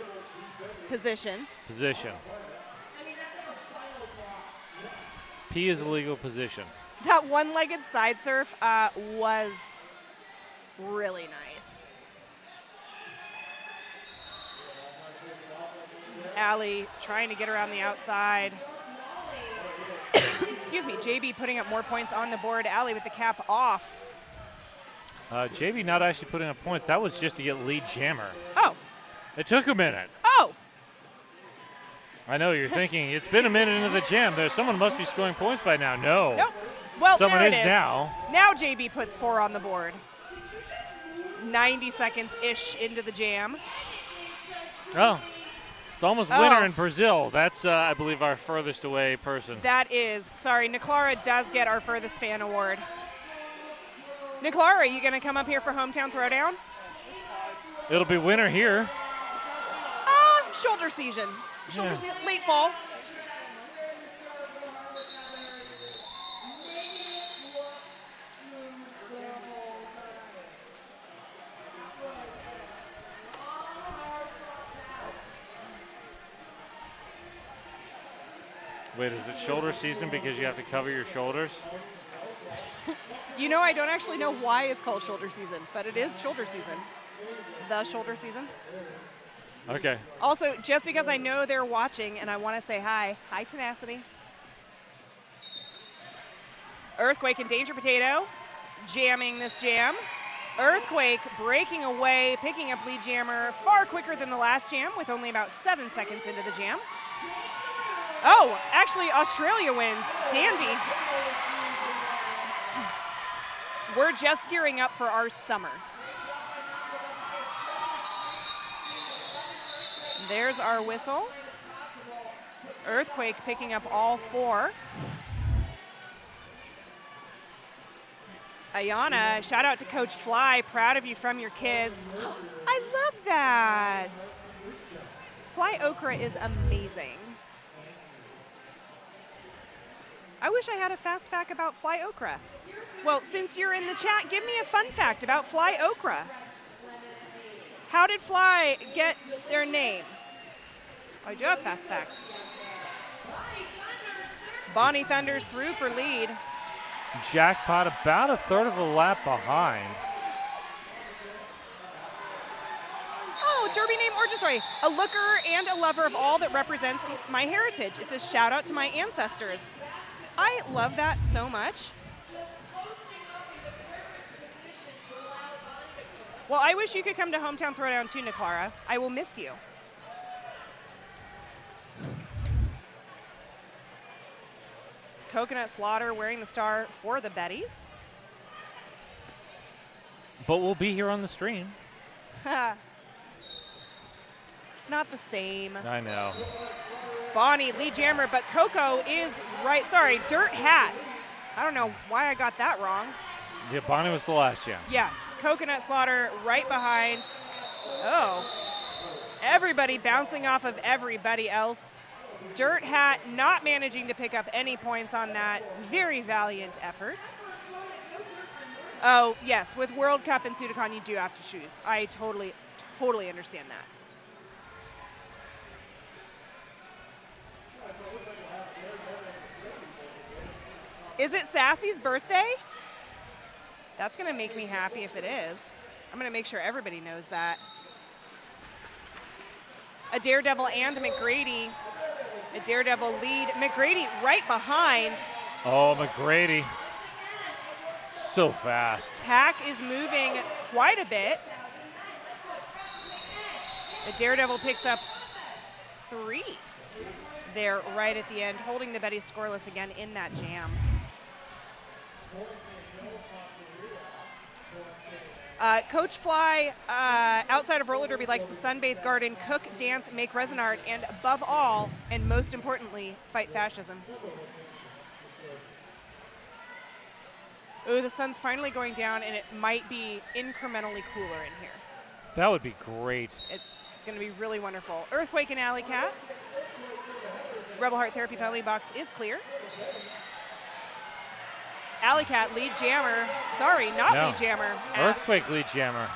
P is illegal position. That one-legged side surf was really nice. Allie trying to get around the outside. Excuse me, JB putting up more points on the board. Allie with the cap off. JB not actually putting up points. That was just to get lead jammer. Oh. It took a minute. Oh. I know you're thinking it's been a minute into the jam. Someone must be scoring points by now. No. Nope. Well, someone there it is now. Now JB puts 4 on the board. 90 seconds-ish into the jam. Oh. It's almost winter in Brazil. That's, I believe, our furthest away person. That is. Sorry, Niclara does get our furthest fan award. Niclara, are you going to come up here for Hometown Throwdown? It'll be winter here. Shoulder season. Yeah. Late fall. Wait, is it shoulder season because you have to cover your shoulders? You know, I don't actually know why it's called shoulder season, but it is shoulder season. The shoulder season. Okay. Also, just because I know they're watching and I want to say hi. Hi, Tenacity. Earthquake and Danger Potato jamming this jam. Earthquake breaking away, picking up lead jammer far quicker than the last jam with only about 7 seconds into the jam. Oh, actually, Australia wins. Dandy. We're just gearing up for our summer. There's our whistle. Earthquake picking up all 4. Ayana, shout out to Coach Fly. Proud of you from your kids. I love that. Fly Okra is amazing. I wish I had a fast fact about Fly Okra. Well, since you're in the chat, give me a fun fact about Fly Okra. How did Fly get their name? I do have fast facts. Bonnie Thunders through for lead. Jackpot about a third of a lap behind. Oh, Derby name origin story. A looker and a lover of all that represents my heritage. It's a shout out to my ancestors. I love that so much. Well, I wish you could come to Hometown Throwdown too, Niclara. I will miss you. Coconut Slaughter wearing the star for the Bettys. But we'll be here on the stream. It's not the same. I know. Bonnie, lead jammer, but Coco is right. Sorry, Dirt Hat. I don't know why I got that wrong. Yeah, Bonnie was the last jam. Yeah, Coconut Slaughter right behind. Oh, everybody bouncing off of everybody else. Dirt Hat not managing to pick up any points on that. Very valiant effort. Oh, yes, with World Cup and Sudakan, you do have to choose. I totally understand that. Is it Sassy's birthday? That's going to make me happy if it is. I'm going to make sure everybody knows that. A Daredevil and McGrady. A Daredevil lead. McGrady right behind. Oh, McGrady. So fast. Pack is moving quite a bit. A Daredevil picks up 3 there right at the end, holding the Betty scoreless again in that jam. Coach Fly, outside of roller derby, likes to sunbathe, garden, cook, dance, make resin art, and above all, and most importantly, fight fascism. Ooh, the sun's finally going down, and it might be incrementally cooler in here. That would be great. It's going to be really wonderful. Earthquake and Alley Cat. Rebel Heart Therapy penalty box is clear. Alley Cat, lead jammer. Sorry, not No. lead jammer. Earthquake lead jammer.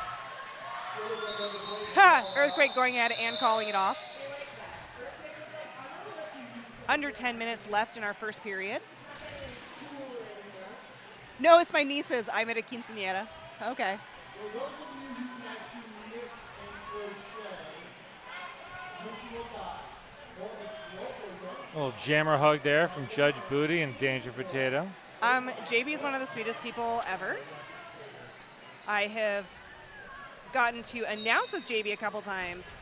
Ha! Earthquake going ahead and calling it off. Under 10 minutes left in our first period. No, it's my nieces. I'm at a quinceañera. Okay. A little jammer hug there from Judge Booty and Danger Potato. JB is one of the sweetest people ever. I have gotten to announce with JB a couple times.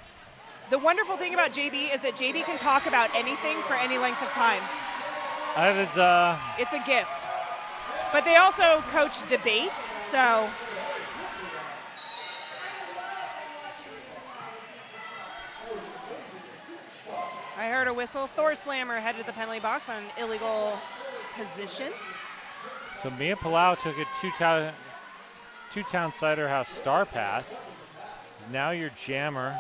The wonderful thing about JB is that JB can talk about anything for any length of time. That is, It's a gift. But they also coach debate, so. I heard a whistle. Thor Slammer headed to the penalty box on illegal position. so Mia Palau took a two-town Cider House star pass. Now your jammer.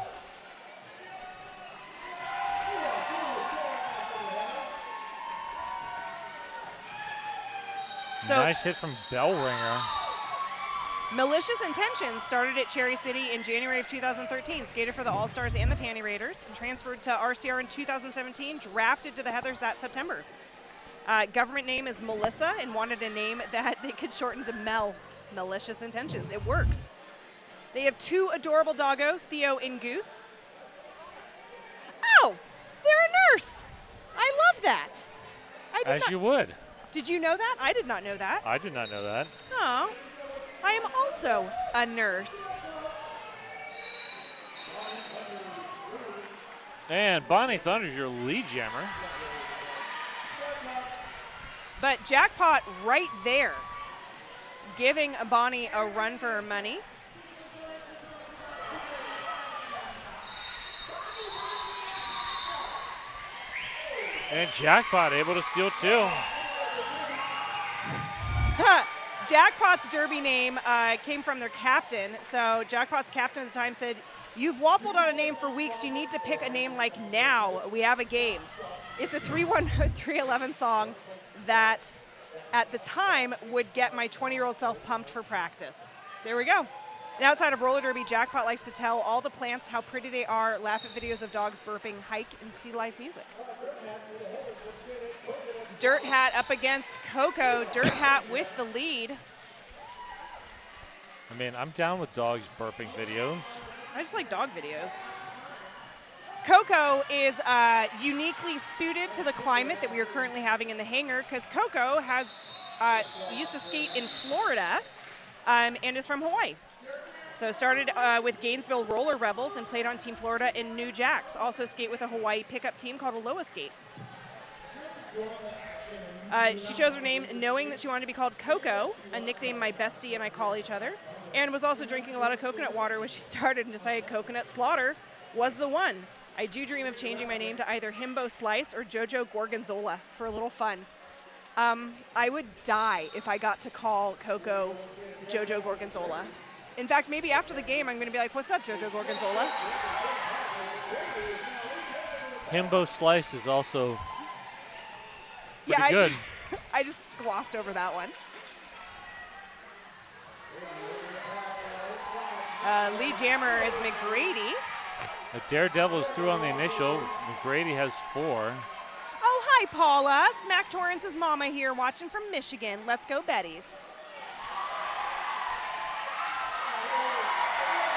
So Nice hit from Bellringer. Malicious Intentions started at Cherry City in January of 2013, skated for the All-Stars and the Panty Raiders, and transferred to RCR in 2017, drafted to the Heathers that September. Government name is Melissa and wanted a name that they could shorten to Mel. Malicious Intentions. It works. They have two adorable doggos, Theo and Goose. Oh, they're a nurse. I love that. As you would. Did you know that? I did not know that. I did not know that. Oh, I am also a nurse. And Bonnie Thunder's your lead jammer. But Jackpot right there, giving Bonnie a run for her money. And Jackpot able to steal two. Jackpot's derby name came from their captain. So Jackpot's captain at the time said, "You've waffled on a name for weeks. You need to pick a name like now. We have a game." It's a 3-1-3-11 song that at the time would get my 20-year-old self pumped for practice. There we go. And outside of roller derby, Jackpot likes to tell all the plants how pretty they are, laugh at videos of dogs burping, hike, and see live music. Dirt Hat up against Coco. Dirt Hat with the lead. I mean, I'm down with dogs burping videos. I just like dog videos. Coco is uniquely suited to the climate that we are currently having in the hangar because Coco has used to skate in Florida and is from Hawaii. So started with Gainesville Roller Rebels and played on Team Florida in New Jacks. Also skate with a Hawaii pickup team called Aloha Skate. She chose her name knowing that she wanted to be called Coco, a nickname my bestie and I call each other, and was also drinking a lot of coconut water when she started and decided Coconut Slaughter was the one. I do dream of changing my name to either Himbo Slice or Jojo Gorgonzola for a little fun. I would die if I got to call Coco Jojo Gorgonzola. In fact, maybe after the game, I'm going to be like, "What's up, Jojo Gorgonzola?" Himbo Slice is also pretty Yeah, good. I just glossed over that one. Lead jammer is McGrady. The Daredevil is through on the initial. McGrady has 4. Oh, hi, Paula. Smack Torrance's mama here watching from Michigan. Let's go, Betty's.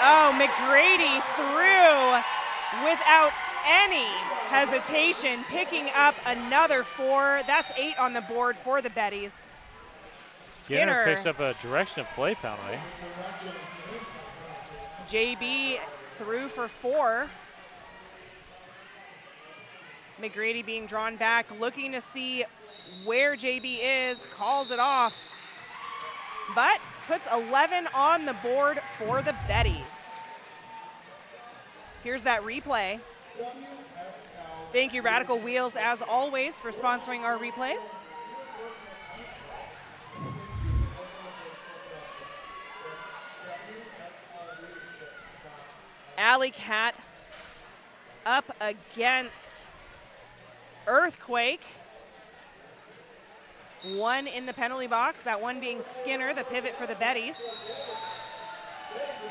Oh, McGrady through without any hesitation, picking up another 4. That's 8 on the board for the Betties. Skinner picks up a direction of play penalty. JB through for 4. McGrady being drawn back, looking to see where JB is, calls it off, but puts 11 on the board for the Betties. Here's that replay. Thank you, Radical Wheels, as always, for sponsoring our replays. Alley Cat up against Earthquake. One in the penalty box, that one being Skinner, the pivot for the Betties.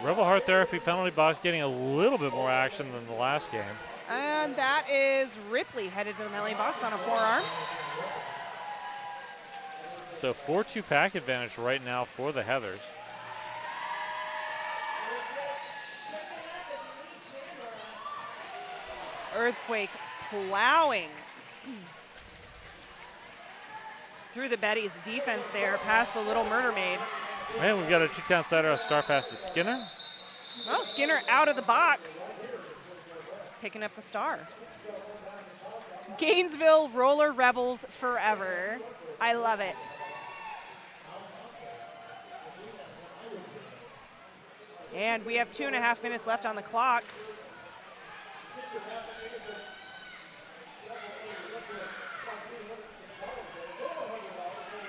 Rebel Heart Therapy penalty box getting a little bit more action than the last game. And that is Ripley headed to the penalty box on a forearm. So 4-2 pack advantage right now for the Heathers. Earthquake plowing through the Betties defense there, past the Little Murder Maid. And we've got a two-town sider star pass to Skinner. Oh, Skinner out of the box, picking up the star. Gainesville Roller Rebels forever. I love it. And we have 2.5 minutes left on the clock.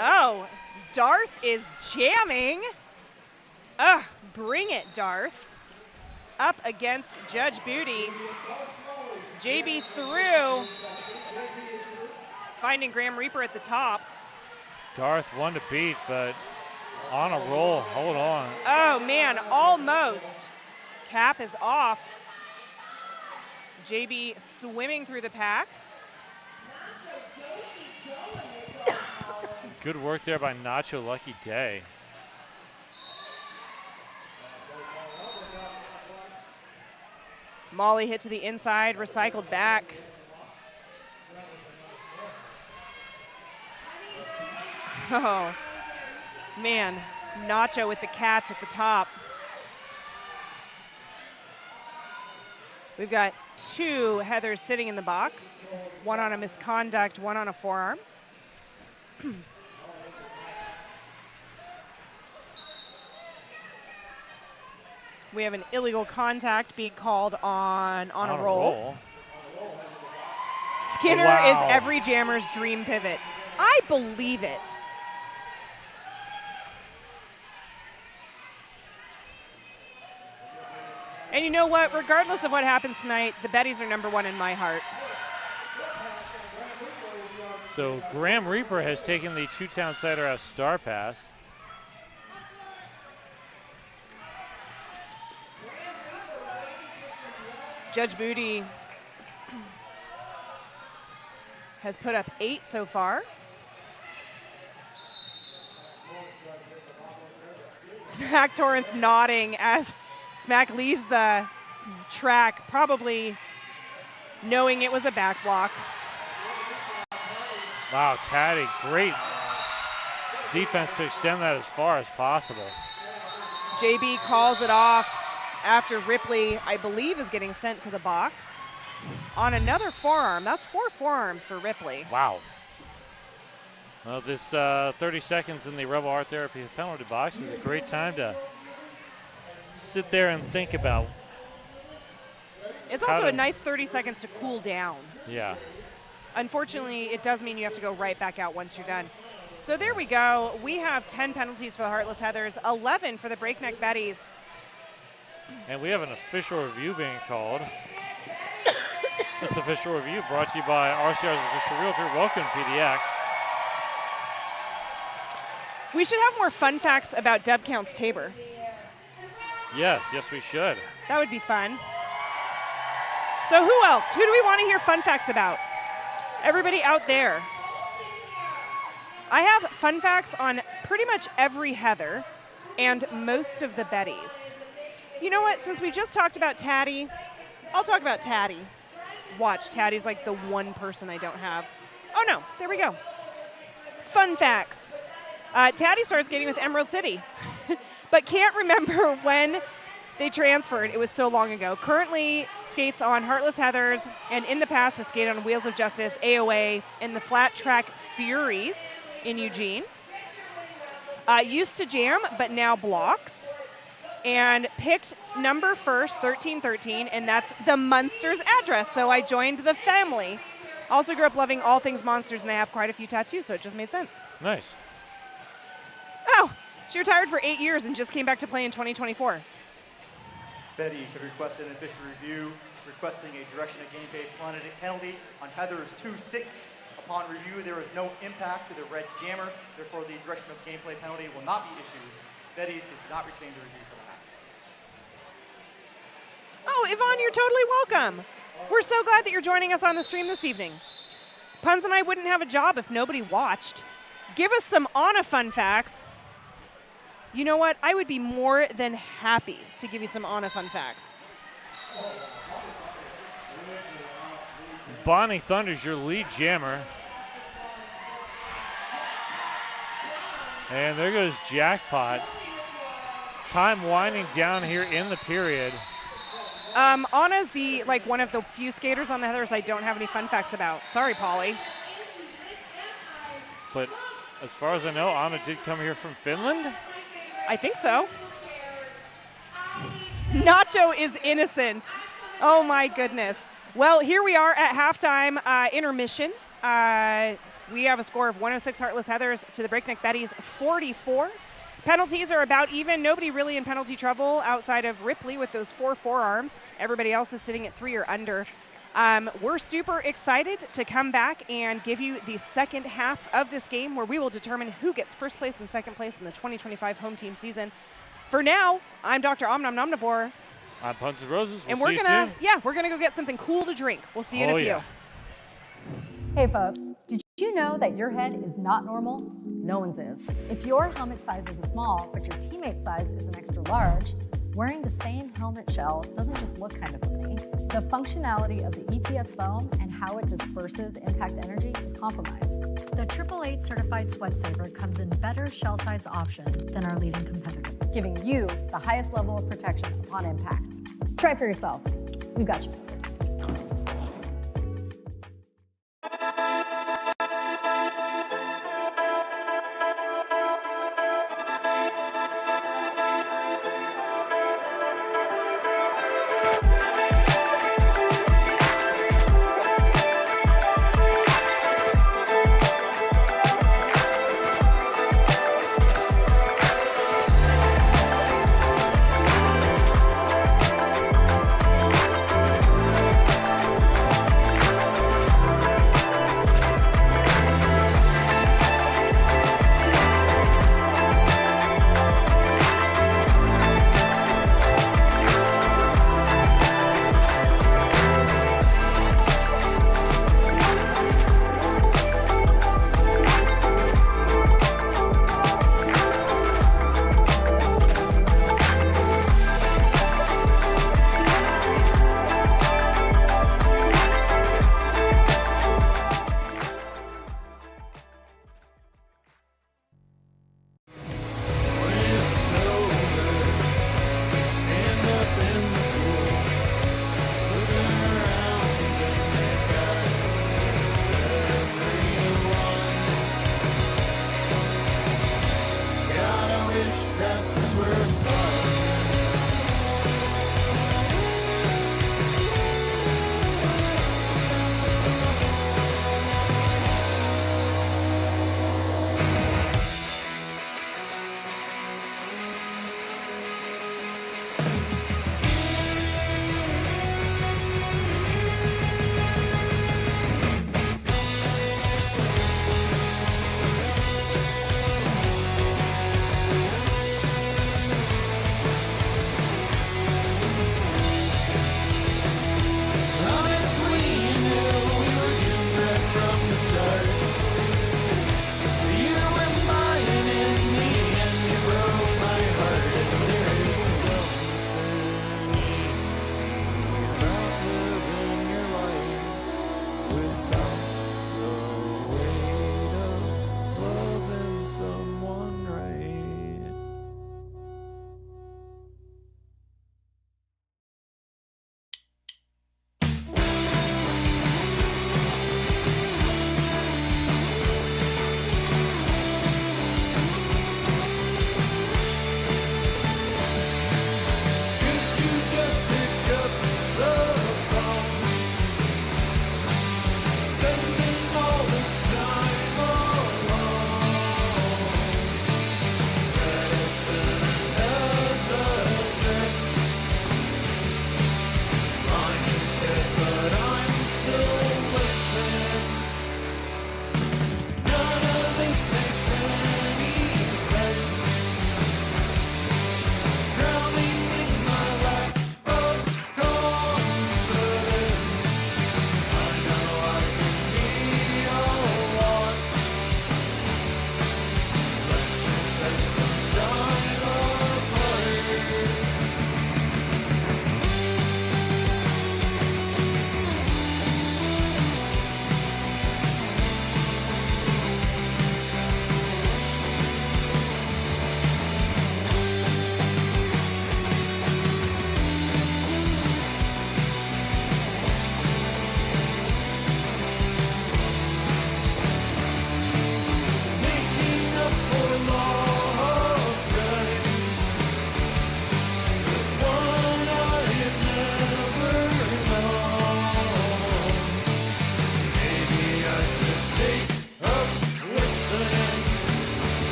Oh, Darth is jamming. Bring it, Darth. Up against Judge Booty. JB through, finding Graham Reaper at the top. Darth one to beat, but on a roll. Hold on. Oh, man, almost. Cap is off. JB swimming through the pack. Good work there by Nacho Lucky Day. Molly hit to the inside, recycled back. Oh, man, Nacho with the catch at the top. We've got two Heathers sitting in the box, one on a misconduct, one on a forearm. We have an illegal contact being called on a roll. Skinner is every jammer's dream pivot. I believe it. And you know what? Regardless of what happens tonight, the Betties are #1 in my heart. So Graham Reaper has taken the two-town sider out star pass. Judge Booty has put up 8 so far. Smack Torrance nodding as Smack leaves the track, probably knowing it was a back block. Wow, Taddy, great defense to extend that as far as possible. JB calls it off after Ripley, I believe, is getting sent to the box on another forearm. That's 4 forearms for Ripley. Wow. Well, this 30 seconds in the Rebel Heart Therapy penalty box is a great time to sit there and think about. It's also a nice 30 seconds to cool down. Yeah. Unfortunately, it does mean you have to go right back out once you're done. So there we go. We have 10 penalties for the Heartless Heathers, 11 for the Breakneck Betties. And we have an official review being called. This official review brought to you by RCR's official realtor. Welcome, PDX. We should have more fun facts about Dub Counts Tabor. Yes, we should. That would be fun. So who else? Who do we want to hear fun facts about? Everybody out there. I have fun facts on pretty much every Heather and most of the Betties. You know what? Since we just talked about Taddy, I'll talk about Taddy. Watch, Taddy's like the one person I don't have. Oh no, there we go. Fun facts. Taddy started skating with Emerald City, but can't remember when they transferred. It was so long ago. Currently skates on Heartless Heathers, and in the past has skated on Wheels of Justice, AOA, and the Flat Track Furies in Eugene. Used to jam, but now blocks. And picked number first, 1313, and that's the Munsters address, so I joined the family. Also grew up loving all things monsters, and I have quite a few tattoos, so it just made sense. Nice. Oh, she retired for 8 years and just came back to play in 2024. Betty's have requested an official review, requesting a direction of gameplay penalty on Heather's 2-6. Upon review, there is no impact to the red jammer, therefore the direction of gameplay penalty will not be issued. Betty's does not retain the review for the match. Oh, Yvonne, you're totally welcome. We're so glad that you're joining us on the stream this evening. Puns and I wouldn't have a job if nobody watched. Give us some Anna fun facts. You know what? I would be more than happy to give you some Anna fun facts. Bonnie Thunder's your lead jammer. And there goes Jackpot. Time winding down here in the period. Anna's one of the few skaters on the Heathers I don't have any fun facts about. Sorry, Polly. But as far as I know, Anna did come here from Finland. I think so. Nacho is innocent. Oh my goodness. Well, here we are at halftime intermission. We have a score of 106 Heartless Heathers to the Breakneck Betties 44. Penalties are about even. Nobody really in penalty trouble outside of Ripley with those 4 forearms. Everybody else is sitting at 3 or under. We're super excited to come back and give you the second half of this game where we will determine who gets first place and second place in the 2025 home team season. For now, I'm Dr. Omnom Nomnivore. I'm Puns and Roses. And we're gonna we're gonna go get something cool to drink. We'll see you in a few. Yeah. Hey folks, did you know that your head is not normal? No one's is. If your helmet size is a small, but your teammate's size is an extra large, wearing the same helmet shell doesn't just look kind of funny. The functionality of the EPS foam and how it disperses impact energy is compromised. The 888 certified Sweat Saver comes in better shell size options than our leading competitor, giving you the highest level of protection upon impact. Try it for yourself. We got you.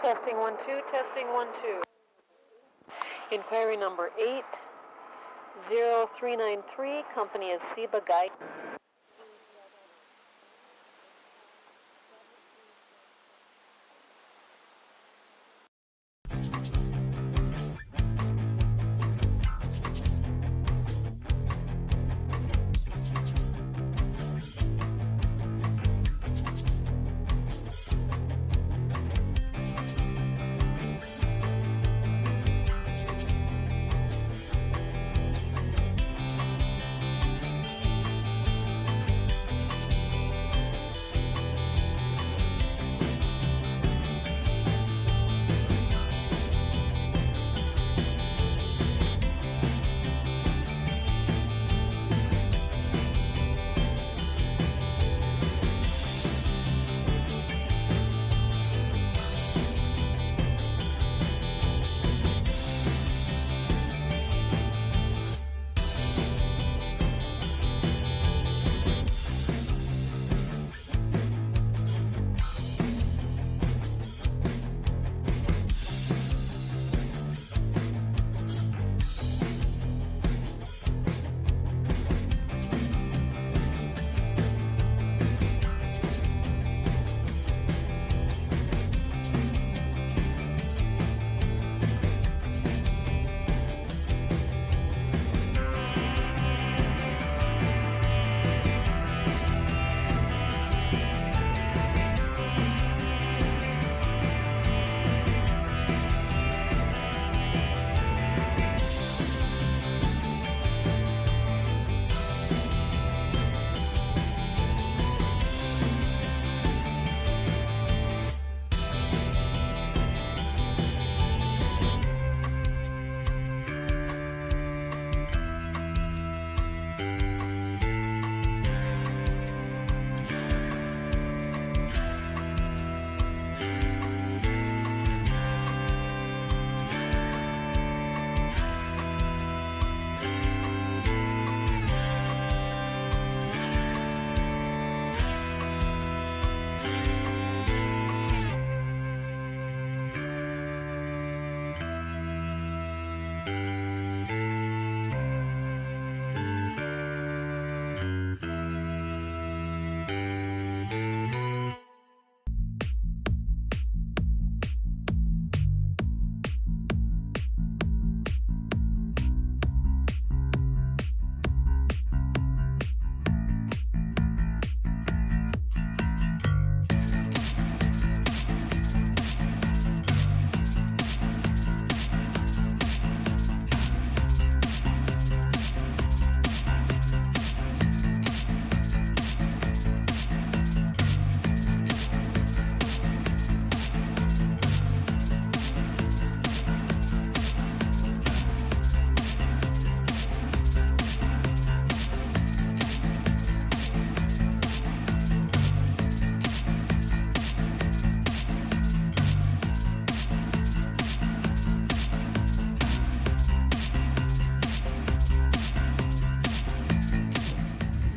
Testing 1 2. Testing 1 2. Inquiry number 80393. Company is Seba Guide.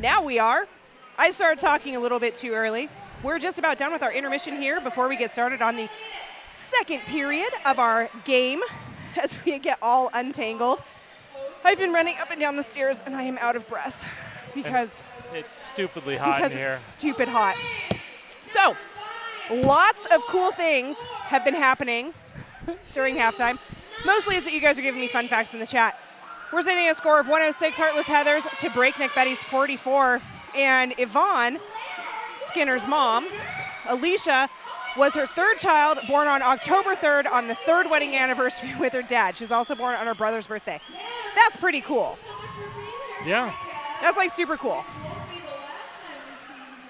Now we are. I started talking a little bit too early. We're just about done with our intermission here before we get started on the second period of our game as we get all untangled. I've been running up and down the stairs and I am out of breath because it's stupidly hot in here. It's stupid hot. So, lots of cool things have been happening during halftime. Mostly is that you guys are giving me fun facts in the chat. We're sitting at a score of 106 Heartless Heathers to Breakneck Betty's 44. And Yvonne, Skinner's mom, Alicia, was her third child, born on October 3rd on the third wedding anniversary with her dad. She's also born on her brother's birthday. That's pretty cool. Yeah. That's like super cool.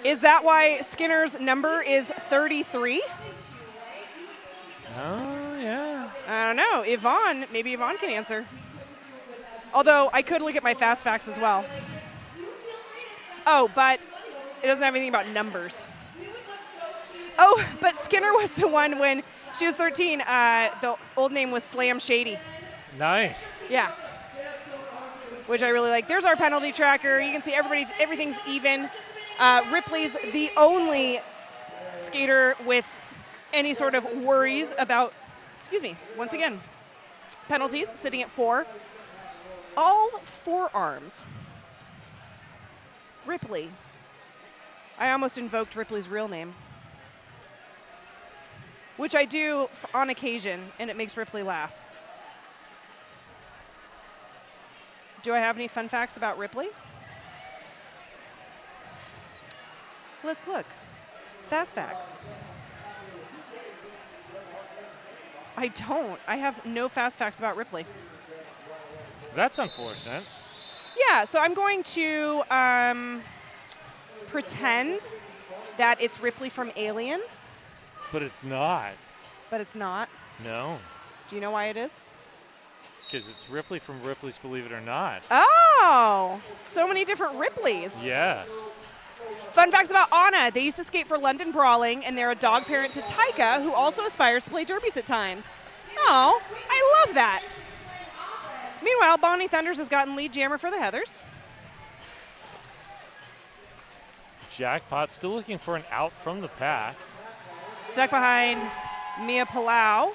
Is that why Skinner's number is 33? Oh, yeah. I don't know. Yvonne, maybe Yvonne can answer. Although I could look at my fast facts as well. Oh, but it doesn't have anything about numbers. Oh, but Skinner was the one when she was 13. The old name was Slam Shady. Nice. Yeah. Which I really like. There's our penalty tracker. You can see everything's even. Ripley's the only skater with any sort of worries about, once again, penalties, sitting at 4. All forearms. Ripley. I almost invoked Ripley's real name, which I do on occasion, and it makes Ripley laugh. Do I have any fun facts about Ripley? Let's look. Fast facts. I don't. I have no fast facts about Ripley. That's unfortunate. Yeah, so I'm going to pretend that it's Ripley from Aliens. But it's not. But it's not. No. Do you know why it is? Because it's Ripley from Ripley's Believe It or Not. Oh, so many different Ripleys. Yes. Fun facts about Anna. They used to skate for London Brawling, and they're a dog parent to Taika, who also aspires to play derbies at times. Oh, I love that. Meanwhile, Bonnie Thunders has gotten lead jammer for the Heathers. Jackpot still looking for an out from the pack. Stuck behind Mia Palau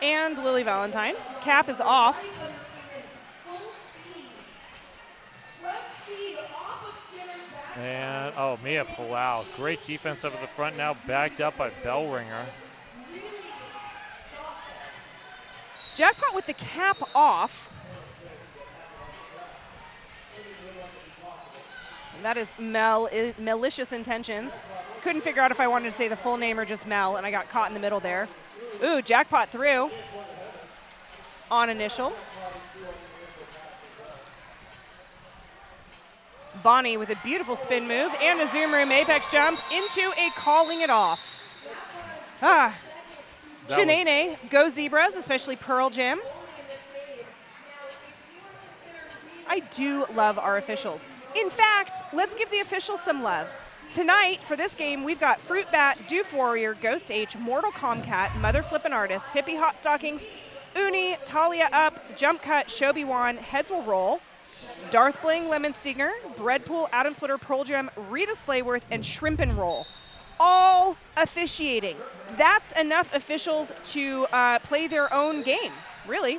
and Lily Valentine. Cap is off. And, oh, Mia Palau. Great defense up at the front now, backed up by Bellringer. Jackpot with the cap off. And that is Malicious Intentions. Couldn't figure out if I wanted to say the full name or just Mel, and I got caught in the middle there. Ooh, Jackpot through on initial. Bonnie with a beautiful spin move and a zoom room apex jump into a calling it off. Shanae, go Zebras, especially Pearl Jam. I do love our officials. In fact, let's give the officials some love. Tonight, for this game, we've got Fruit Bat, Doof Warrior, Ghost H, Mortal Comcat, Mother Flippin' Artist, Hippie Hot Stockings, Uni, Talia Up, Jump Cut, Shobi Wan, Heads Will Roll, Darth Bling, Lemon Stinger, Breadpool, Adam Splitter, Pearl Jam, Rita Slayworth, and Shrimp and Roll. All officiating. That's enough officials to play their own game, really.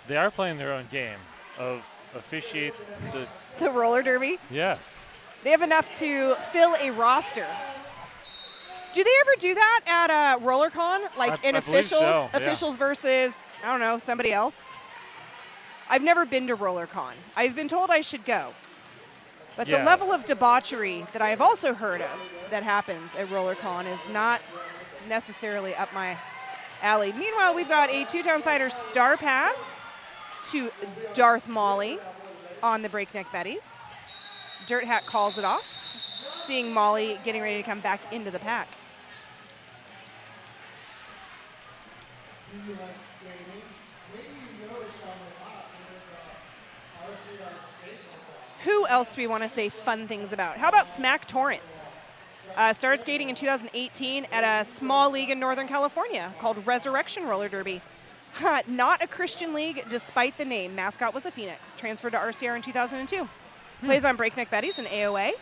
They are playing their own game of officiate the roller derby. Yes. They have enough to fill a roster. Do they ever do that at RollerCon? Like in officials, so, yeah. Officials versus, I don't know, somebody else? I've never been to RollerCon. I've been told I should go. But the level of debauchery that I have also heard of that happens at RollerCon is not necessarily up my alley. Meanwhile, we've got a two-town-sider Star Pass to Darth Molly on the Breakneck Betties. Dirt Hat calls it off, seeing Molly getting ready to come back into the pack. Who else do we want to say fun things about? How about Smack Torrance? Started skating in 2018 at a small league in Northern California called Resurrection Roller Derby. Not a Christian league, despite the name. Mascot was a Phoenix. Transferred to RCR in 2002. Plays on Breakneck Betties and AOA.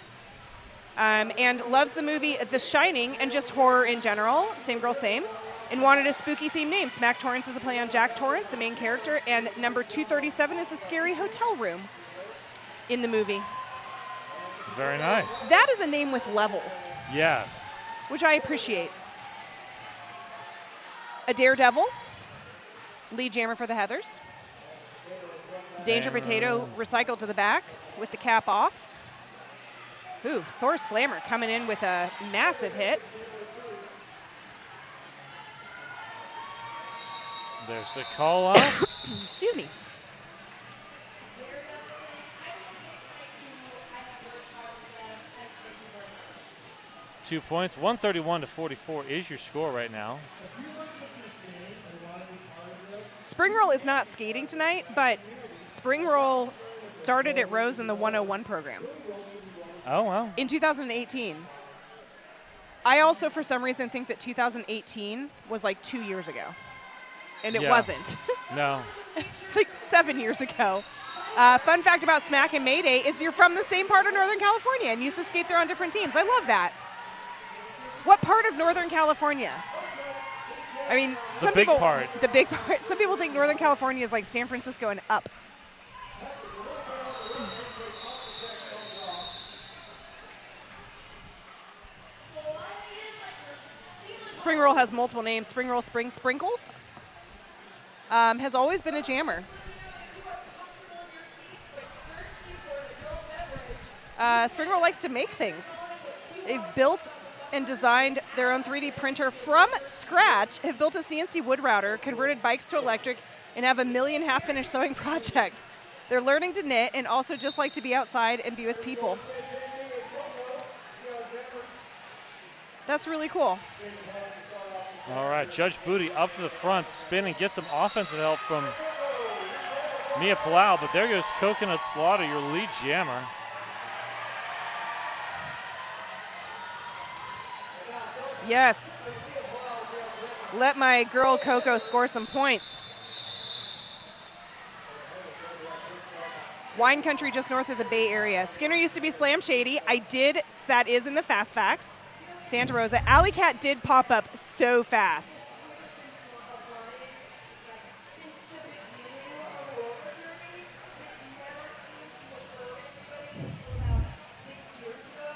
And loves the movie The Shining and just horror in general. Same girl, same. And wanted a spooky themed name. Smack Torrance is a play on Jack Torrance, the main character. And number 237 is a scary hotel room in the movie. Very nice. That is a name with levels. Yes. Which I appreciate. A Daredevil. Lead jammer for the Heathers. Danger Potato recycled to the back with the cap off. Ooh, Thor Slammer coming in with a massive hit. There's the call out. Excuse me. .2 points, 131 to 44 is your score right now. Spring Roll is not skating tonight, but Spring Roll started at Rose in the 101 program. Oh, wow. In 2018. I also, for some reason, think that 2018 was like 2 years ago. And it wasn't. No. It's like 7 years ago. Fun fact about Smack and Mayday is you're from the same part of Northern California and used to skate there on different teams. I love that. What part of Northern California? I mean, The big part. The big part. Some people think Northern California is like San Francisco and up. Spring Roll has multiple names. Spring Roll Spring Sprinkles has always been a jammer. Spring Roll likes to make things. They've built and designed their own 3D printer from scratch, have built a CNC wood router, converted bikes to electric, and have 1 million half-finished sewing projects. They're learning to knit and also just like to be outside and be with people. That's really cool. All right, Judge Booty up to the front, spin and get some offensive help from Mia Palau, but there goes Coconut Slaughter, your lead jammer. Yes. Let my girl Coco score some points. Wine country just north of the Bay Area. Skinner used to be Slam Shady. That is in the Fast Facts. Santa Rosa. Alley Cat did pop up so fast.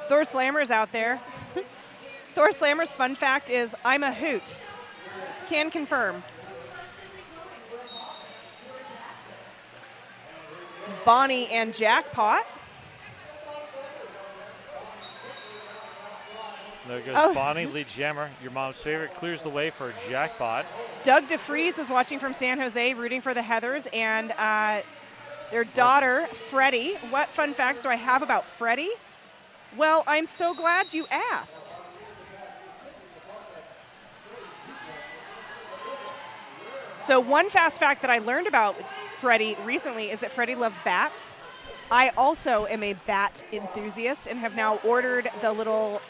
Thor Slammer's out there. Thor Slammer's fun fact is, I'm a hoot. Can confirm. Bonnie and Jackpot. There goes Bonnie, lead jammer. Your mom's favorite, clears the way for Jackpot. Doug DeFries is watching from San Jose, rooting for the Heathers and their daughter, Freddie. What fun facts do I have about Freddie? Well, I'm so glad you asked. So one fast fact that I learned about Freddie recently is that Freddie loves bats. I also am a bat enthusiast and have now ordered the little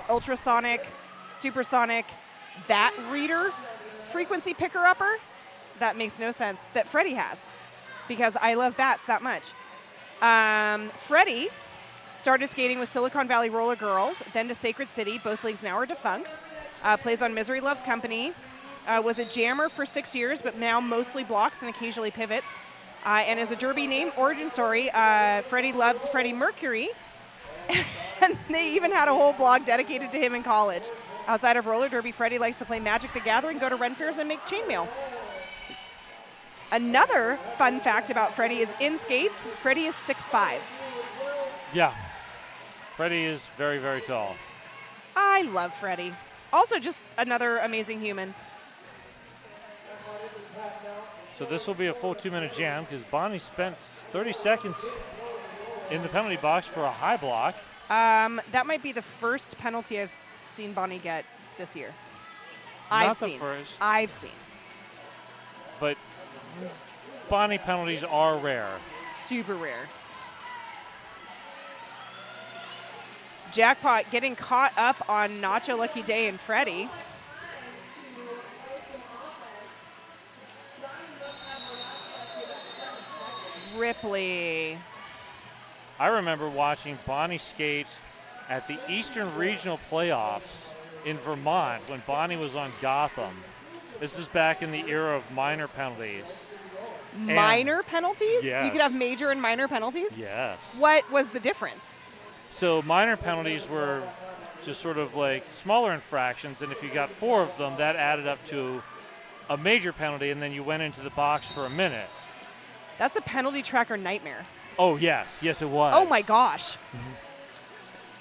ultrasonic, supersonic bat reader frequency picker-upper. That makes no sense, that Freddie has, because I love bats that much. Freddie started skating with Silicon Valley Roller Girls, then to Sacred City. Both leagues now are defunct. Plays on Misery Loves Company. Was a jammer for 6 years, but now mostly blocks and occasionally pivots. And as a Derby name origin story, Freddie loves Freddie Mercury. And they even had a whole blog dedicated to him in college. Outside of roller derby, Freddie likes to play Magic the Gathering, go to Ren fairs, and make chainmail. Another fun fact about Freddie is in skates, Freddie is 6'5". Yeah. Freddie is very, very tall. I love Freddie. Also just another amazing human. So this will be a full 2-minute jam because Bonnie spent 30 seconds in the penalty box for a high block. That might be the first penalty I've seen Bonnie get this year. Not the first. I've seen. But Bonnie penalties are rare. Super rare. Jackpot getting caught up on Nacho Lucky Day and Freddie. Ripley. I remember watching Bonnie skate at the Eastern Regional Playoffs in Vermont when Bonnie was on Gotham. This is back in the era of minor penalties. Minor penalties? Yes. You could have major and minor penalties? Yes. What was the difference? So minor penalties were just sort of like smaller infractions, and if you got 4 of them, that added up to a major penalty, and then you went into the box for a minute. That's a penalty tracker nightmare. Oh, yes. Yes, it was. Oh, my gosh.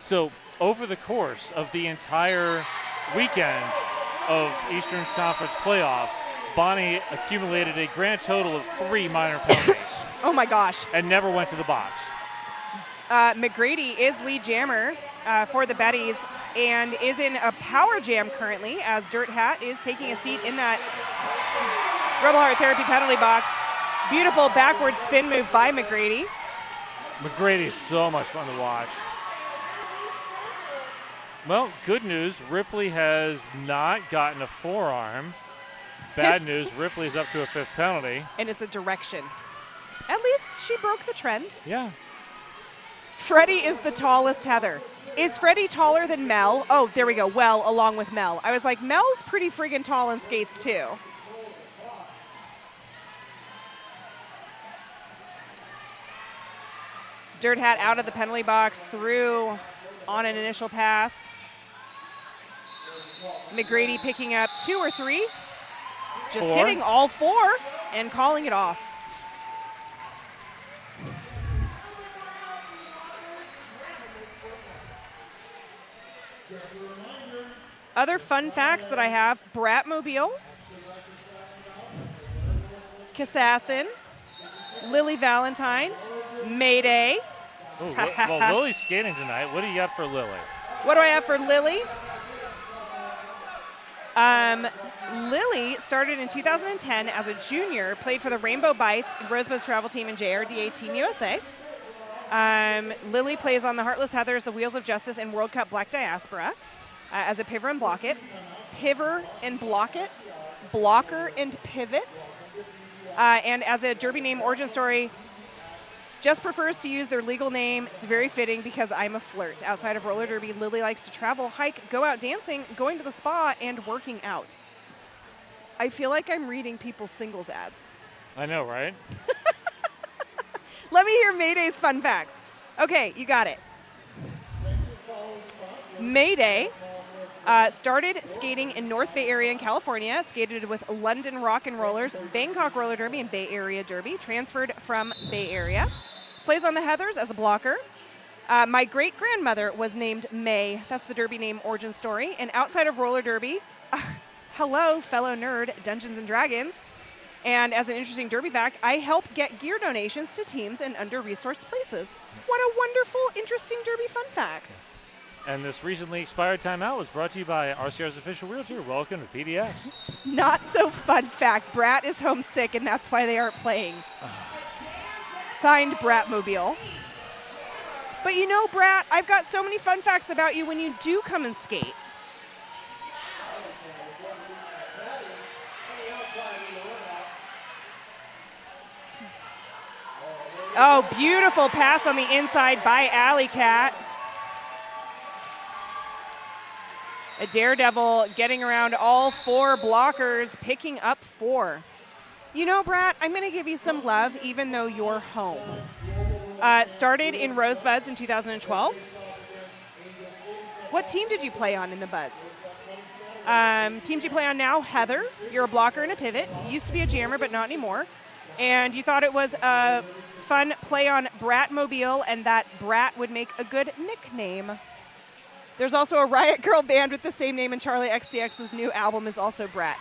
So over the course of the entire weekend of Eastern Conference playoffs, Bonnie accumulated a grand total of 3 minor penalties. Oh, my gosh. And never went to the box. McGrady is lead jammer for the Betties and is in a power jam currently as Dirt Hat is taking a seat in that Rebel Heart Therapy penalty box. Beautiful backward spin move by McGrady. McGrady's so much fun to watch. Well, good news, Ripley has not gotten a forearm. Bad news, Ripley's up to a 5th penalty. And it's a direction. At least she broke the trend. Yeah. Freddie is the tallest Heather. Is Freddie taller than Mel? Oh, there we go. Well, along with Mel. I was like, Mel's pretty friggin' tall in skates, too. Dirt Hat out of the penalty box, through on an initial pass. McGrady picking up 2 or 3. Just 4. kidding, all 4, and calling it off. Other fun facts that I have, Bratmobile, Kassassin, Lily Valentine, Mayday. Ooh, well, Lily's skating tonight. What do you got for Lily? What do I have for Lily? Lily started in 2010 as a junior, played for the Rainbow Bites, Rosebud's travel team, and JRDA Team USA. Lily plays on the Heartless Heathers, the Wheels of Justice, and World Cup Black Diaspora as a piver and blocker and pivot. And as a derby name origin story, just prefers to use their legal name. It's very fitting because I'm a flirt. Outside of roller derby, Lily likes to travel, hike, go out dancing, going to the spa, and working out. I feel like I'm reading people's singles ads. I know, right? Let me hear Mayday's fun facts. Okay, you got it. Mayday started skating in North Bay Area in California, skated with London Rock and Rollers, Bangkok Roller Derby, and Bay Area Derby, transferred from Bay Area. Plays on the Heathers as a blocker. My great-grandmother was named May. That's the derby name origin story. And outside of roller derby, hello, fellow nerd, Dungeons & Dragons. And as an interesting derby fact, I help get gear donations to teams in under-resourced places. What a wonderful, interesting derby fun fact. And this recently expired timeout was brought to you by RCR's official realtor. Welcome to PDX. Not so fun fact. Brat is homesick, and that's why they aren't playing. Signed, Bratmobile. But you know, Brat, I've got so many fun facts about you when you do come and skate. Oh, beautiful pass on the inside by Alley Cat. A daredevil getting around all 4 blockers, picking up 4. You know, Brat, I'm going to give you some love even though you're home. Started in Rosebuds in 2012. What team did you play on in the Buds? Teams you play on now, Heather. You're a blocker and a pivot. You used to be a jammer, but not anymore. And you thought it was a fun play on Bratmobile and that Brat would make a good nickname. There's also a Riot Girl band with the same name, and Charlie XCX's new album is also Brat, !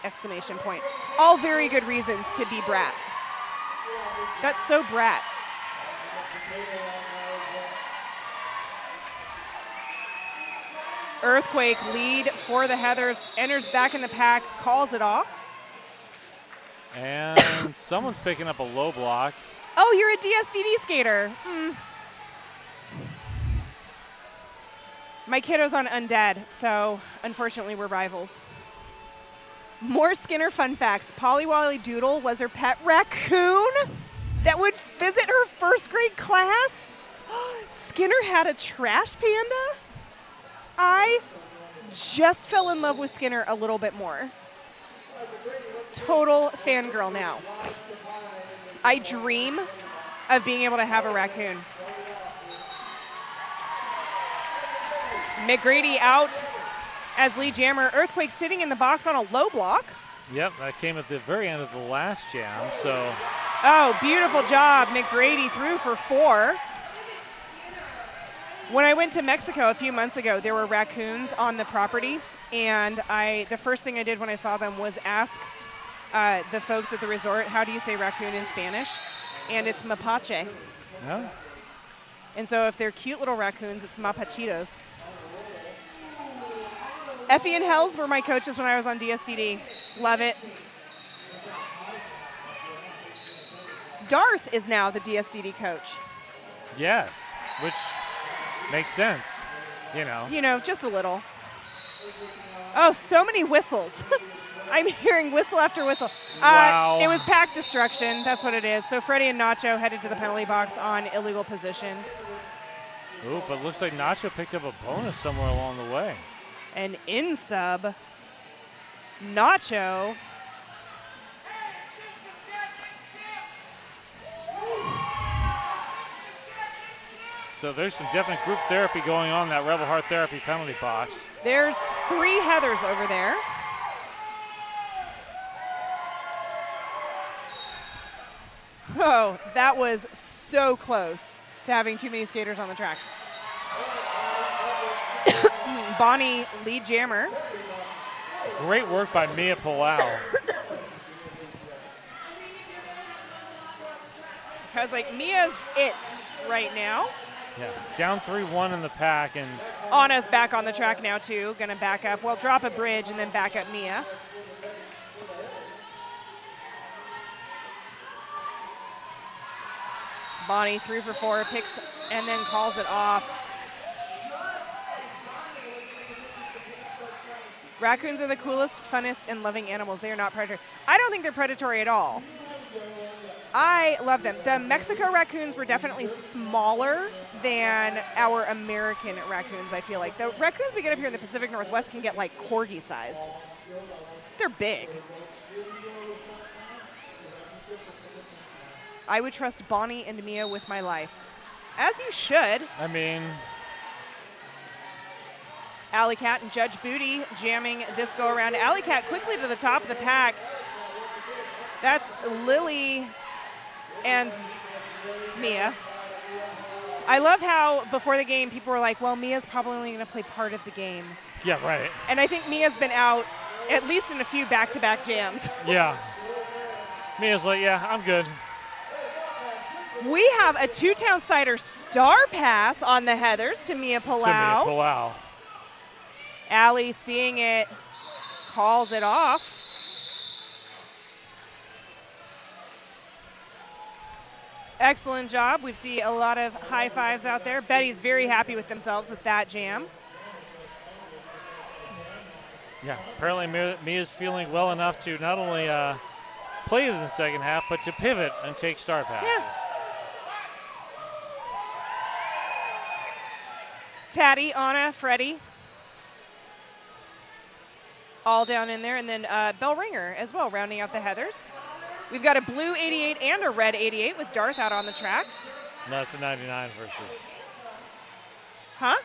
All very good reasons to be Brat. That's so Brat. Earthquake lead for the Heathers, enters back in the pack, calls it off. And someone's picking up a low block. Oh, you're a DSDD skater. My kiddo's on Undead, so unfortunately we're rivals. More Skinner fun facts. Polly Wolly Doodle was her pet raccoon that would visit her first grade class. Skinner had a trash panda. I just fell in love with Skinner a little bit more. Total fangirl now. I dream of being able to have a raccoon. McGrady out as lead jammer. Earthquake sitting in the box on a low block. Yep, that came at the very end of the last jam, so. Oh, beautiful job. McGrady threw for 4. When I went to Mexico a few months ago, there were raccoons on the property, and the first thing I did when I saw them was ask the folks at the resort, how do you say raccoon in Spanish? And it's mapache. Yeah. And so if they're cute little raccoons, it's mapachitos. Effie and Hells were my coaches when I was on DSDD. Love it. Darth is now the DSDD coach. Yes, which makes sense, you know. You know, just a little. Oh, so many whistles. I'm hearing whistle after whistle. Wow. It was pack destruction. That's what it is. So Freddie and Nacho headed to the penalty box on illegal position. Ooh, but looks like Nacho picked up a bonus somewhere along the way. And in sub, Nacho. So there's some definite group therapy going on in that Rebel Heart Therapy penalty box. There's 3 Heathers over there. Oh, that was so close to having too many skaters on the track. Bonnie, lead jammer. Great work by Mia Palau. I was like, Mia's it right now. Yeah, down 3-1 in the pack, and Anna's back on the track now too. Gonna back up. Well, drop a bridge and then back up Mia. Bonnie 3 for 4, picks and then calls it off. Raccoons are the coolest, funnest, and loving animals. They are not predatory. I don't think they're predatory at all. I love them. The Mexico raccoons were definitely smaller than our American raccoons, I feel like. The raccoons we get up here in the Pacific Northwest can get like corgi sized. They're big. I would trust Bonnie and Mia with my life. As you should. I mean, Alley Cat and Judge Booty jamming this go around. Alley Cat quickly to the top of the pack. That's Lily and Mia. I love how before the game people were like, well, Mia's probably only going to play part of the game. yeah, right. And I think Mia's been out at least in a few back-to-back jams. Yeah. Mia's like, yeah, I'm good. We have a Two-Town Cider star pass on the Heathers to Mia Palau. To Mia Palau. Allie seeing it, calls it off. Excellent job. We see a lot of high fives out there. Betty's very happy with themselves with that jam. Yeah, apparently Mia's feeling well enough to not only play in the second half, but to pivot and take star passes. Yeah. Taddy, Anna, Freddie. All down in there. And then Bell Ringer as well, rounding out the Heathers. We've got a blue 88 and a red 88 with Darth out on the track. No, it's a 99 versus. Huh?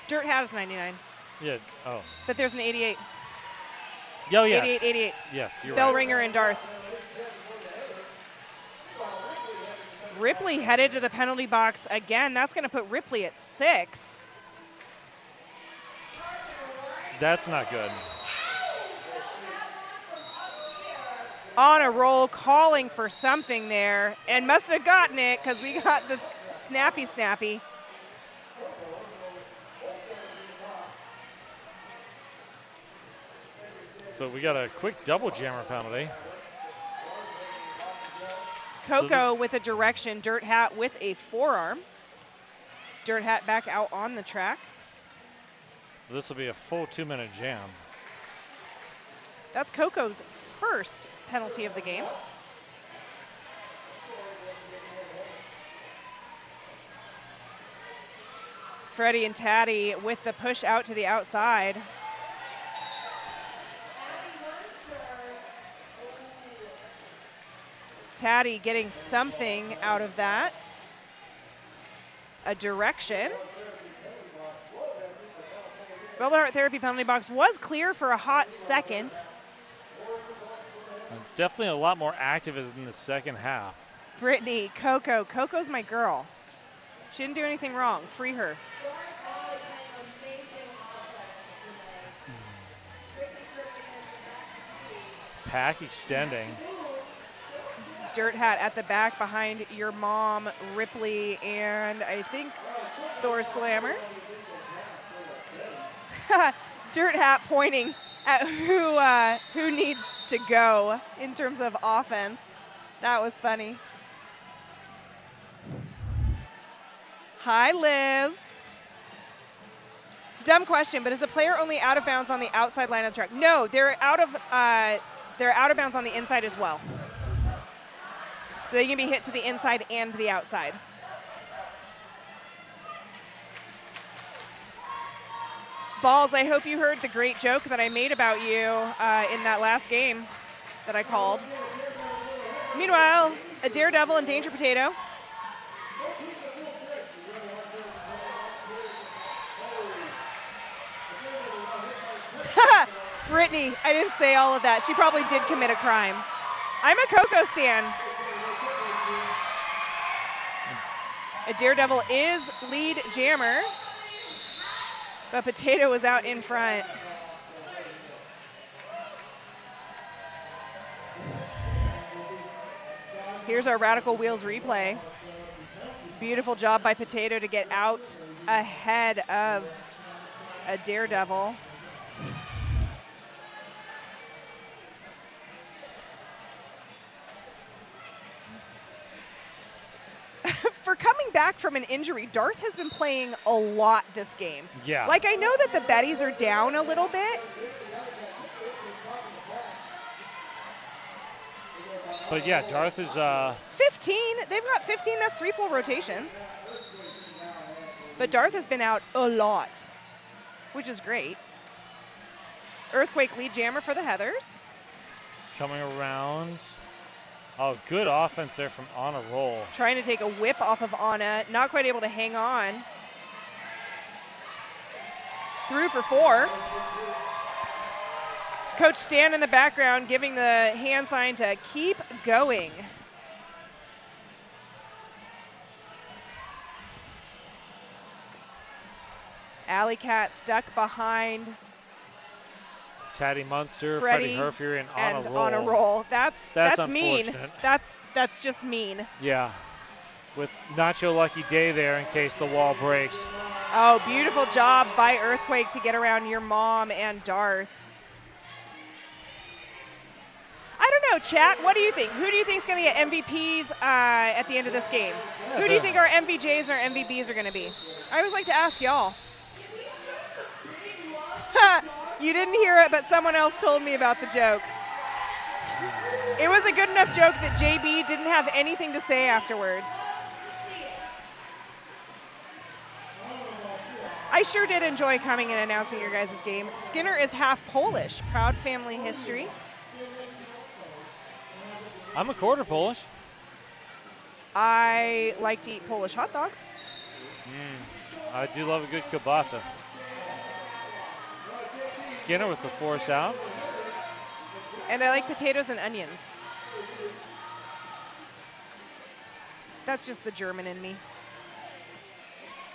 Dirt Hat is 99. Yeah, oh. But there's an 88. Yo, yes. 88, 88. Yes, you're Bell right. Ringer and Darth. Ripley headed to the penalty box again. That's going to put Ripley at 6. That's not good. On a roll, calling for something there, and must have gotten it because we got the snappy. So we got a quick double jammer penalty. Coco with a direction, Dirt Hat with a forearm. Dirt Hat back out on the track. So this will be a full 2-minute jam. That's Coco's first penalty of the game. Freddie and Taddy with the push out to the outside. Taddy getting something out of that. A direction. Rebel Heart Therapy penalty box was clear for a hot second. It's definitely a lot more active in the second half. Brittany, Coco. Coco's my girl. She didn't do anything wrong. Free her. Pack extending. Dirt Hat at the back behind your mom, Ripley, and I think Thor Slammer. Dirt Hat pointing at who needs to go in terms of offense. That was funny. Hi, Liz. dumb question, but is a player only out of bounds on the outside line of the track? No, they're out of bounds on the inside as well. So they can be hit to the inside and the outside. Balls, I hope you heard the great joke that I made about you in that last game that I called. Meanwhile, a Daredevil and Danger Potato. Brittany, I didn't say all of that. She probably did commit a crime. I'm a Coco stan. A Daredevil is lead jammer, but Potato was out in front. Here's our Radical Wheels replay. Beautiful job by Potato to get out ahead of a Daredevil. For coming back from an injury, Darth has been playing a lot this game. Yeah. Like, I know that the Betties are down a little bit. But yeah, Darth is 15. They've got 15. That's 3 full rotations. But Darth has been out a lot, which is great. Earthquake lead jammer for the Heathers. coming around. Oh, good offense there from Anna Roll. Trying to take a whip off of Anna, not quite able to hang on. Through for 4. Coach Stan in the background giving the hand sign to keep going. Alley Cat stuck behind Taddy Munster, Freddie Freddie Herfury, and Anna Roll. On a roll. That's mean. Unfortunate. That's just mean. Yeah. With not your lucky day there in case the wall breaks. Oh, beautiful job by Earthquake to get around your mom and Darth. I don't know, chat. What do you think? Who do you think is going to get MVPs at the end of this game? Who do you think our MVJs and our MVBs are going to be? I always like to ask y'all. You didn't hear it, but someone else told me about the joke. It was a good enough joke that JB didn't have anything to say afterwards. I sure did enjoy coming and announcing your guys' game. Skinner is half Polish. Proud family history. I'm a quarter Polish. I like to eat Polish hot dogs. I do love a good kielbasa. Skinner with the force out. And I like potatoes and onions. That's just the German in me.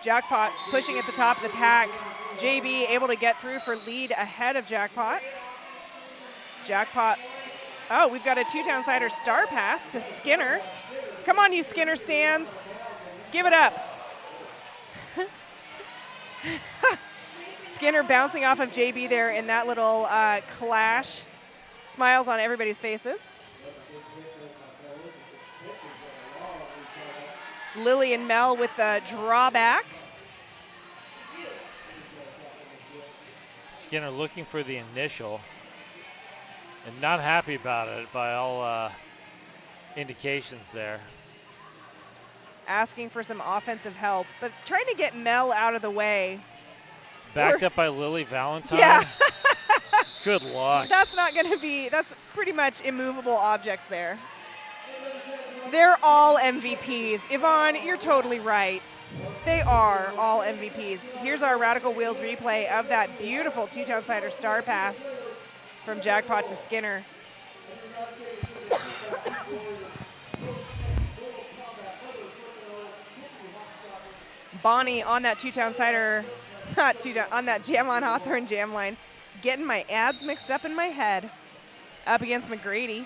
Jackpot pushing at the top of the pack. JB able to get through for lead ahead of Jackpot. Jackpot. Oh, we've got a two-downsider star pass to Skinner. Come on, you Skinner stands. Give it up. Skinner bouncing off of JB there in that little clash. Smiles on everybody's faces. Lily and Mel with the drawback. Skinner looking for the initial and not happy about it by all indications there. Asking for some offensive help, but trying to get Mel out of the way. Backed up by Lily Valentine. Yeah. Good luck. That's not going to be, that's pretty much immovable objects there. They're all MVPs. Yvonne, you're totally right. They are all MVPs. Here's our Radical Wheels replay of that beautiful two-downsider star pass from Jackpot to Skinner. Bonnie on that two-downsider, on that Jam on Hawthorne jam line, getting my ads mixed up in my head. Up against McGrady.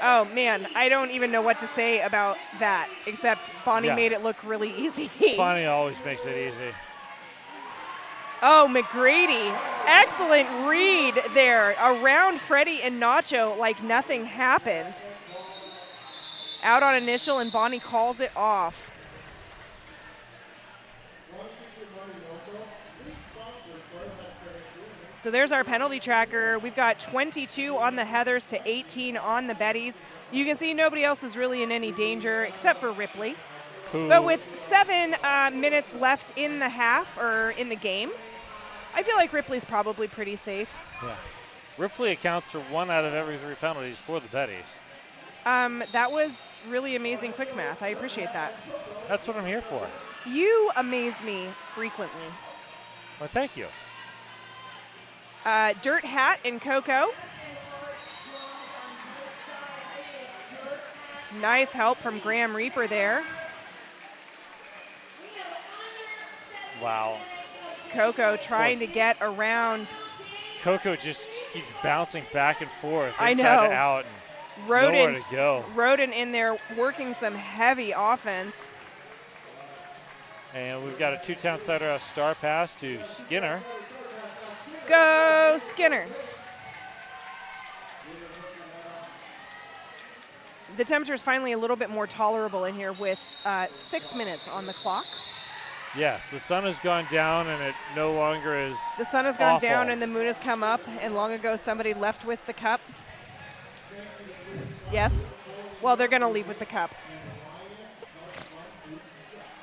Oh man, I don't even know what to say about that, except Bonnie made it look really easy. Bonnie always makes it easy. Oh, McGrady, excellent read there around Freddie and Nacho like nothing happened. Out on initial and Bonnie calls it off. So there's our penalty tracker. We've got 22 on the Heathers to 18 on the Bettys. You can see nobody else is really in any danger except for Ripley. But with 7 minutes left in the half, or in the game, I feel like Ripley's probably pretty safe. Yeah. Ripley accounts for 1 out of every 3 penalties for the Bettys. That was really amazing quick math. I appreciate that. That's what I'm here for. You amaze me frequently. Well, thank you. Dirt Hat and Coco. Nice help from Graham Reaper there. Wow. Coco trying to get around. Coco just keeps bouncing back and forth. I inside know. to out. And nowhere to go. Rodent in there working some heavy offense. And we've got a 2-town Cider star pass to Skinner. Go Skinner. The temperature is finally a little bit more tolerable in here with 6 minutes on the clock. Yes, the sun has gone down and it no longer is The sun has gone awful. down and the moon has come up, and long ago somebody left with the cup. Yes? Well, they're going to leave with the cup.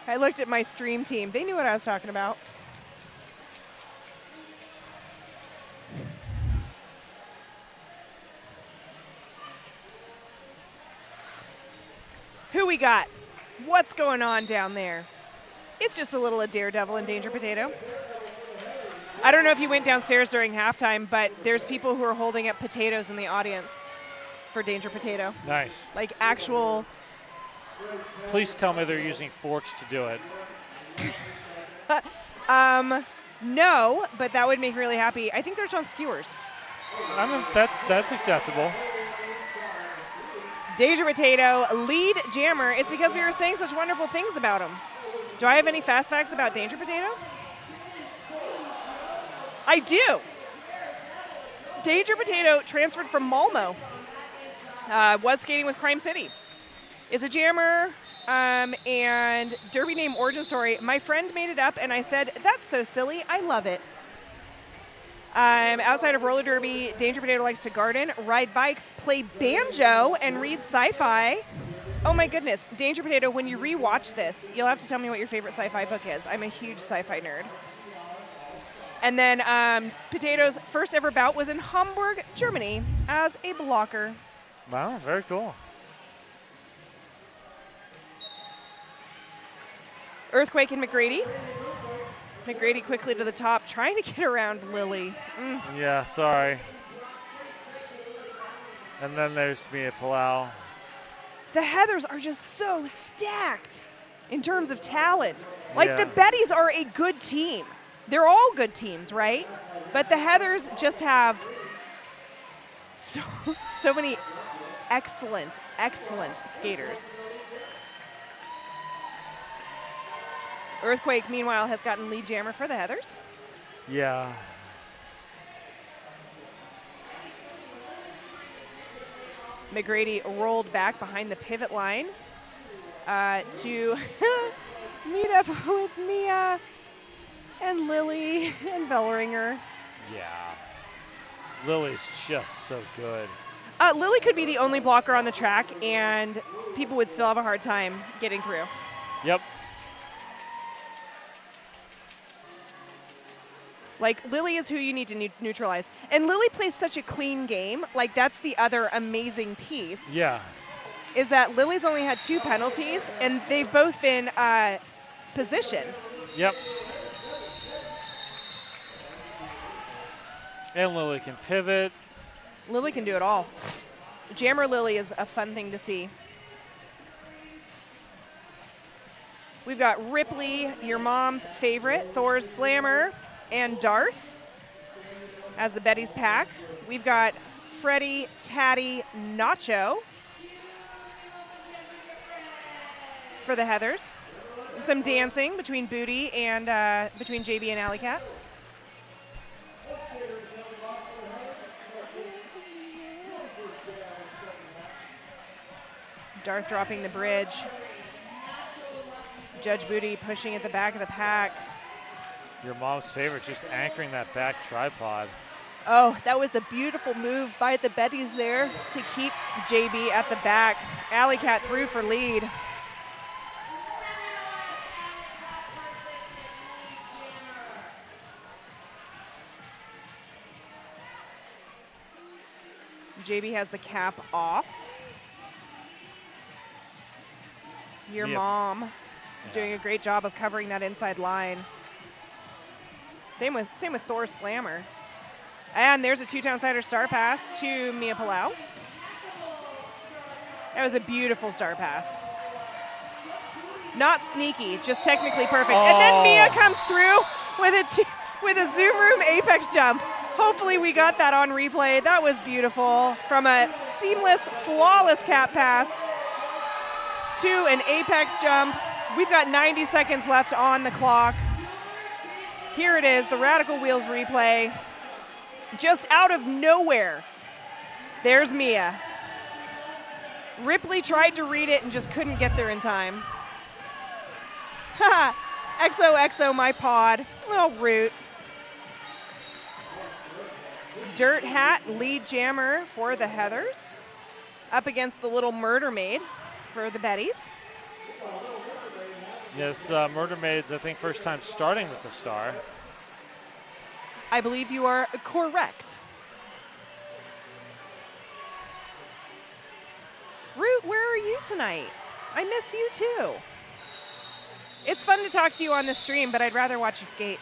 I looked at my stream team. They knew what I was talking about. Who we got? What's going on down there? It's just a little of Daredevil and Danger Potato. I don't know if you went downstairs during halftime, but there's people who are holding up potatoes in the audience for Danger Potato. Nice. Like actual. Please tell me they're using forks to do it. No, but that would make me really happy. I think they're on skewers. That's acceptable. Danger Potato, lead jammer. It's because we were saying such wonderful things about him. Do I have any fast facts about Danger Potato? I do. Danger Potato transferred from Malmo. Was skating with Crime City. Is a jammer, and derby name origin story. My friend made it up, and I said, that's so silly. I love it. Outside of roller derby, Danger Potato likes to garden, ride bikes, play banjo, and read sci-fi. Oh my goodness, Danger Potato, when you rewatch this, you'll have to tell me what your favorite sci-fi book is. I'm a huge sci-fi nerd. And then Potato's first ever bout was in Hamburg, Germany, as a blocker. Wow, very cool. Earthquake and McGrady. McGrady quickly to the top, trying to get around Lily. Yeah, sorry. And then there's Mia Palau. The Heathers are just so stacked in terms of talent. Like Yeah. the Bettys are a good team. They're all good teams, right? But the Heathers just have so many excellent skaters. Earthquake, meanwhile, has gotten lead jammer for the Heathers. Yeah. McGrady rolled back behind the pivot line to meet up with Mia and Lily and Bellringer. Yeah. Lily's just so good. Lily could be the only blocker on the track, and people would still have a hard time getting through. Yep. Like, Lily is who you need to neutralize. And Lily plays such a clean game. Like, that's the other amazing piece. Yeah. Is that Lily's only had 2 penalties, and they've both been position. Yep. And Lily can pivot. Lily can do it all. Jammer Lily is a fun thing to see. We've got Ripley, your mom's favorite, Thor's Slammer, and Darth as the Betty's pack. We've got Freddie, Tatty, Nacho for the Heathers. Some dancing between Booty and between JB and Alley Cat. Darth dropping the bridge. Judge Booty pushing at the back of the pack. Your mom's favorite, just anchoring that back tripod. Oh, that was a beautiful move by the Betties there to keep JB at the back. Alley Cat through for lead. JB has the cap off. Your mom doing a great job of covering that inside line. Same with Thor Slammer. And there's a two-town sider star pass to Mia Palau. That was a beautiful star pass. Not sneaky, just technically perfect. Oh. And then Mia comes through with a Zoom Room apex jump. Hopefully we got that on replay. That was beautiful. From a seamless, flawless cap pass to an apex jump. We've got 90 seconds left on the clock. Here it is, the Radical Wheels replay. Just out of nowhere, there's Mia. Ripley tried to read it and just couldn't get there in time. Haha, XOXO my pod. Oh, Root. Dirt Hat, lead jammer for the Heathers. Up against the Little Murder Maid for the Betties. Yes, Murder Maid's, I think, first time starting with the star. I believe you are correct. Root, where are you tonight? I miss you too. It's fun to talk to you on the stream, but I'd rather watch you skate.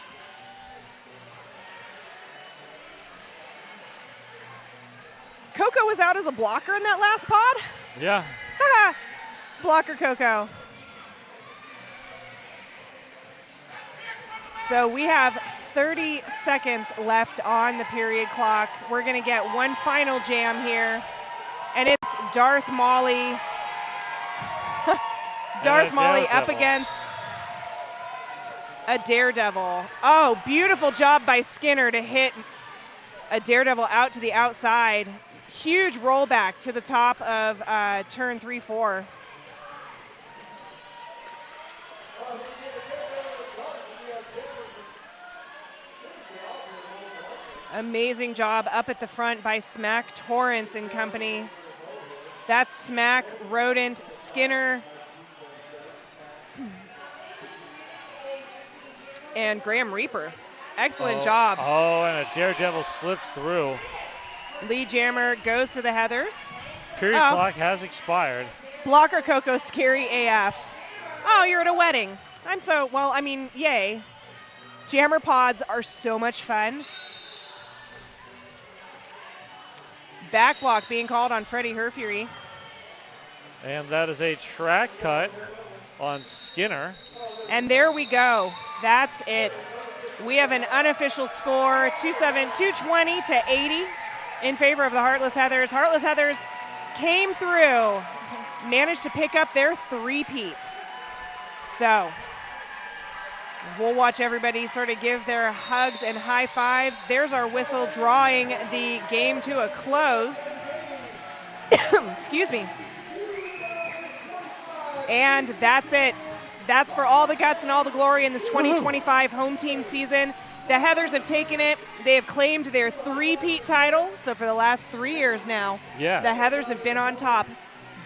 Coco was out as a blocker in that last pod? Yeah. Blocker Coco. So we have 30 seconds left on the period clock. We're going to get one final jam here. And it's Darth Molly. Darth Molly up against a Daredevil. Oh, beautiful job by Skinner to hit a Daredevil out to the outside. Huge rollback to the top of turn 3-4. Amazing job up at the front by Smack Torrance and company. That's Smack, Rodent, Skinner, and Graham Reaper. Excellent job. Oh, and a Daredevil slips through. Lead jammer goes to the Heathers. Period clock has expired. Blocker Coco, scary AF. Oh, you're at a wedding. Yay. Jammer pods are so much fun. Back block being called on Freddie Herfury. And that is a track cut on Skinner. And there we go. That's it. We have an unofficial score, 220 to 80 in favor of the Heartless Heathers. Heartless Heathers came through, managed to pick up their three-peat. So we'll watch everybody sort of give their hugs and high fives. There's our whistle drawing the game to a close. Excuse me. And that's it. That's for all the guts and all the glory in this 2025 home team season. The Heathers have taken it. They have claimed their three-peat title. So for the last 3 years now, the Heathers have been on top.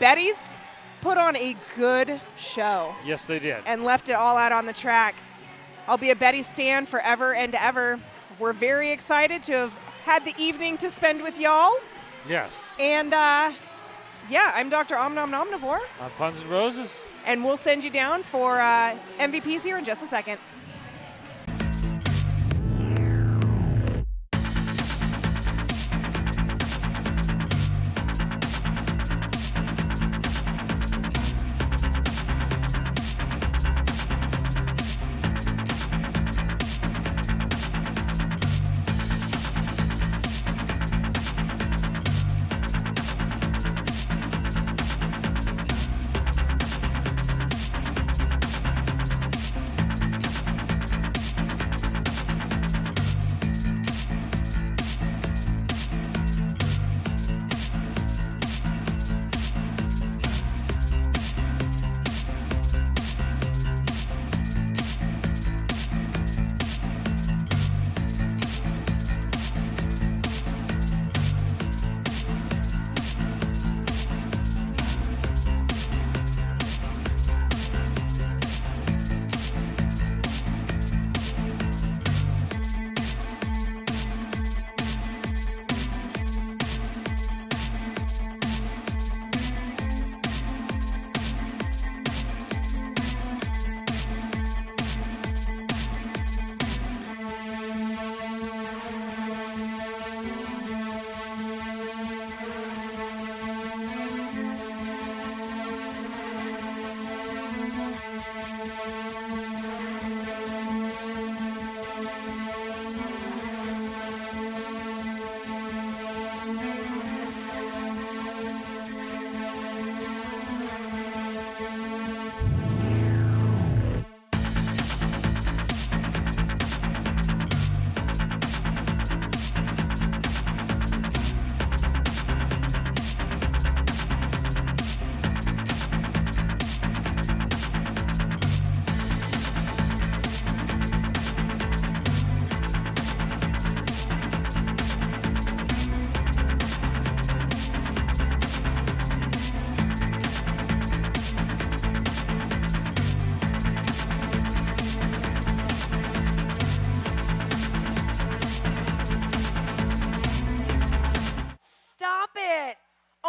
Betties put on a good show. Yes, they did. And left it all out on the track. I'll be a Betty stan forever and ever. We're very excited to have had the evening to spend with y'all. Yes. And I'm Dr. Omnivore. On Puns and Roses. And we'll send you down for MVPs here in just a second.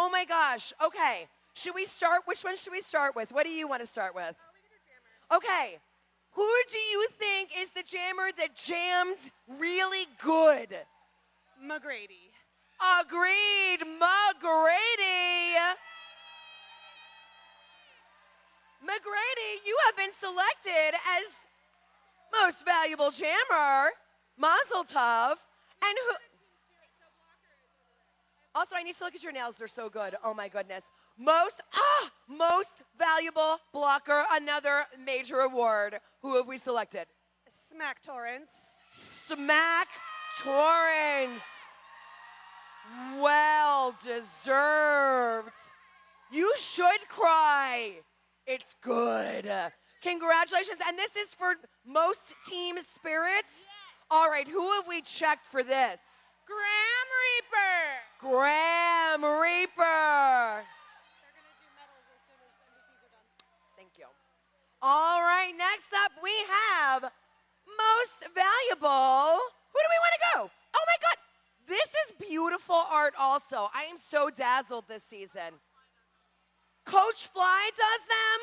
Oh my gosh. Okay. Should we start? Which one should we start with? What do you want to start with? Okay. Who do you think is the jammer that jammed really good? McGrady. Agreed, McGrady. McGrady, you have been selected as most valuable jammer. Mazel tov. And who? Also, I need to look at your nails. They're so good. Oh my goodness. Most valuable blocker, another major award. Who have we selected? Smack Torrance. Smack Torrance. Well deserved. You should cry. It's good. Congratulations. And this is for most team spirits. All right, who have we checked for this? Graham Reaper. Graham Reaper. They're going to do medals as soon as MVPs are done. Thank you. All right, next up we have most valuable. Who do we want to go? Oh my God. This is beautiful art also. I am so dazzled this season. Coach Fly does them.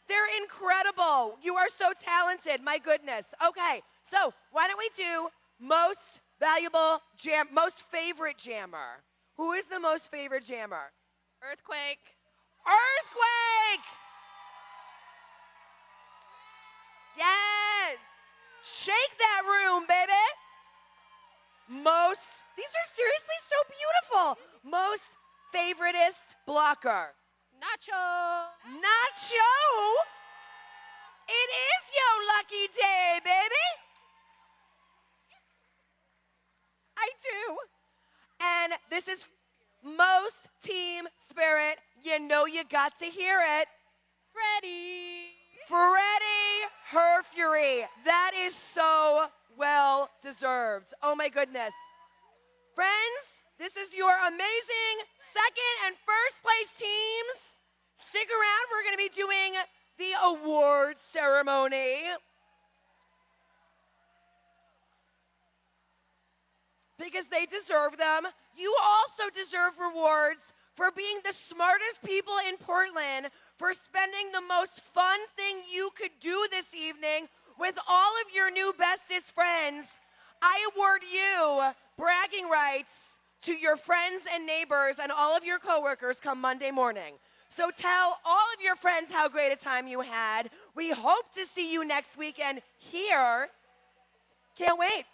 They're incredible. You are so talented, my goodness. Okay, so why don't we do most valuable jam, most favorite jammer. Who is the most favorite jammer? Earthquake. Earthquake! Yes! Shake that room, baby! These are seriously so beautiful. Most favoritist blocker. Nacho. Nacho! It is your lucky day, baby! I do. And this is most team spirit. You know you got to hear it. Freddie. Freddie Herfury. That is so well deserved. Oh my goodness. Friends, this is your amazing second and first place teams. Stick around. We're going to be doing the awards ceremony. Because they deserve them. You also deserve rewards for being the smartest people in Portland, for spending the most fun thing you could do this evening with all of your new bestest friends. I award you bragging rights to your friends and neighbors and all of your coworkers come Monday morning. So tell all of your friends how great a time you had. We hope to see you next weekend here. Can't wait.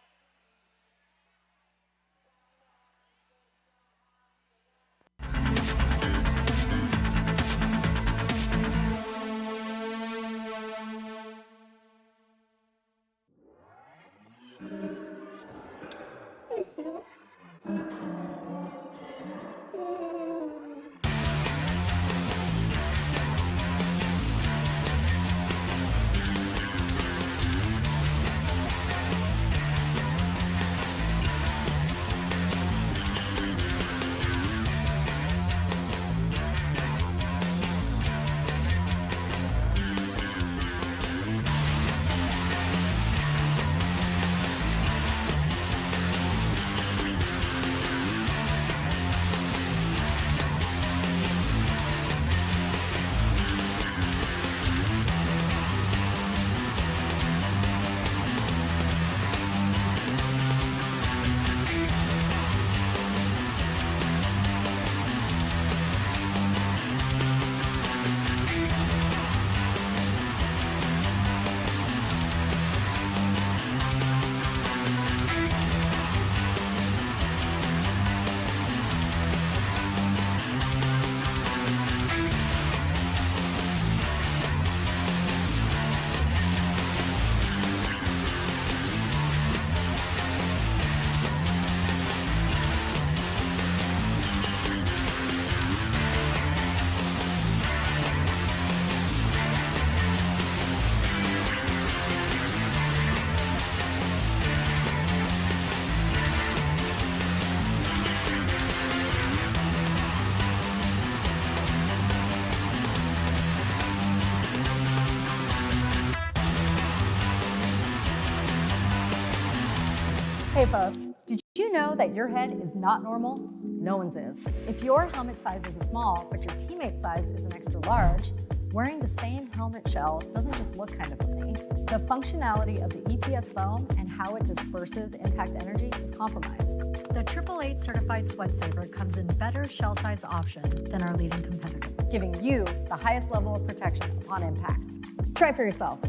Hey folks, did you know know that your head is not normal? No one's is. If your helmet size is a small, but your teammate's size is an extra large, wearing the same helmet shell doesn't just look kind of funny. The functionality of the EPS foam and how it disperses impact energy is compromised. The 888 certified Sweat Saver comes in better shell size options than our leading competitor, giving you the highest level of protection upon impact. Try it for yourself.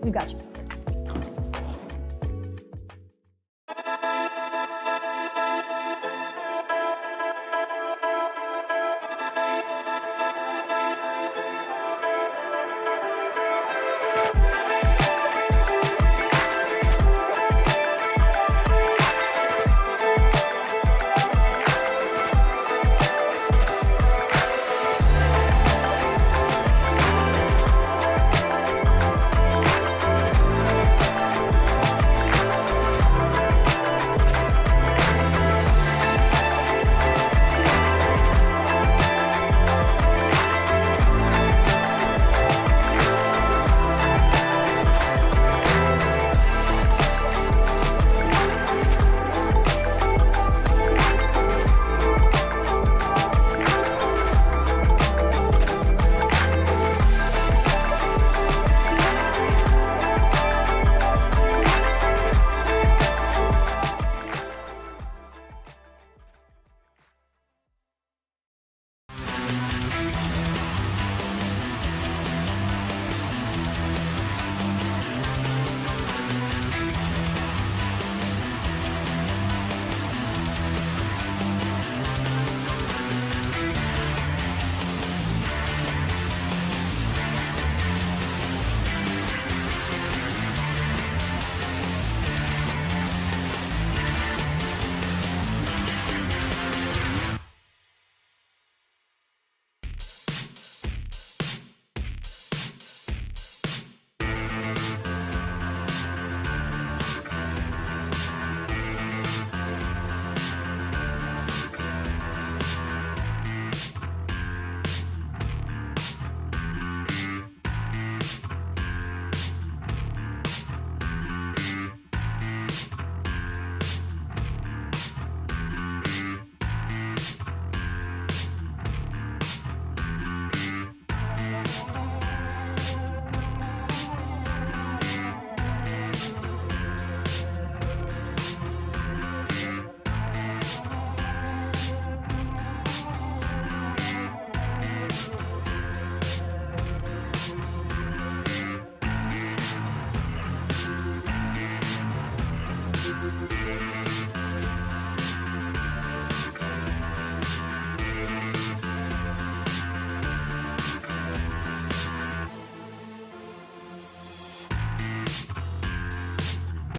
We've got you.